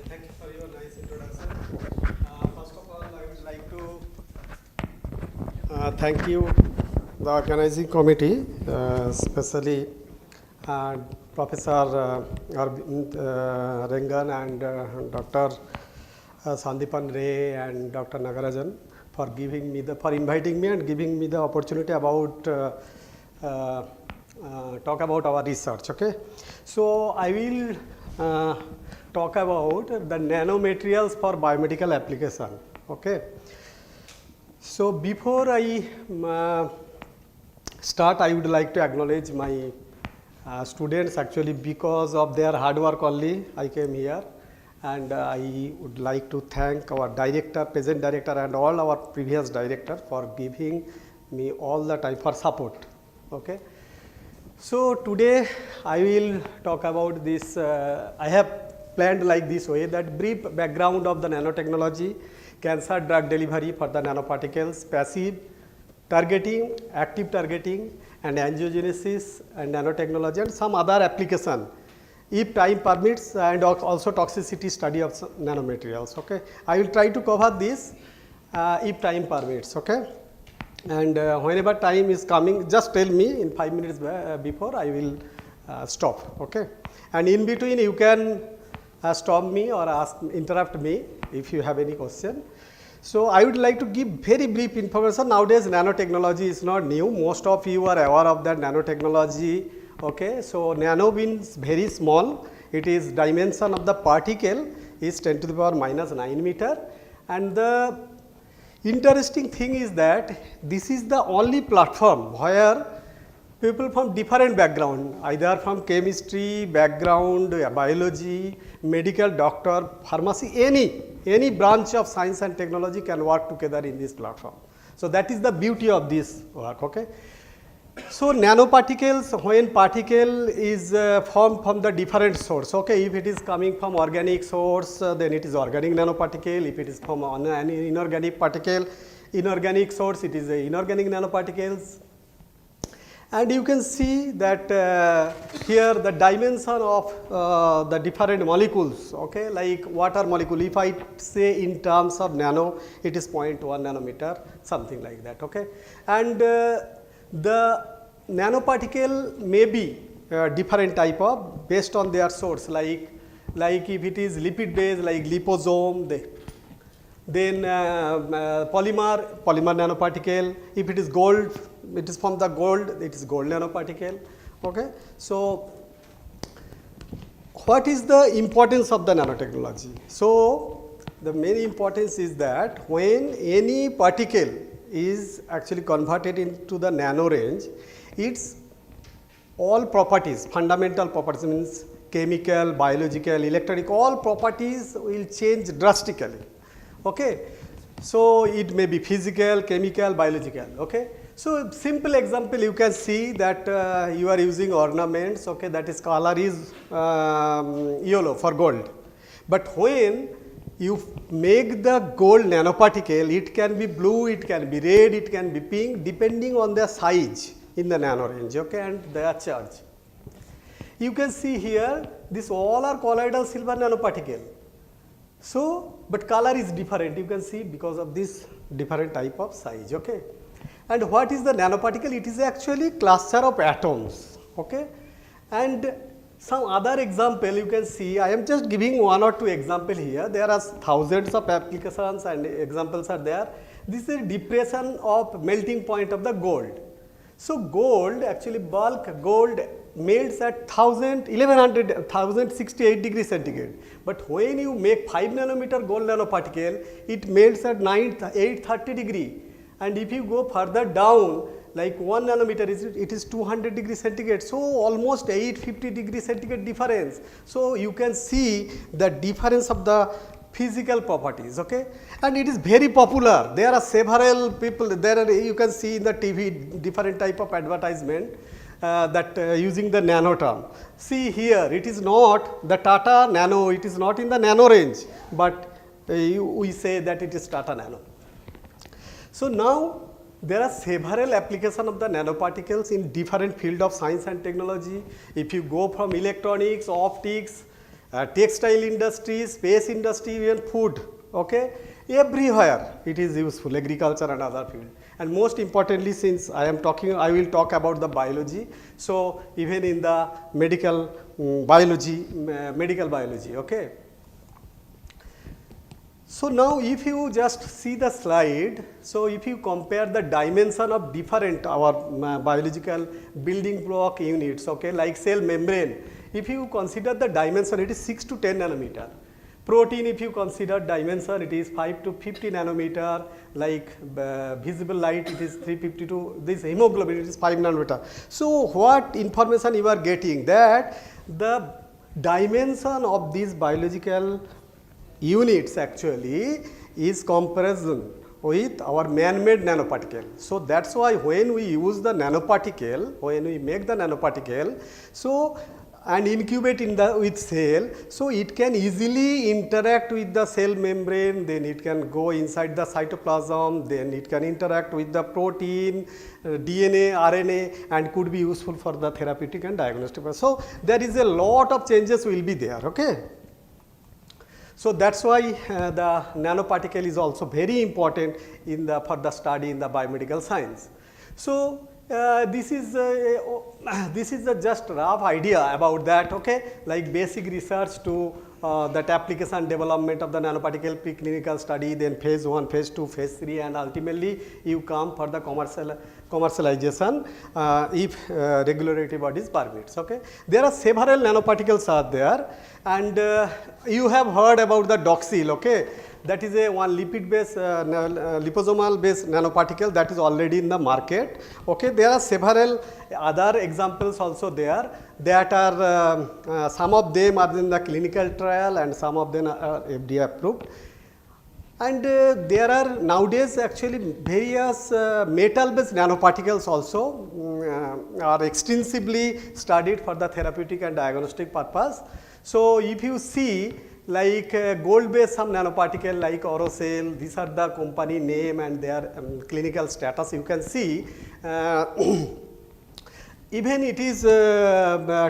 Thank you for your nice introduction. First of all, I would like to thank you, the organizing committee, especially Professor Rengan and Dr. Sandipan Ray and Dr. Nagarajan for inviting me and giving me the opportunity about talk about our research. Okay, so I will talk about the nanomaterials for biomedical application. Okay, so before I start, I would like to acknowledge my students. Actually, because of their hard work only, I came here. And I would like to thank our director, present director, and all our previous director for giving me all the time for support. Okay. So today I will talk about this. I have planned like this way, that brief background of the nanotechnology, cancer drug delivery for the nanoparticles, passive targeting, active targeting, and angiogenesis and nanotechnology, and some other application if time permits, and also toxicity study of nanomaterials. Okay, I will try to cover this if time permits. Okay, and whenever time is coming, just tell me in 5 minutes before I will stop. Okay, and in between you can stop me or interrupt me if you have any question. So I would like to give very brief information. Nowadays nanotechnology is not new. Most of you are aware of that nanotechnology. Okay, so nano means very small. It is dimension of the particle is 10 to the power minus 9 meter. And the interesting thing is that this is the only platform where people from different background, either from chemistry background, biology, medical, doctor, pharmacy, any branch of science and technology can work together in this platform. So that is the beauty of this work. Okay. So nanoparticles, when particle is formed from the different source. Okay, if it is coming from organic source, then it is organic nanoparticle. If it is from an inorganic particle, inorganic source, it is inorganic nanoparticles. And you can see that here the dimension of the different molecules, okay, like water molecule, if I say in terms of nano, it is 0.1 nanometer, something like that. Okay. And the nanoparticle may be different type of based on their source, like if it is lipid based, like liposome, then polymer nanoparticle. If it is gold, it is from the gold, it is gold nanoparticle. Okay. So what is the importance of the nanotechnology? So the main importance is that when any particle is actually converted into the nano range, its all properties, fundamental properties, means chemical, biological, electronic, all properties will change drastically. Okay. So it may be physical, chemical, biological. Okay. So simple example, you can see that you are using ornaments. Okay, that is color is yellow for gold. But when you make the gold nanoparticle, it can be blue, it can be red, it can be pink, depending on the size in the nano range. Okay, and their charge. You can see here, this all are colloidal silver nanoparticle. So, but color is different, you can see, because of this different type of size. Okay. And what is the nanoparticle? It is actually cluster of atoms. Okay. And some other example you can see, I am just giving one or two example here. There are thousands of applications and examples are there. This is depression of melting point of the gold. So gold, actually bulk gold melts at 1068 degrees centigrade. But when you make 5 nanometer gold nanoparticle, it melts at 830 degree. And if you go further down, like 1 nanometer, it is 200 degrees centigrade. So almost 850 degrees centigrade difference. So you can see the difference of the physical properties. Okay, and it is very popular. There are several people. There are, you can see in the TV different type of advertisement that using the nano term. See here, it is not the Tata Nano. It is not in the nano range, but we say that it is Tata Nano. So now there are several applications of the nanoparticles in different field of science and technology. If you go from electronics, optics, textile industry, space industry, even food, okay, everywhere it is useful, agriculture and other field. And most importantly, since I am talking, I will talk about the biology. So even in the medical biology, okay. So now if you just see the slide, so if you compare the dimension of different our biological building block units, okay, like cell membrane, if you consider the dimension, it is 6 to 10 nanometer. Protein, if you consider dimension, it is 5 to 50 nanometer, like visible light, it is 352, this hemoglobin, it is 5 nanometer. So what information you are getting, that the dimension of these biological units actually is comparison with our man-made nanoparticle. So that's why when we use the nanoparticle, when we make the nanoparticle, so and incubate in the with cell. So it can easily interact with the cell membrane, then it can go inside the cytoplasm, then it can interact with the protein, DNA, RNA, and could be useful for the therapeutic and diagnostic. So there is a lot of changes will be there. Okay. So that's why the nanoparticle is also very important in the for the study in the biomedical science. So this is a just rough idea about that, okay, like basic research to that application development of the nanoparticle preclinical study, then phase 1, phase 2, phase 3, and ultimately you come for the commercialization if regulatory bodies permits. Okay. There are several nanoparticles are there, and you have heard about the doxil. Okay. That is a one lipid based liposomal based nanoparticle that is already in the market. Okay. There are several other examples also there that are some of them are in the clinical trial and some of them are FDA approved. And there are nowadays actually various metal based nanoparticles also are extensively studied for the therapeutic and diagnostic purpose. So if you see like gold based some nanoparticle like Orocell, these are the company name and their clinical status, you can see even it is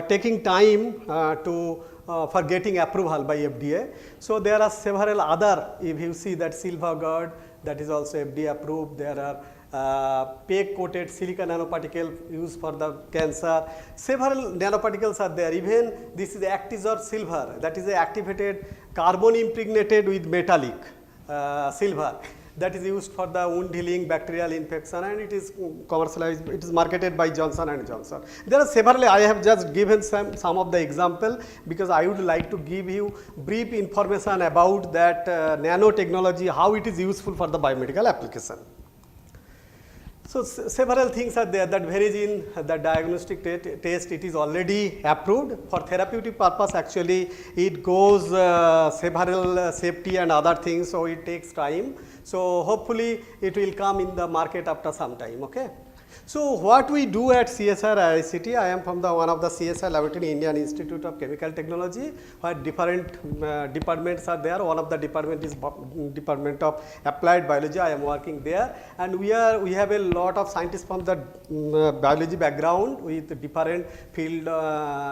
taking time for getting approval by FDA. So there are several other, if you see that Silverguard, that is also FDA approved. There are PEG coated silica nanoparticle used for the cancer. Several nanoparticles are there. Even this is Actisor silver, that is a activated carbon impregnated with metallic silver, that is used for the wound healing, bacterial infection, and it is commercialized, it is marketed by Johnson & Johnson. There are several, I have just given some of the example because I would like to give you brief information about that nanotechnology, how it is useful for the biomedical application. So several things are there that varies in the diagnostic test. It is already approved for therapeutic purpose. Actually, it goes several safety and other things, so it takes time. So hopefully, it will come in the market after some time. Okay. So what we do at CSR IICT, I am from the one of the CSR laboratory, Indian Institute of Chemical Technology, where different departments are there. One of the department is Department of Applied Biology. I am working there, and we have a lot of scientists from the biology background with different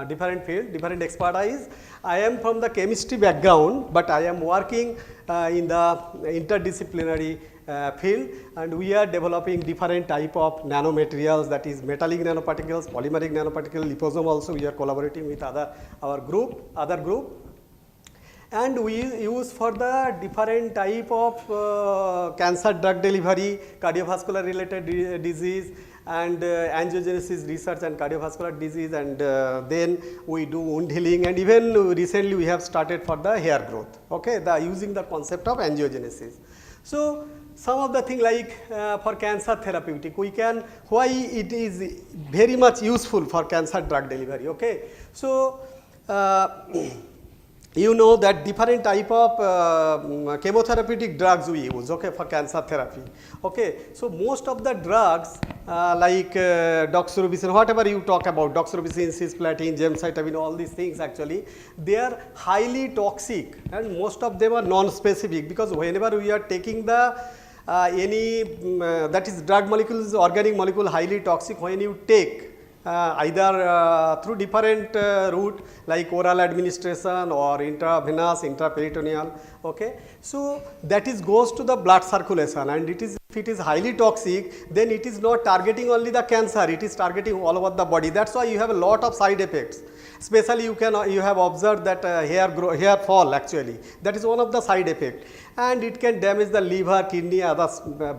different expertise. I am from the chemistry background, but I am working in the interdisciplinary field, and we are developing different type of nanomaterials, that is metallic nanoparticles, polymeric nanoparticle, liposome also we are collaborating with other group, and we use for the different type of cancer drug delivery, cardiovascular related disease, and angiogenesis research and cardiovascular disease, and then we do wound healing, and even recently we have started for the hair growth, okay, using the concept of angiogenesis. So some of the things like for cancer therapeutic, we can, why it is very much useful for cancer drug delivery, okay. So you know that different type of chemotherapeutic drugs we use, okay, for cancer therapy, okay. So most of the drugs like doxorubicin, whatever you talk about, doxorubicin, cisplatin, gemcitabine, all these things actually, they are highly toxic, and most of them are non-specific, because whenever we are taking the any that is drug molecule is organic molecule highly toxic when you take either through different route like oral administration or intravenous, intraperitoneal, okay. So that is goes to the blood circulation, and it is, if it is highly toxic, then it is not targeting only the cancer, it is targeting all over the body. That's why you have a lot of side effects. Especially you have observed that hair fall actually, that is one of the side effect, and it can damage the liver, kidney, other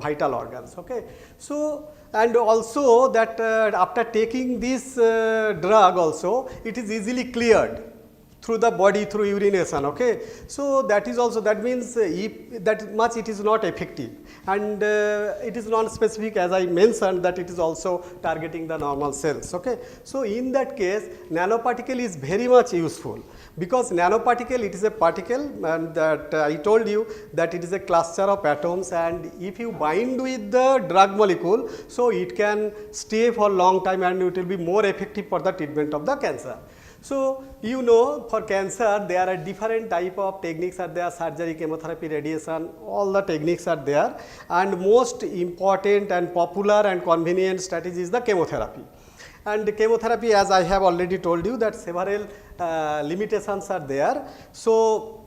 vital organs, okay. So and also that after taking this drug also, it is easily cleared through the body through urination, okay. So that is also, that means if that much it is not effective, and it is non-specific, as I mentioned, that it is also targeting the normal cells, okay. So in that case, nanoparticle is very much useful, because nanoparticle, it is a particle, and that I told you that it is a cluster of atoms, and if you bind with the drug molecule, so it can stay for long time and it will be more effective for the treatment of the cancer. So, you know, for cancer there are different type of techniques are there, surgery, chemotherapy, radiation, all the techniques are there, and most important and popular and convenient strategy is the chemotherapy. And the chemotherapy, as I have already told you, that several limitations are there. So,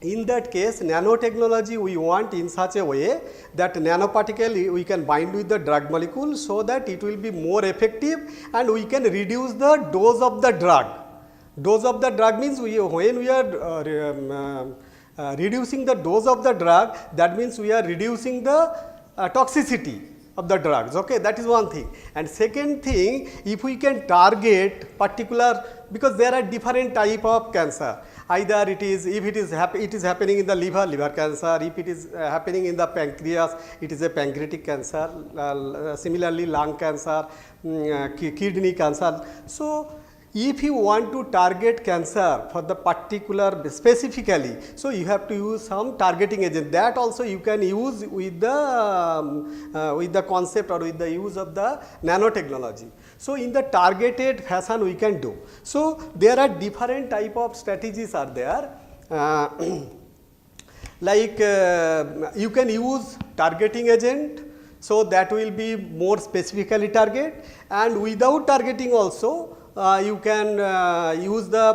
in that case, nanotechnology we want in such a way that nanoparticle we can bind with the drug molecule, so that it will be more effective and we can reduce the dose of the drug. Dose of the drug means when we are reducing the dose of the drug, that means we are reducing the toxicity of the drugs, okay, that is one thing. And second thing, if we can target particular, because there are different type of cancer, either it is, if it is happening in the liver cancer, if it is happening in the pancreas, it is a pancreatic cancer, similarly lung cancer, kidney cancer. So, if you want to target cancer for the particular specifically, so you have to use some targeting agent, that also you can use with the concept or with the use of the nanotechnology. So, in the targeted fashion we can do. So, there are different type of strategies are there. Like you can use targeting agent, so that will be more specifically target, and without targeting also you can use the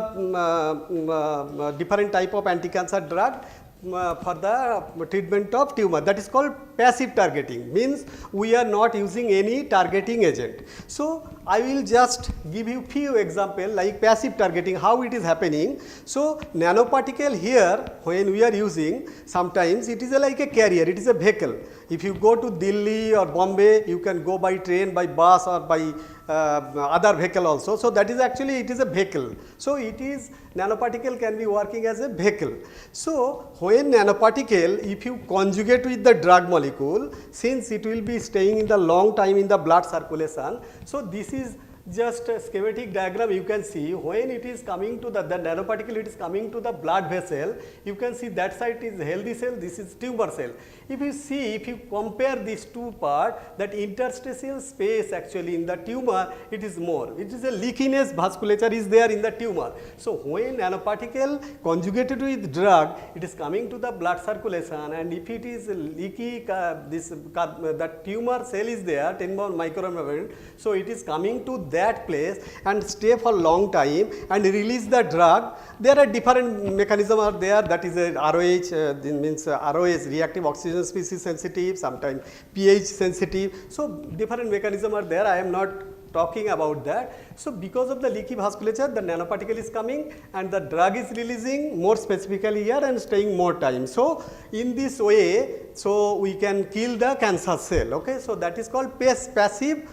different type of anti-cancer drug for the treatment of tumor, that is called passive targeting, means we are not using any targeting agent. So, I will just give you few example like passive targeting, how it is happening. So, nanoparticle here when we are using, sometimes it is like a carrier, it is a vehicle. If you go to Delhi or Bombay, you can go by train, by bus or by other vehicle also. So, that is actually it is a vehicle. So, it is nanoparticle can be working as a vehicle. So, when nanoparticle, if you conjugate with the drug molecule, since it will be staying in the long time in the blood circulation, so this is just a schematic diagram. You can see when it is coming to the nanoparticle, it is coming to the blood vessel, you can see that side is healthy cell, this is tumor cell. If you see, if you compare these two parts, that interstitial space actually in the tumor, it is more, it is a leakiness vasculature is there in the tumor. So, when nanoparticle conjugated with drug, it is coming to the blood circulation, and if it is leaky, the tumor cell is there 10 micrometer, so it is coming to that place and stay for long time and release the drug. There are different mechanisms are there, that is a ROH, means ROH, reactive oxygen species sensitive, sometimes pH sensitive. So, different mechanisms are there, I am not talking about that. So, because of the leaky vasculature, the nanoparticle is coming and the drug is releasing more specifically here and staying more time. So, in this way, so we can kill the cancer cell, okay. So, that is called passive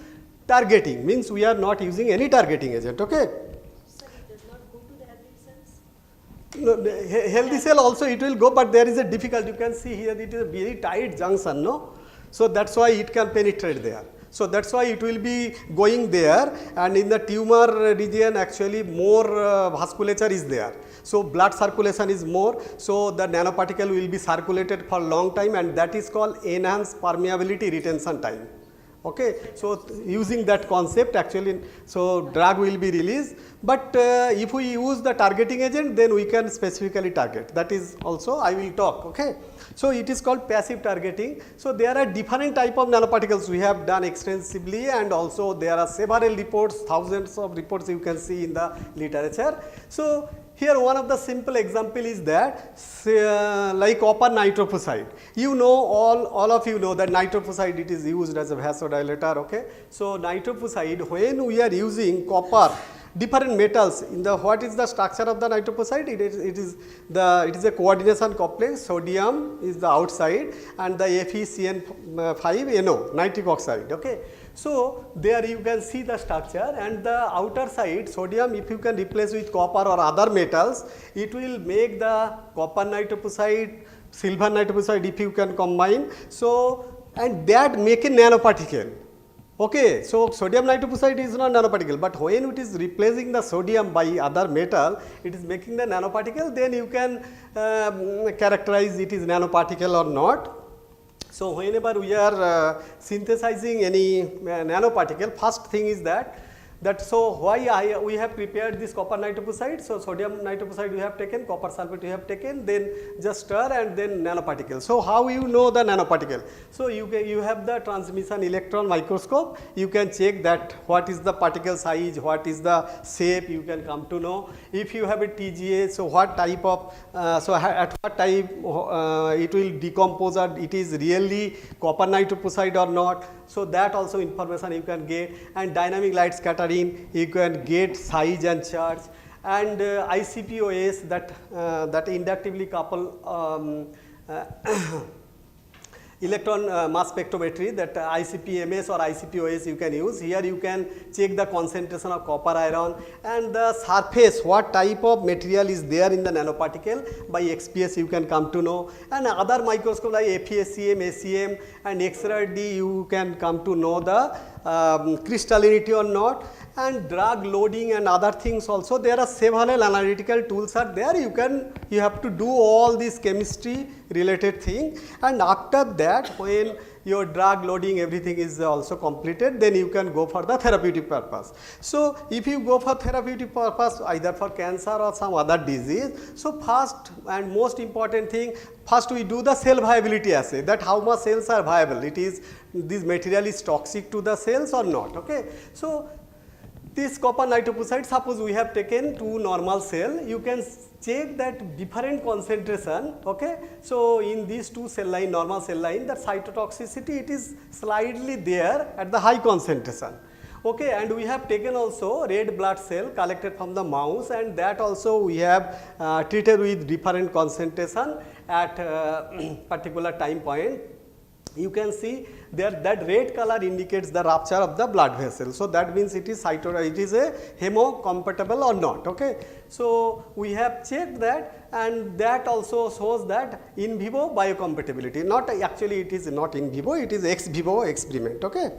targeting, means we are not using any targeting agent, okay. Sir, it does not go to the healthy cells? No, the healthy cell also it will go, but there is a difficult, you can see here it is a very tight junction, no. So, that is why it can penetrate there. So, that is why it will be going there, and in the tumor region actually more vasculature is there. So, blood circulation is more, so the nanoparticle will be circulated for long time, and that is called enhanced permeability retention time. Okay. So, using that concept actually, so drug will be released, but if we use the targeting agent, then we can specifically target, that is also I will talk, okay. So, it is called passive targeting. So, there are different type of nanoparticles we have done extensively, and also there are several reports, thousands of reports you can see in the literature. So, here one of the simple example is that like copper nitrophosphatide. You know, all of you know that nitrophosphatide, it is used as a vasodilator, okay. So, nitrophosphatide, when we are using copper, different metals in the, what is the structure of the nitrophosphatide? It is a coordination complex, sodium is the outside and the FeCN5NO, nitric oxide, okay. So, there you can see the structure, and the outer side sodium, if you can replace with copper or other metals, it will make the copper nitrophosphatide, silver nitrophosphatide if you can combine. So, and that make a nanoparticle. Okay. So, sodium nitrophosphatide is not nanoparticle, but when it is replacing the sodium by other metal, it is making the nanoparticle, then you can characterize it is nanoparticle or not. So, whenever we are synthesizing any nanoparticle, first thing is that That so why we have prepared this copper nitroprusside. So sodium nitroprusside we have taken, copper sulfate we have taken, then just stir and then nanoparticle. So how you know the nanoparticle? So you have the transmission electron microscope. You can check that what is the particle size, what is the shape, you can come to know. If you have a TGA, so what type of at what type it will decompose, or it is really copper nitroprusside or not. So that also information you can get, and dynamic light scattering you can get size and charge, and ICP-OS that inductively couple electron mass spectrometry, that ICP-MS or ICP-OS you can use. Here you can check the concentration of copper iron and the surface, what type of material is there in the nanoparticle. By XPS you can come to know, and other microscope like FESCM, SEM and XRD you can come to know the crystallinity or not, and drug loading and other things also. There are several analytical tools are there. You have to do all this chemistry related thing, and after that when your drug loading everything is also completed, then you can go for the therapeutic purpose. So if you go for therapeutic purpose either for cancer or some other disease, so first and most important thing, first we do the cell viability assay, that how much cells are viable, this material is toxic to the cells or not. Okay. So this copper nitroprusside, suppose we have taken 2 normal cell, you can check that different concentration. Okay. So in these 2 cell line, normal cell line, the cytotoxicity it is slightly there at the high concentration. Okay, and we have taken also red blood cell collected from the mouse, and that also we have treated with different concentration at particular time point. You can see there that red color indicates the rupture of the blood vessel. So that means it is a hemocompatible or not. Okay. So we have checked that, and that also shows that in vivo biocompatibility. Not actually, it is not in vivo, it is ex vivo experiment. Okay.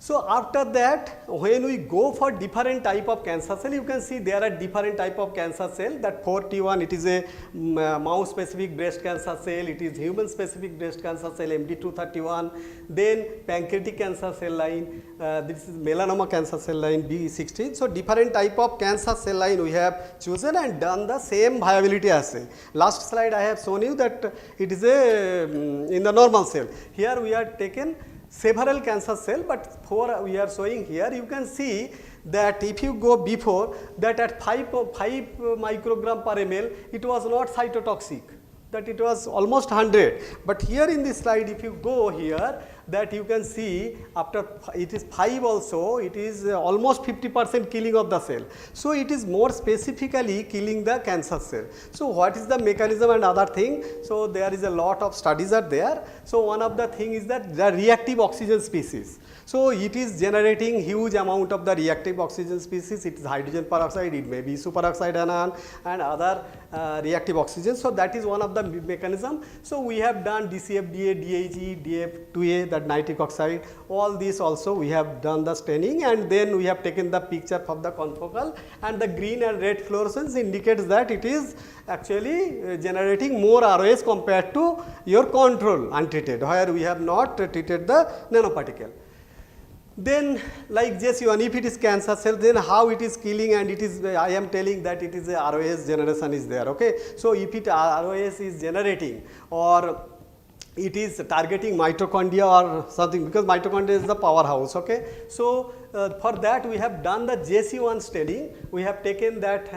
So after that, when we go for different type of cancer cell, you can see there are different type of cancer cell. That 4T1, it is a mouse specific breast cancer cell, it is human specific breast cancer cell MD231, then pancreatic cancer cell line, this is melanoma cancer cell line B16. So different type of cancer cell line we have chosen and done the same viability assay. Last slide I have shown you that it is a in the normal cell. Here we are taken several cancer cell, but for we are showing here, you can see that if you go before that at 5 microgram per ml, it was not cytotoxic, that it was almost 100. But here in this slide, if you go here, that you can see after it is 5 also, it is almost 50% killing of the cell. So it is more specifically killing the cancer cell. So what is the mechanism and other thing? So there is a lot of studies are there. So one of the thing is that the reactive oxygen species. So it is generating huge amount of the reactive oxygen species. It is hydrogen peroxide, it may be superoxide anion and other reactive oxygen. So that is one of the mechanism. So we have done DCFDA, DAG, DF2A, that nitric oxide, all these also we have done the staining, and then we have taken the picture from the confocal, and the green and red fluorescence indicates that it is actually generating more ROS compared to your control untreated, where we have not treated the nanoparticle. Then like JC1, if it is cancer cell, then how it is killing, and it is, I am telling that it is a ROS generation is there. Okay. So if it ROS is generating or it is targeting mitochondria or something, because mitochondria is the powerhouse. Okay. So for that we have done the JC1 staining. We have taken that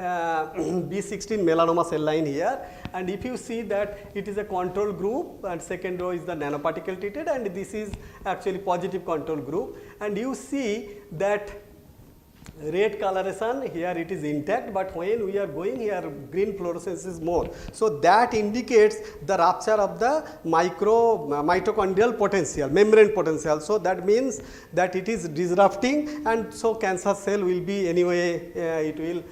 B16 melanoma cell line here, and if you see that it is a control group, and second row is the nanoparticle treated, and this is actually positive control group, and you see that red coloration here it is intact, but when we are going here green fluorescence is more. So that indicates the rupture of the mitochondrial potential, membrane potential. So that means that it is disrupting, and so cancer cell will be anyway it will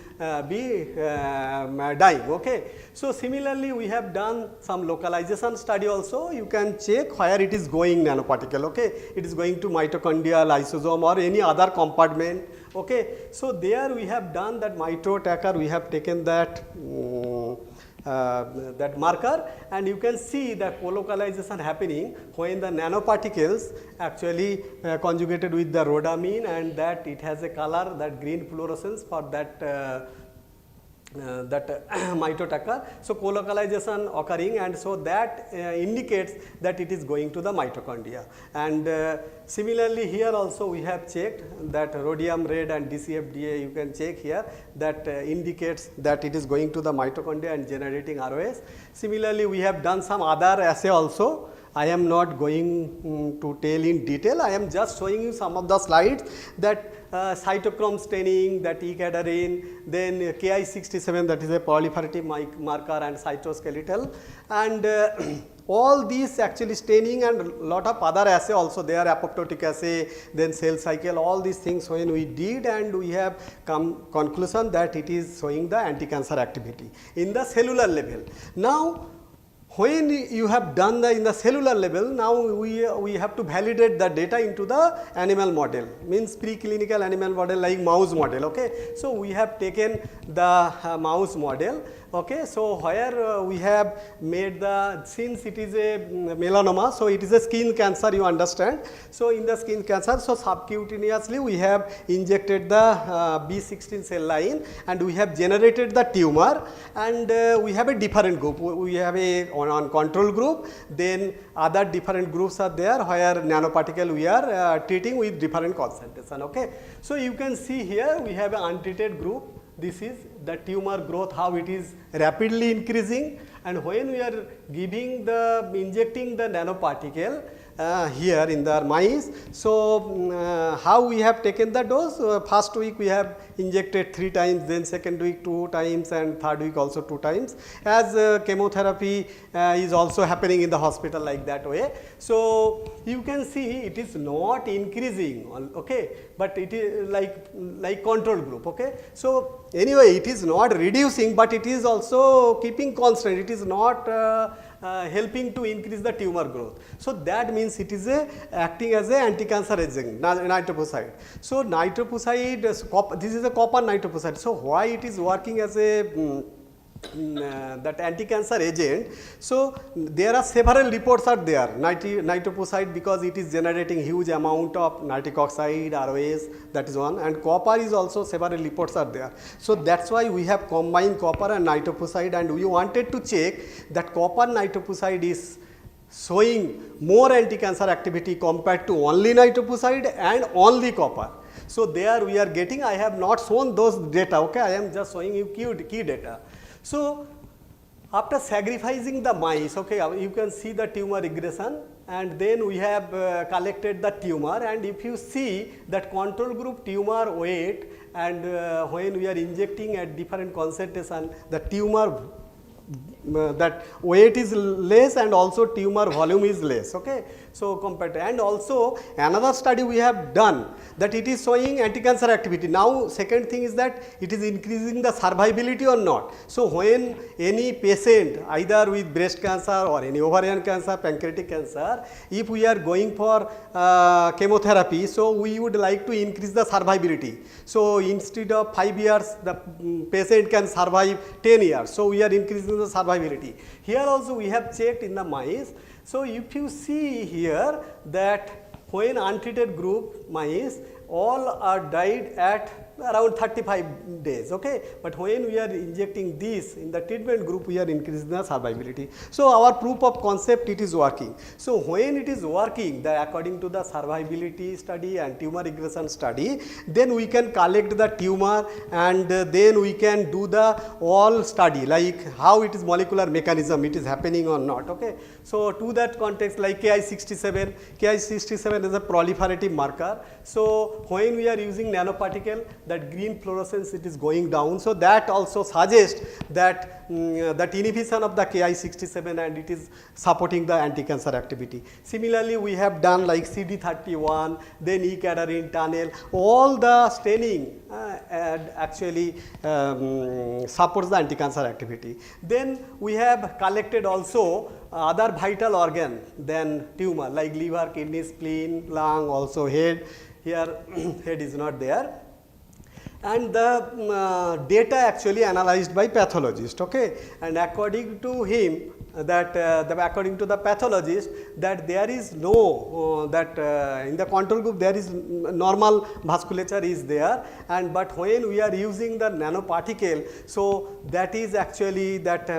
be dying. Okay. So similarly we have done some localization study also. You can check where it is going nanoparticle. Okay. It is going to mitochondrial, lysosome or any other compartment. Okay. So there we have done that mito attacker, we have taken that that marker, and you can see the colocalization happening when the nanoparticles actually conjugated with the rhodamine, and that it has a color, that green fluorescence for that mitotacker. So, colocalization occurring, and so that indicates that it is going to the mitochondria. And similarly here also we have checked that rhodium red and DCFDA, you can check here, that indicates that it is going to the mitochondria and generating ROS. Similarly we have done some other assay also. I am not going to tell in detail, I am just showing you some of the slides, that cytochrome staining, that E-cadherin, then Ki67, that is a proliferative marker, and cytoskeletal, and all these actually staining and lot of other assay also there, apoptotic assay, then cell cycle, all these things when we did, and we have come conclusion that it is showing the anti-cancer activity in the cellular level. Now, when you have done in the cellular level, now we have to validate the data into the animal model, means preclinical animal model like mouse model. Okay, so we have taken the mouse model. Okay, so where we have made the, since it is a melanoma, so it is a skin cancer, you understand. So in the skin cancer, so subcutaneously we have injected the B16 cell line, and we have generated the tumor, and we have a different group. We have a on control group, then other different groups are there where nanoparticle we are treating with different concentration. Okay, so you can see here we have an untreated group. This is the tumor growth, how it is rapidly increasing, and when we are giving the injecting the nanoparticle here in the mice. So how we have taken the dose, first week we have injected 3 times, then second week 2 times, and third week also 2 times, as chemotherapy is also happening in the hospital like that way. So you can see it is not increasing, okay, but it is like control group. Okay, so anyway it is not reducing, but it is also keeping constant, it is not helping to increase the tumor growth. So that means it is acting as a anti-cancer agent, nitroprusside. So nitroprusside, this is a copper nitroprusside. So why it is working as a that anti-cancer agent? So there are several reports are there, nitroprusside, because it is generating huge amount of nitric oxide, ROS, that is one, and copper is also several reports are there. So that's why we have combined copper and nitroprusside, and we wanted to check that copper nitroprusside is showing more anti-cancer activity compared to only nitroprusside and only copper. So there we are getting, I have not shown those data, okay, I am just showing you key data. So after sacrificing the mice, okay, you can see the tumor regression, and then we have collected the tumor, and if you see that control group tumor weight, and when we are injecting at different concentration, the tumor that weight is less, and also tumor volume is less. Okay, so compared to, and also another study we have done that it is showing anti-cancer activity. Now second thing is that it is increasing the survivability or not. So when any patient either with breast cancer or any ovarian cancer, pancreatic cancer, if we are going for chemotherapy, so we would like to increase the survivability. So instead of 5 years, the patient can survive 10 years. So we are increasing the survivability. Here also we have checked in the mice. So if you see here that when untreated group mice, all are died at around 35 days, okay, but when we are injecting this in the treatment group, we are increasing the survivability. So our proof of concept, it is working. So when it is working, according to the survivability study and tumor regression study, then we can collect the tumor, and then we can do the all study like how it is molecular mechanism, it is happening or not. Okay, so to that context, like Ki67 is a proliferative marker. So when we are using nanoparticle, that green fluorescence, it is going down. So that also suggests that that inhibition of the Ki67, and it is supporting the anti-cancer activity. Similarly, we have done like CD31, then E-cadherin tunnel, all the staining actually supports the anti-cancer activity. Then we have collected also other vital organ than tumor like liver, kidney, spleen, lung, also head. Here head is not there. and the data actually analyzed by pathologist, okay. And according to him, according to the pathologist, that there is no in the control group there is normal vasculature is there, and but when we are using the nanoparticle, so that is actually that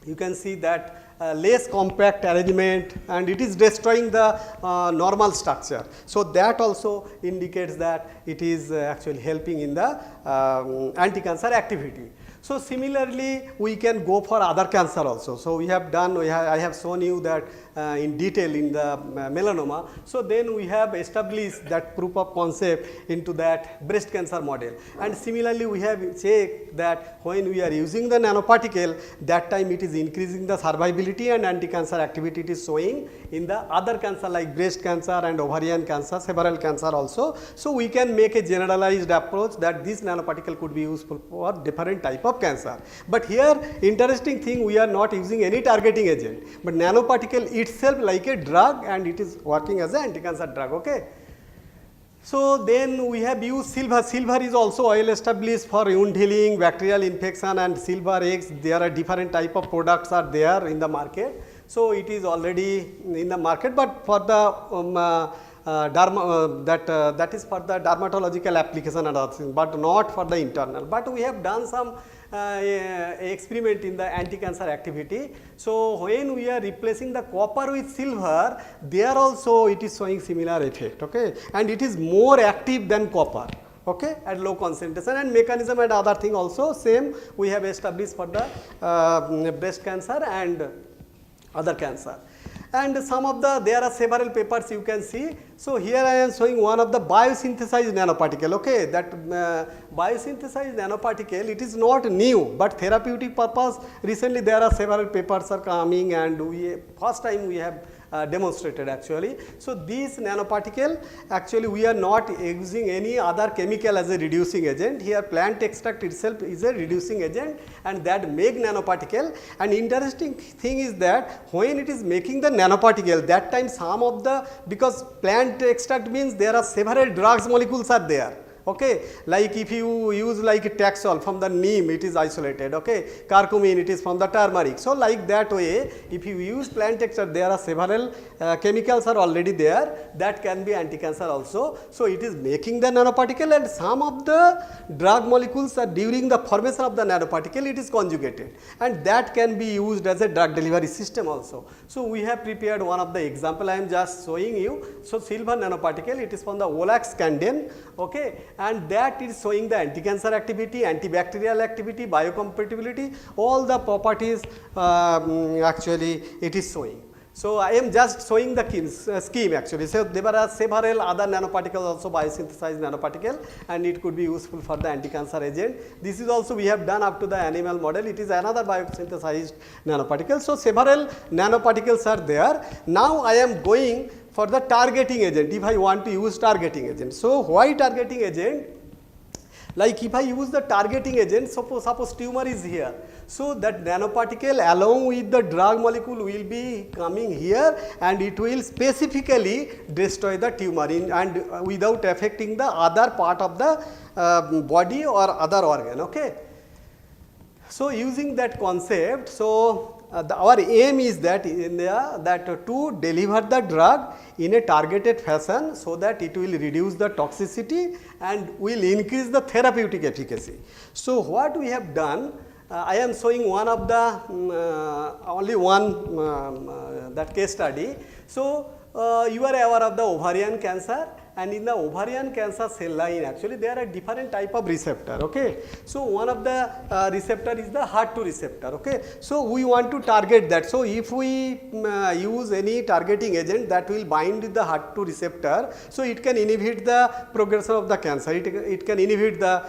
you can see that less compact arrangement, and it is destroying the normal structure. So that also indicates that it is actually helping in the anti-cancer activity. So similarly, we can go for other cancer also. So we have done, I have shown you that in detail in the melanoma. So then we have established that proof of concept into that breast cancer model. And similarly, we have checked that when we are using the nanoparticle, that time it is increasing the survivability and anti-cancer activity it is showing in the other cancer like breast cancer and ovarian cancer, several cancer also. So we can make a generalized approach that this nanoparticle could be useful for different type of cancer. But here interesting thing, we are not using any targeting agent, but nanoparticle itself like a drug, and it is working as an anti-cancer drug, okay. So then we have used silver. Silver is also well established for wound healing, bacterial infection, and silver eggs. There are different type of products are there in the market. So it is already in the market, but for the that is for the dermatological application and other things, but not for the internal. But we have done some experiment in the anti-cancer activity. So when we are replacing the copper with silver, there also it is showing similar effect, okay, and it is more active than copper, okay, at low concentration, and mechanism and other thing also same we have established for the breast cancer and other cancer. And some of the, there are several papers you can see. So here I am showing one of the biosynthesized nanoparticle, okay. That biosynthesized nanoparticle, it is not new, but therapeutic purpose, recently there are several papers are coming, and we first time we have demonstrated actually. So this nanoparticle, actually we are not using any other chemical as a reducing agent. Here plant extract itself is a reducing agent, and that make nanoparticle. And interesting thing is that when it is making the nanoparticle, that time some of the, because plant extract means there are several drugs molecules are there, okay. Like if you use like Taxol from the neem, it is isolated, okay. Curcumin, it is from the turmeric. So like that way, if you use plant extract, there are several chemicals are already there that can be anti-cancer also. So it is making the nanoparticle, and some of the drug molecules are during the formation of the nanoparticle, it is conjugated, and that can be used as a drug delivery system also. So we have prepared one of the example I am just showing you. So silver nanoparticle, it is from the Olax Candin, okay, and that is showing the anti-cancer activity, antibacterial activity, biocompatibility, all the properties actually it is showing. So I am just showing the scheme actually. So there are several other nanoparticles also, biosynthesized nanoparticle, and it could be useful for the anti-cancer agent. This is also we have done up to the animal model. It is another biosynthesized nanoparticle. So several nanoparticles are there. Now I am going for the targeting agent, if I want to use targeting agent. So why targeting agent? Like if I use the targeting agent, suppose tumor is here. So that nanoparticle along with the drug molecule will be coming here, and it will specifically destroy the tumor and without affecting the other part of the body or other organ, okay. So using that concept, so our aim is that to deliver the drug in a targeted fashion, so that it will reduce the toxicity and will increase the therapeutic efficacy. So what we have done, I am showing one of the only one that case study. So you are aware of the ovarian cancer, and in the ovarian cancer cell line actually there are different type of receptor, okay. So one of the receptor is the HER2 receptor, okay. So we want to target that. So if we use any targeting agent that will bind with the HER2 receptor, so it can inhibit the progression of the cancer, it can inhibit the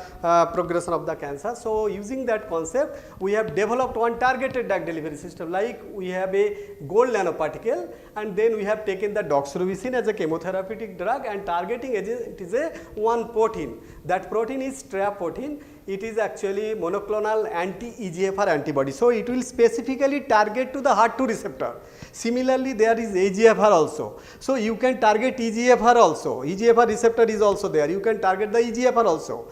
progression of the cancer. So using that concept, we have developed one targeted drug delivery system. Like we have a gold nanoparticle, and then we have taken the doxorubicin as a chemotherapeutic drug, and targeting agent is a one protein. That protein is strep protein. it is actually monoclonal anti-EGFR antibody. So, it will specifically target to the HER2 receptor. Similarly, there is EGFR also. So, you can target EGFR also. EGFR receptor is also there. You can target the EGFR also.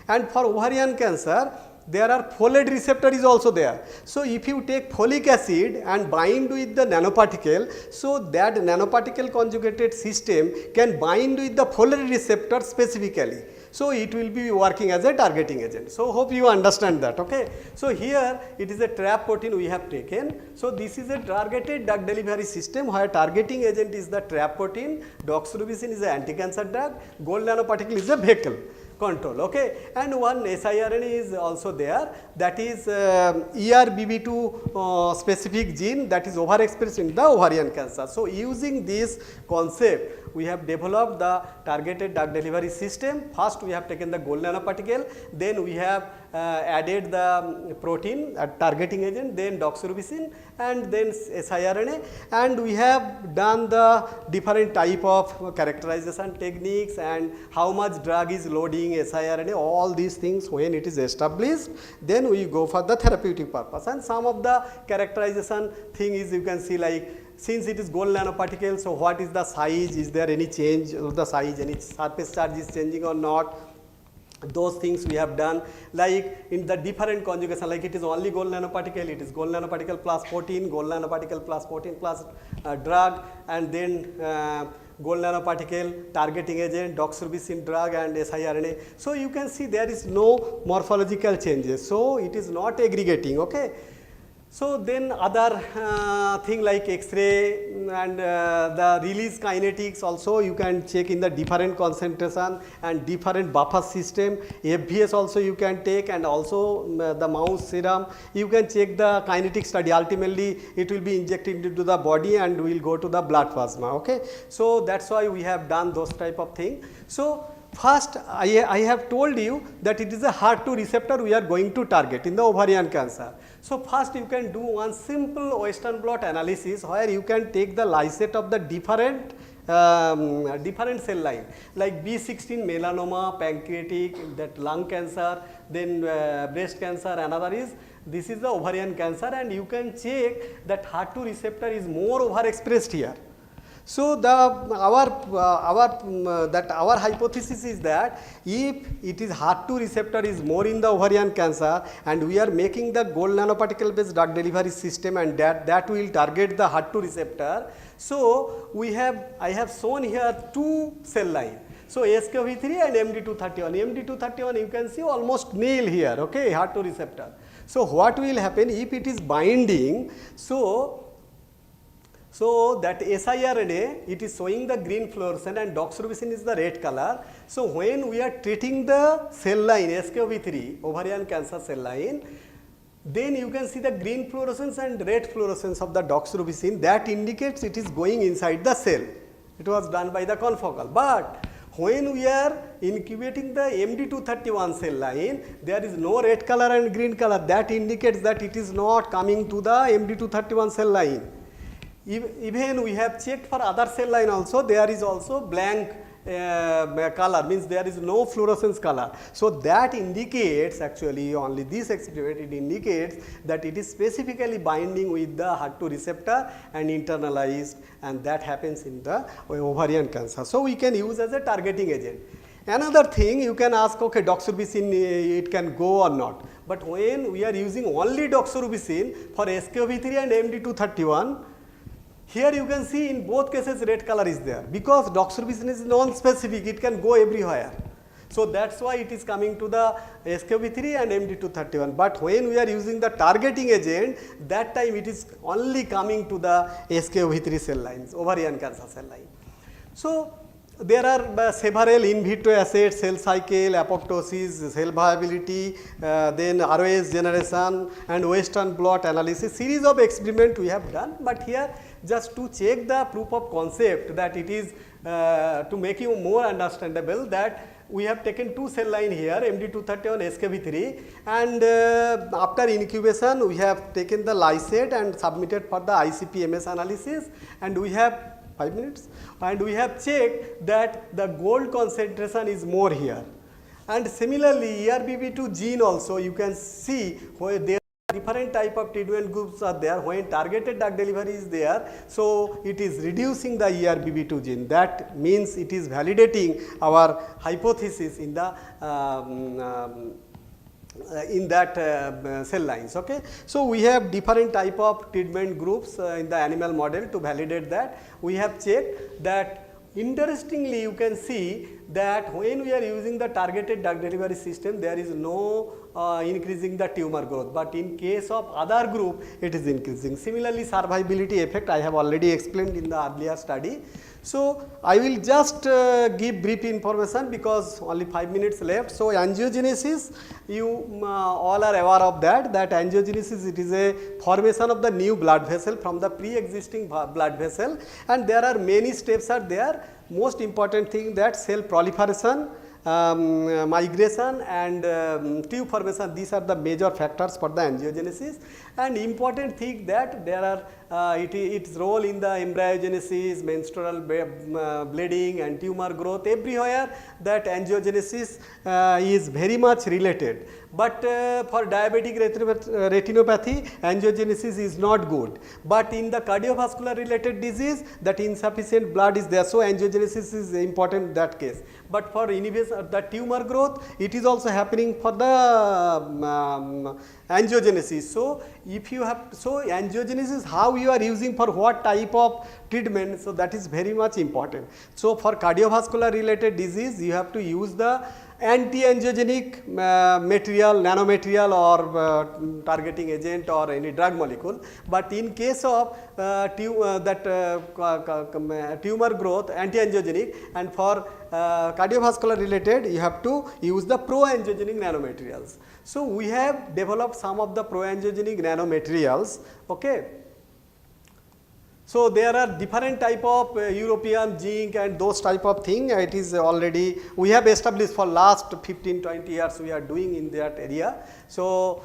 And for ovarian cancer, there are folate receptor is also there. So, if you take folic acid and bind with the nanoparticle, so that nanoparticle conjugated system can bind with the folate receptor specifically. So, it will be working as a targeting agent. So, hope you understand that. Okay. So, here it is a trap protein we have taken. So, this is a targeted drug delivery system where targeting agent is the trap protein, doxorubicin is an anti-cancer drug, gold nanoparticle is a vehicle control, okay. And one siRNA is also there, that is ERBB2 specific gene that is overexpressed in the ovarian cancer. So, using this concept, we have developed the targeted drug delivery system. First, we have taken the gold nanoparticle, then we have added the protein targeting agent, then doxorubicin, and then siRNA, and we have done the different type of characterization techniques and how much drug is loading siRNA, all these things when it is established, then we go for the therapeutic purpose. And some of the characterization thing is, you can see, like since it is gold nanoparticle, so what is the size, is there any change of the size, any surface charge is changing or not, those things we have done. Like in the different conjugation, like it is only gold nanoparticle, it is gold nanoparticle plus 14, gold nanoparticle plus 14 plus drug, and then gold nanoparticle targeting agent, doxorubicin drug, and siRNA. So, you can see there is no morphological changes. So, it is not aggregating, okay. So, then other thing like X-ray and the release kinetics also you can check in the different concentration and different buffer system. FVS also you can take, and also the mouse serum you can check the kinetic study. Ultimately, it will be injected into the body and will go to the blood plasma, okay. So, that is why we have done those type of thing. So, first I have told you that it is a HER2 receptor we are going to target in the ovarian cancer. So, first you can do one simple Western blot analysis where you can take the lysate of the different cell line like B16 melanoma, pancreatic, that lung cancer, then breast cancer, another is this is the ovarian cancer, and you can check that HER2 receptor is more overexpressed here. So, our hypothesis is that if it is HER2 receptor is more in the ovarian cancer, and we are making the gold nanoparticle based drug delivery system, and that will target the HER2 receptor. So, I have shown here two cell line. So, SKV3 and MD231. MD231 you can see almost nil here, okay, HER2 receptor. So, what will happen if it is binding? So, that siRNA, it is showing the green fluorescent and doxorubicin is the red color. So, when we are treating the cell line SKV3 ovarian cancer cell line, then you can see the green fluorescence and red fluorescence of the doxorubicin, that indicates it is going inside the cell. It was done by the confocal. But when we are incubating the MD231 cell line, there is no red color and green color, that indicates that it is not coming to the MD231 cell line. Even we have checked for other cell line also, there is also blank color, means there is no fluorescence color. So, that indicates, actually only this experiment, it indicates that it is specifically binding with the HER2 receptor and internalized, and that happens in the ovarian cancer. So, we can use as a targeting agent. Another thing you can ask, okay, doxorubicin it can go or not, but when we are using only doxorubicin for SKV3 and MD231, here you can see in both cases red color is there, because doxorubicin is non-specific, it can go everywhere. So, that is why it is coming to the SKV3 and MD231, but when we are using the targeting agent, that time it is only coming to the SKV3 cell lines, ovarian cancer cell line. So, there are several in vitro assays, cell cycle, apoptosis, cell viability, then ROS generation and Western blot analysis, series of experiment we have done, but here just to check the proof of concept, that it is to make you more understandable, that we have taken two cell line here, MD231 SKV3, and after incubation we have taken the lysate and submitted for the ICP-MS analysis, and we have 5 minutes, and we have checked that the gold concentration is more here. And similarly, ERBB2 gene also you can see where there are different type of treatment groups are there. When targeted drug delivery is there, so it is reducing the ERBB2 gene. That means it is validating our hypothesis in the cell lines. Okay. So we have different type of treatment groups in the animal model to validate that. We have checked that. Interestingly, you can see that when we are using the targeted drug delivery system, there is no increasing the tumor growth, but in case of other group, it is increasing. Similarly, survivability effect I have already explained in the earlier study. So I will just give brief information because only 5 minutes left. So angiogenesis, you all are aware of that angiogenesis, it is a formation of the new blood vessel from the pre-existing blood vessel, and there are many steps are there. Most important thing that cell proliferation, migration and tube formation, these are the major factors for the angiogenesis. And important thing that there are its role in the embryogenesis, menstrual bleeding and tumor growth, everywhere that angiogenesis is very much related. But for diabetic retinopathy, angiogenesis is not good. But in the cardiovascular related disease, that insufficient blood is there, so angiogenesis is important in that case. But for inhibition the tumor growth, it is also happening for the angiogenesis. So if you have, so angiogenesis, how you are using for what type of treatment, so that is very much important. So for cardiovascular related disease, you have to use the anti-angiogenic material, nanomaterial or targeting agent or any drug molecule. But in case of tumor growth, anti-angiogenic, and for cardiovascular related, you have to use the pro-angiogenic nanomaterials. So we have developed some of the pro-angiogenic nanomaterials. Okay. So there are different type of European zinc and those type of thing. It is already, we have established for last 15-20 years we are doing in that area. So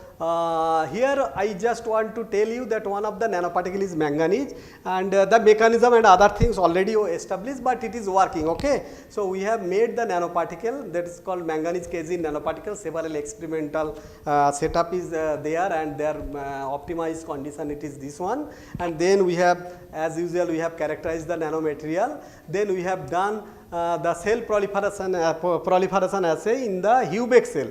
here I just want to tell you that one of the nanoparticle is manganese, and the mechanism and other things already established, but it is working. Okay. So we have made the nanoparticle that is called manganese casein nanoparticle. Several experimental setup is there, and their optimized condition it is this one. And then we have, as usual, we have characterized the nanomaterial. Then we have done the cell proliferation assay in the Hubeck cell,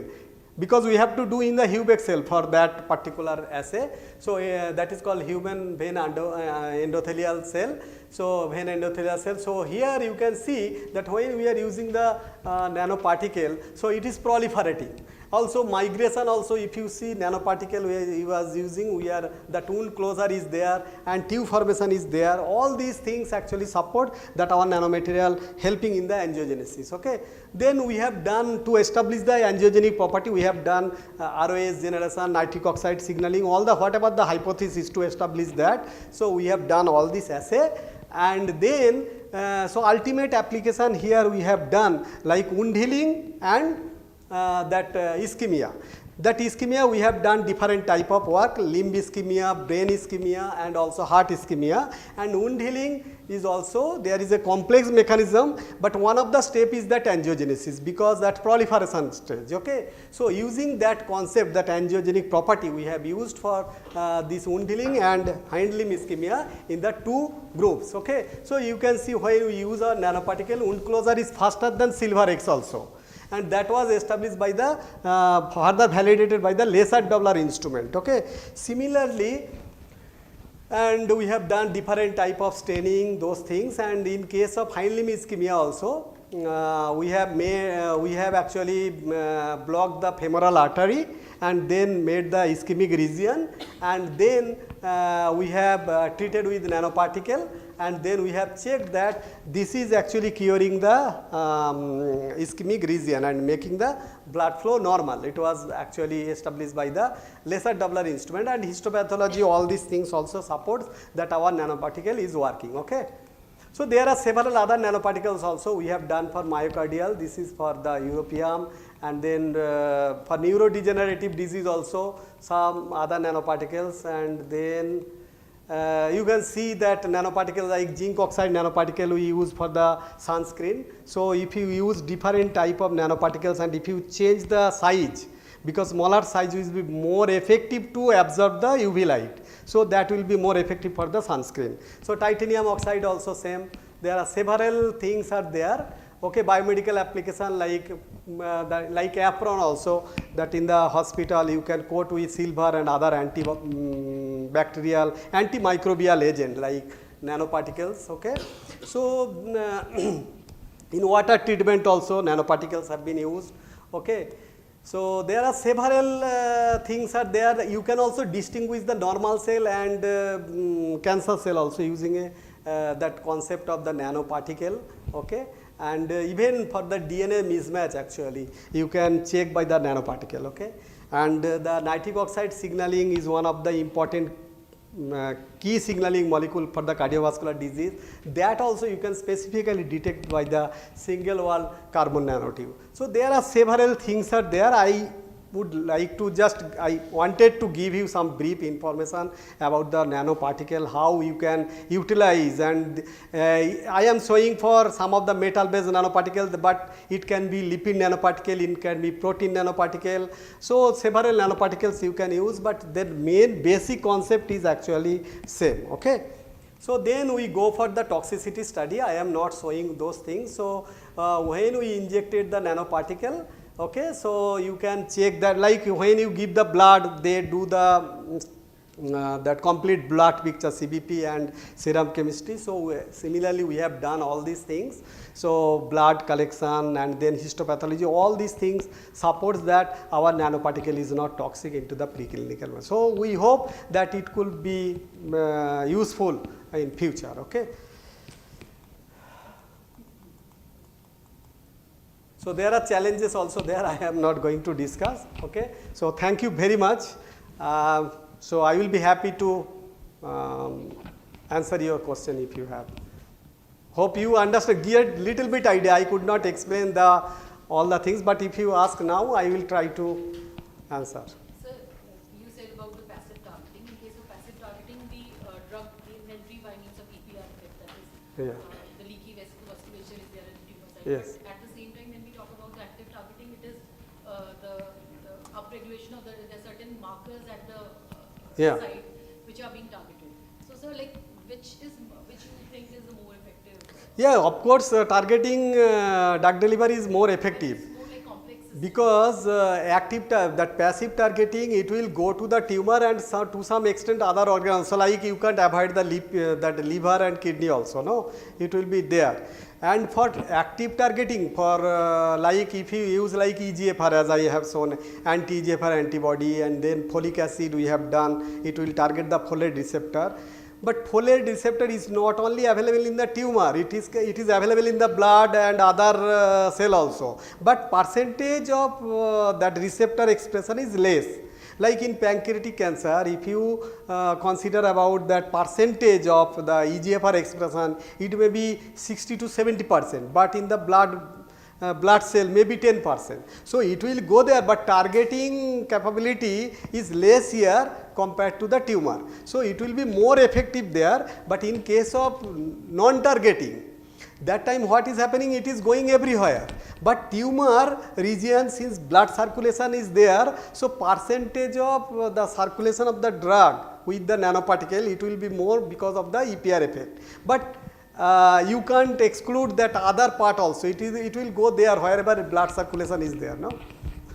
because we have to do in the Hubeck cell for that particular assay. So that is called human vein endothelial cell. So vein endothelial cell. So here you can see that when we are using the nanoparticle, so it is proliferating. Also migration also, if you see nanoparticle we was using, we are, the wound closure is there and tube formation is there. All these things actually support that our nanomaterial helping in the angiogenesis. Okay. Then we have done, to establish the angiogenic property, we have done ROS generation, nitric oxide signaling, all the whatever the hypothesis to establish that. So we have done all this assay, and then so ultimate application here we have done like wound healing and ischemia. That ischemia we have done different type of work, limb ischemia, brain ischemia and also heart ischemia. And wound healing is also, there is a complex mechanism, but one of the step is that angiogenesis, because that proliferation stage. Okay. So using that concept, that angiogenic property we have used for this wound healing and hind limb ischemia in the two groups. Okay. So you can see when we use a nanoparticle, wound closure is faster than silver X also. And that was established by the further validated by the laser Doppler instrument. Okay. Similarly, and we have done different type of staining, those things, and in case of hind limb ischemia also, we have actually blocked the femoral artery and then made the ischemic region, and then we have treated with nanoparticle, and then we have checked that this is actually curing the ischemic region and making the blood flow normal. It was actually established by the laser Doppler instrument, and histopathology, all these things also supports that our nanoparticle is working. Okay. So there are several other nanoparticles also we have done for myocardial. This is for the European, and then for neurodegenerative disease also some other nanoparticles, and then you can see that nanoparticles like zinc oxide nanoparticle we use for the sunscreen. So if you use different type of nanoparticles and if you change the size, because smaller size will be more effective to absorb the UV light. So that will be more effective for the sunscreen. So titanium oxide also same. There are several things are there. Okay, biomedical application like apron also, that in the hospital you can coat with silver and other antibacterial, antimicrobial agent like nanoparticles. Okay, so in water treatment also nanoparticles have been used. Okay, so there are several things are there. You can also distinguish the normal cell and cancer cell also using that concept of the nanoparticle. Okay. And even for the DNA mismatch actually you can check by the nanoparticle. Okay, and the nitric oxide signaling is one of the important key signaling molecule for the cardiovascular disease. That also you can specifically detect by the single wall carbon nanotube. So there are several things are there. I would like to I wanted to give you some brief information about the nanoparticle, how you can utilize, and I am showing for some of the metal based nanoparticles, but it can be lipid nanoparticle, it can be protein nanoparticle. So several nanoparticles you can use, but the main basic concept is actually same. Okay. So then we go for the toxicity study. I am not showing those things. So when we injected the nanoparticle, okay, so you can check that, like when you give the blood, they do the that complete blood picture, CBP and serum chemistry. So similarly we have done all these things. So blood collection and then histopathology, all these things supports that our nanoparticle is not toxic into the preclinical. So we hope that it could be useful in future. Okay. So there are challenges also there, I am not going to discuss. Okay. So thank you very much. So I will be happy to answer your question if you have. Hope you understand, get little bit idea. I could not explain all the things, but if you ask now, I will try to answer. Sir, you said about the passive targeting. In case of passive targeting, the drug inventory by means of EPR effect, that is the leaky vasculature is there in the tumor site. Yes. But at the same time, when we talk about the active targeting, it is the upregulation of there are certain markers at the site which are being targeted. So, sir, like which you think is the more effective? Yeah, of course, targeting drug delivery is more effective. It's more like complex system. Because that passive targeting, it will go to the tumor and to some extent other organs. So like you can't avoid the that liver and kidney also, no? It will be there. And for active targeting, for like if you use like EGFR, as I have shown, anti-EGFR antibody, and then folic acid we have done, it will target the folate receptor. But folate receptor is not only available in the tumor, it is available in the blood and other cell also. But percentage of that receptor expression is less. Like in pancreatic cancer, if you consider about that percentage of the EGFR expression, it may be 60 to 70%, but in the blood cell maybe 10%. So it will go there, but targeting capability is less here compared to the tumor. So it will be more effective there, but in case of non-targeting, that time what is happening, it is going everywhere. But tumor region, since blood circulation is there, so percentage of the circulation of the drug with the nanoparticle, it will be more because of the EPR effect. But you can't exclude that other part also, it will go there wherever blood circulation is there, no?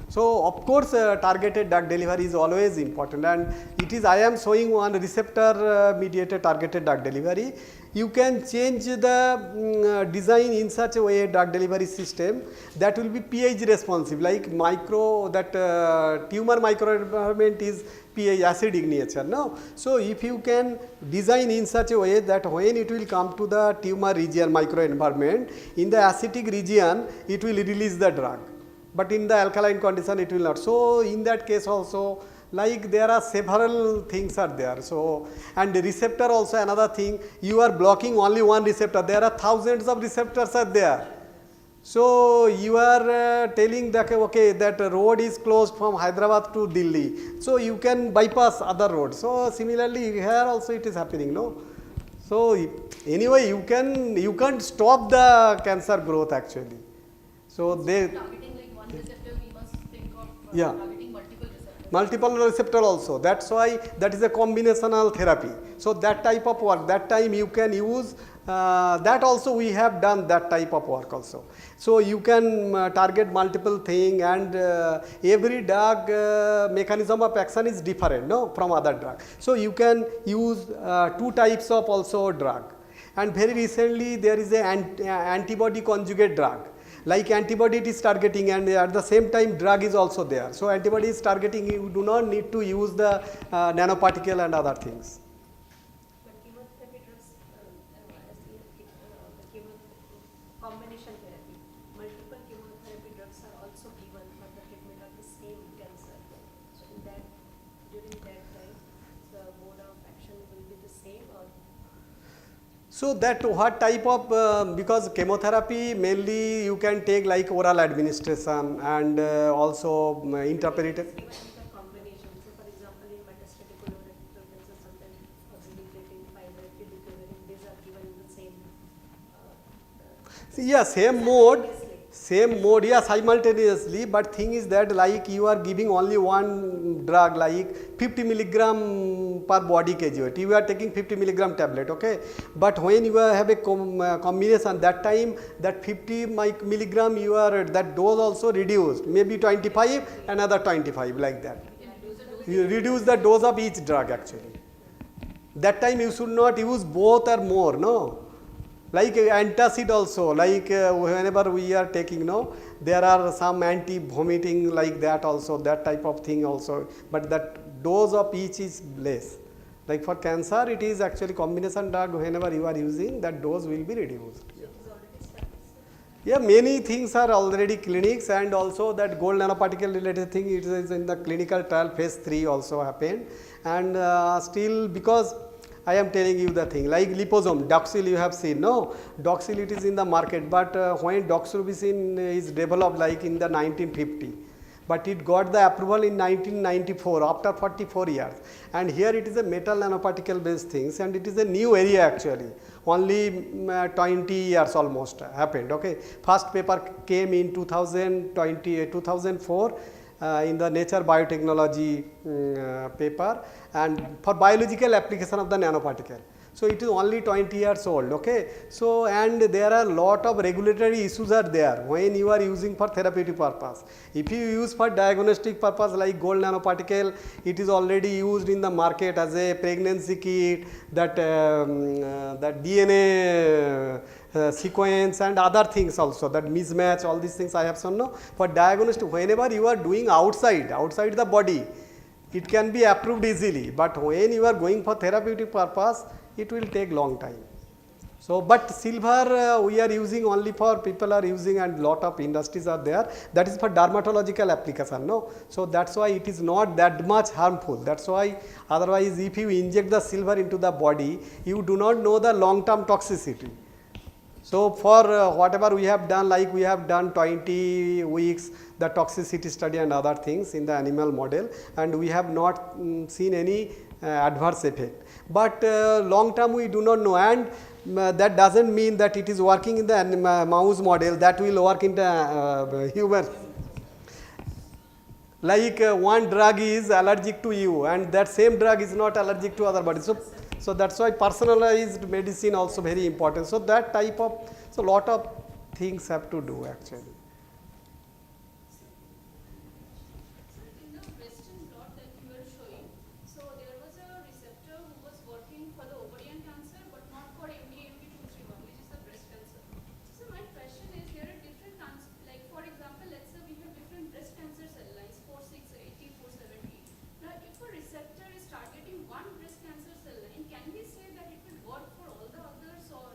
So of course targeted drug delivery is always important, and it is, I am showing one receptor mediated targeted drug delivery. You can change the design in such a way, drug delivery system, that will be pH responsive, like tumor microenvironment is pH acidic nature, no? So if you can design in such a way that when it will come to the tumor region microenvironment, in the acidic region it will release the drug, but in the alkaline condition it will not. So in that case also, like there are several things are there. So, and the receptor also another thing, you are blocking only one receptor, there are thousands of receptors are there. So you are telling that okay, that road is closed from Hyderabad to Delhi, so you can bypass other roads. So similarly here also it is happening, no? So anyway, you can't stop the cancer growth actually. So they Targeting like one receptor, we must think of Yeah. targeting multiple receptors. multiple receptor also. That's why that is a combinational therapy. So that type of work, that time you can use that also we have done that type of work also. So you can target multiple thing, and every drug mechanism of action is different, no, from other drug. So you can use two types of also drug. And very recently there is a antibody conjugate drug. Like antibody it is targeting, and at the same time drug is also there. So antibody is targeting, you do not need to use the nanoparticle and other things. But chemotherapy drugs, as the combination therapy, multiple chemotherapy drugs are also given for the treatment of the same cancer. So in that, during that time, the mode of action will be the same, or So that what type of, because chemotherapy mainly you can take like oral administration and also interpreted. given with a combination. So for example, in metastatic colorectal cancer, sometimes oxaliplatin, fibroid, pilucarine, these are given in the same. Yeah, same mode, yeah, simultaneously, but thing is that like you are giving only one drug, like 50 milligram per body kg, you are taking 50 milligram tablet, okay, but when you have a combination, that time that 50 milligram you are, that dose also reduced, maybe 25, another 25, like that. You reduce the dose of each drug actually. That time you should not use both or more, no. Like antacid also, like whenever we are taking, no, there are some anti-vomiting like that also, that type of thing also, but that dose of each is less. Like for cancer, it is actually combination drug, whenever you are using, that dose will be reduced. Yeah, many things are already clinics, and also that gold nanoparticle related thing, it is in the clinical trial phase 3 also happened, and still because I am telling you the thing, like liposome, doxil you have seen, no, doxil it is in the market, but when doxorubicin is developed like in the 1950, but it got the approval in 1994 after 44 years, and here it is a metal nanoparticle based things, and it is a new area actually, only 20 years almost happened, okay. First paper came in 2004 in the Nature Biotechnology paper, and for biological application of the nanoparticle. So it is only 20 years old, okay. So and there are lot of regulatory issues are there when you are using for therapeutic purpose. If you use for diagnostic purpose like gold nanoparticle, it is already used in the market as a pregnancy kit, that that DNA sequence and other things also, that mismatch, all these things I have shown, no. For diagnostic, whenever you are doing outside the body, it can be approved easily, but when you are going for therapeutic purpose, it will take long time. So, but silver we are using only for people are using, and lot of industries are there, that is for dermatological application, no. So that's why it is not that much harmful. That's why otherwise if you inject the silver into the body, you do not know the long term toxicity. So for whatever we have done, like we have done 20 weeks the toxicity study and other things in the animal model, and we have not seen any adverse effect. But long term we do not know, and that does not mean that it is working in the mouse model, that will work in the human. Like one drug is allergic to you, and that same drug is not allergic to other bodies. So that's why personalized medicine also very important. So that type of, so lot of things have to do actually. In the Western blot that you were showing, so there was a receptor who was working for the ovarian cancer but not for MDMP-231, which is the breast cancer. So my question is, there are different cancers, like for example, let's say we have different breast cancer cell lines, 4680, 470. Now if a receptor is targeting one breast cancer cell line, can we say that it will work for all the others, or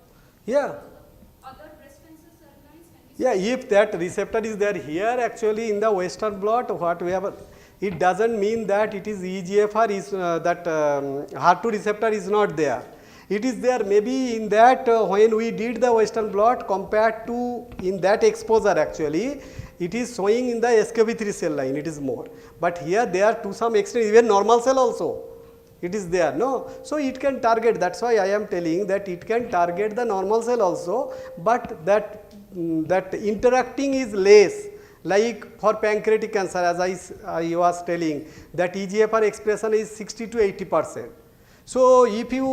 other breast cancer cell lines? Yeah, if that receptor is there here actually in the Western blot, what we have, it does not mean that it is EGFR is that HER2 receptor is not there. It is there maybe in that when we did the Western blot compared to in that exposure actually, it is showing in the SKB3 cell line, it is more. But here they are to some extent even normal cell also. It is there, no? So it can target, that's why I am telling that it can target the normal cell also, but that interacting is less. Like for pancreatic cancer, as I was telling, that EGFR expression is 60 to 80%. So if you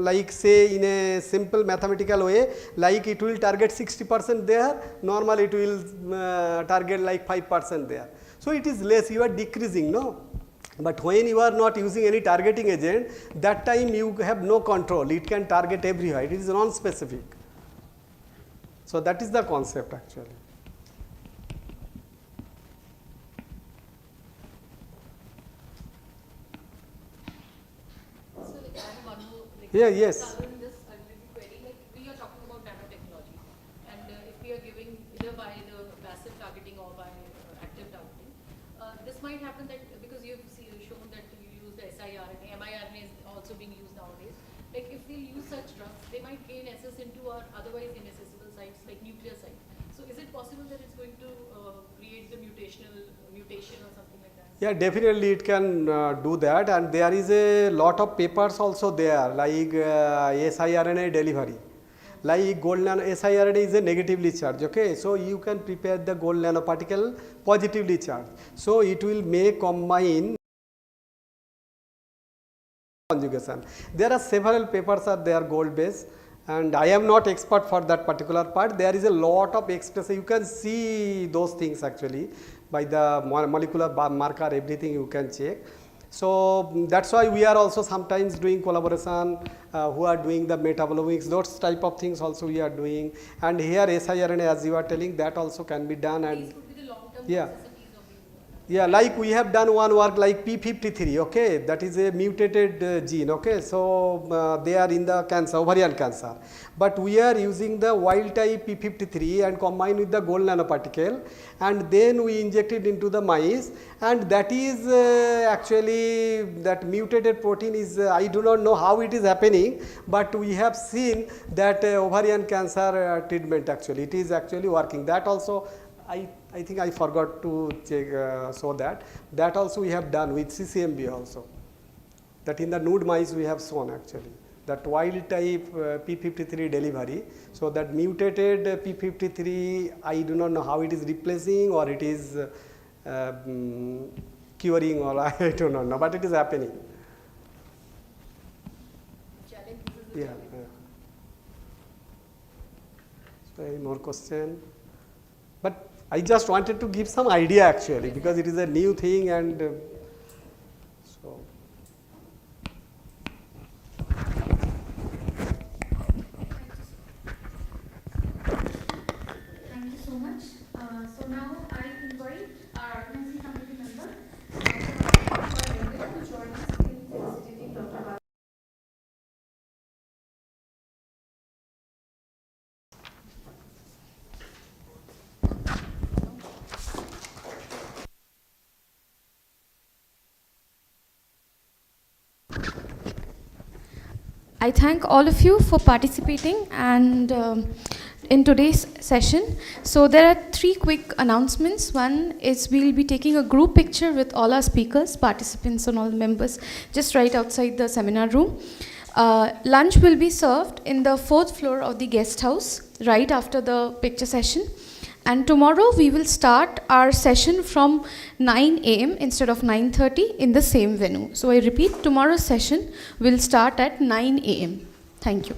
like say in a simple mathematical way, like it will target 60% there, normally it will target like 5% there. So it is less, you are decreasing, no? But when you are not using any targeting agent, that time you have no control, it can target everywhere, it is non-specific. So that is the concept actually. So like, I have one more, like, Yeah, yes. covering this a little query, like we are talking about nanotechnology, and if we are giving either by the passive targeting or by active targeting, this might happen that because you've shown that you use the siRNA, miRNA is also being used nowadays. Like if we use such drugs, they might gain access into our otherwise inaccessible sites like nuclear sites. So is it possible that it's going to create the mutation or something like that? Yeah, definitely it can do that, and there is a lot of papers also there like siRNA delivery. Like gold nano siRNA is a negatively charged, okay, so you can prepare the gold nanoparticle positively charged, so it will may combine conjugation. There are several papers are there gold based, and I am not expert for that particular part. There is a lot of expression, you can see those things actually by the molecular marker, everything you can check. So that's why we are also sometimes doing collaboration who are doing the metabolomics, those type of things also we are doing, and here siRNA as you are telling, that also can be done. And These could be the long-term yeah. necessities of the Yeah, like we have done one work like P53, okay, that is a mutated gene, okay, so they are in the cancer, ovarian cancer, but we are using the wild type P53 and combined with the gold nanoparticle, and then we inject it into the mice, and that is actually that mutated protein is, I do not know how it is happening, but we have seen that ovarian cancer treatment actually, it is actually working. That also I think I forgot to check, show that also we have done with CCMB also, that in the nude mice we have shown actually that wild type P53 delivery. So that mutated P53, I do not know how it is replacing or it is curing, or I do not know, but it is happening. challenge. This is the Yeah. challenge. So any more question? But I just wanted to give some idea actually, because it is a new thing, and so. Thank you so much. So now I invite our organizing committee member, to join us in felicitating Dr. Bal. I thank all of you for participating and in today's session. So there are 3 quick announcements. One is we'll be taking a group picture with all our speakers, participants and all members just right outside the seminar room. Lunch will be served in the 4th floor of the guest house right after the picture session. And tomorrow we will start our session from 9 a.m. instead of 9:30 in the same venue. So I repeat, tomorrow's session will start at 9 a.m. Thank you.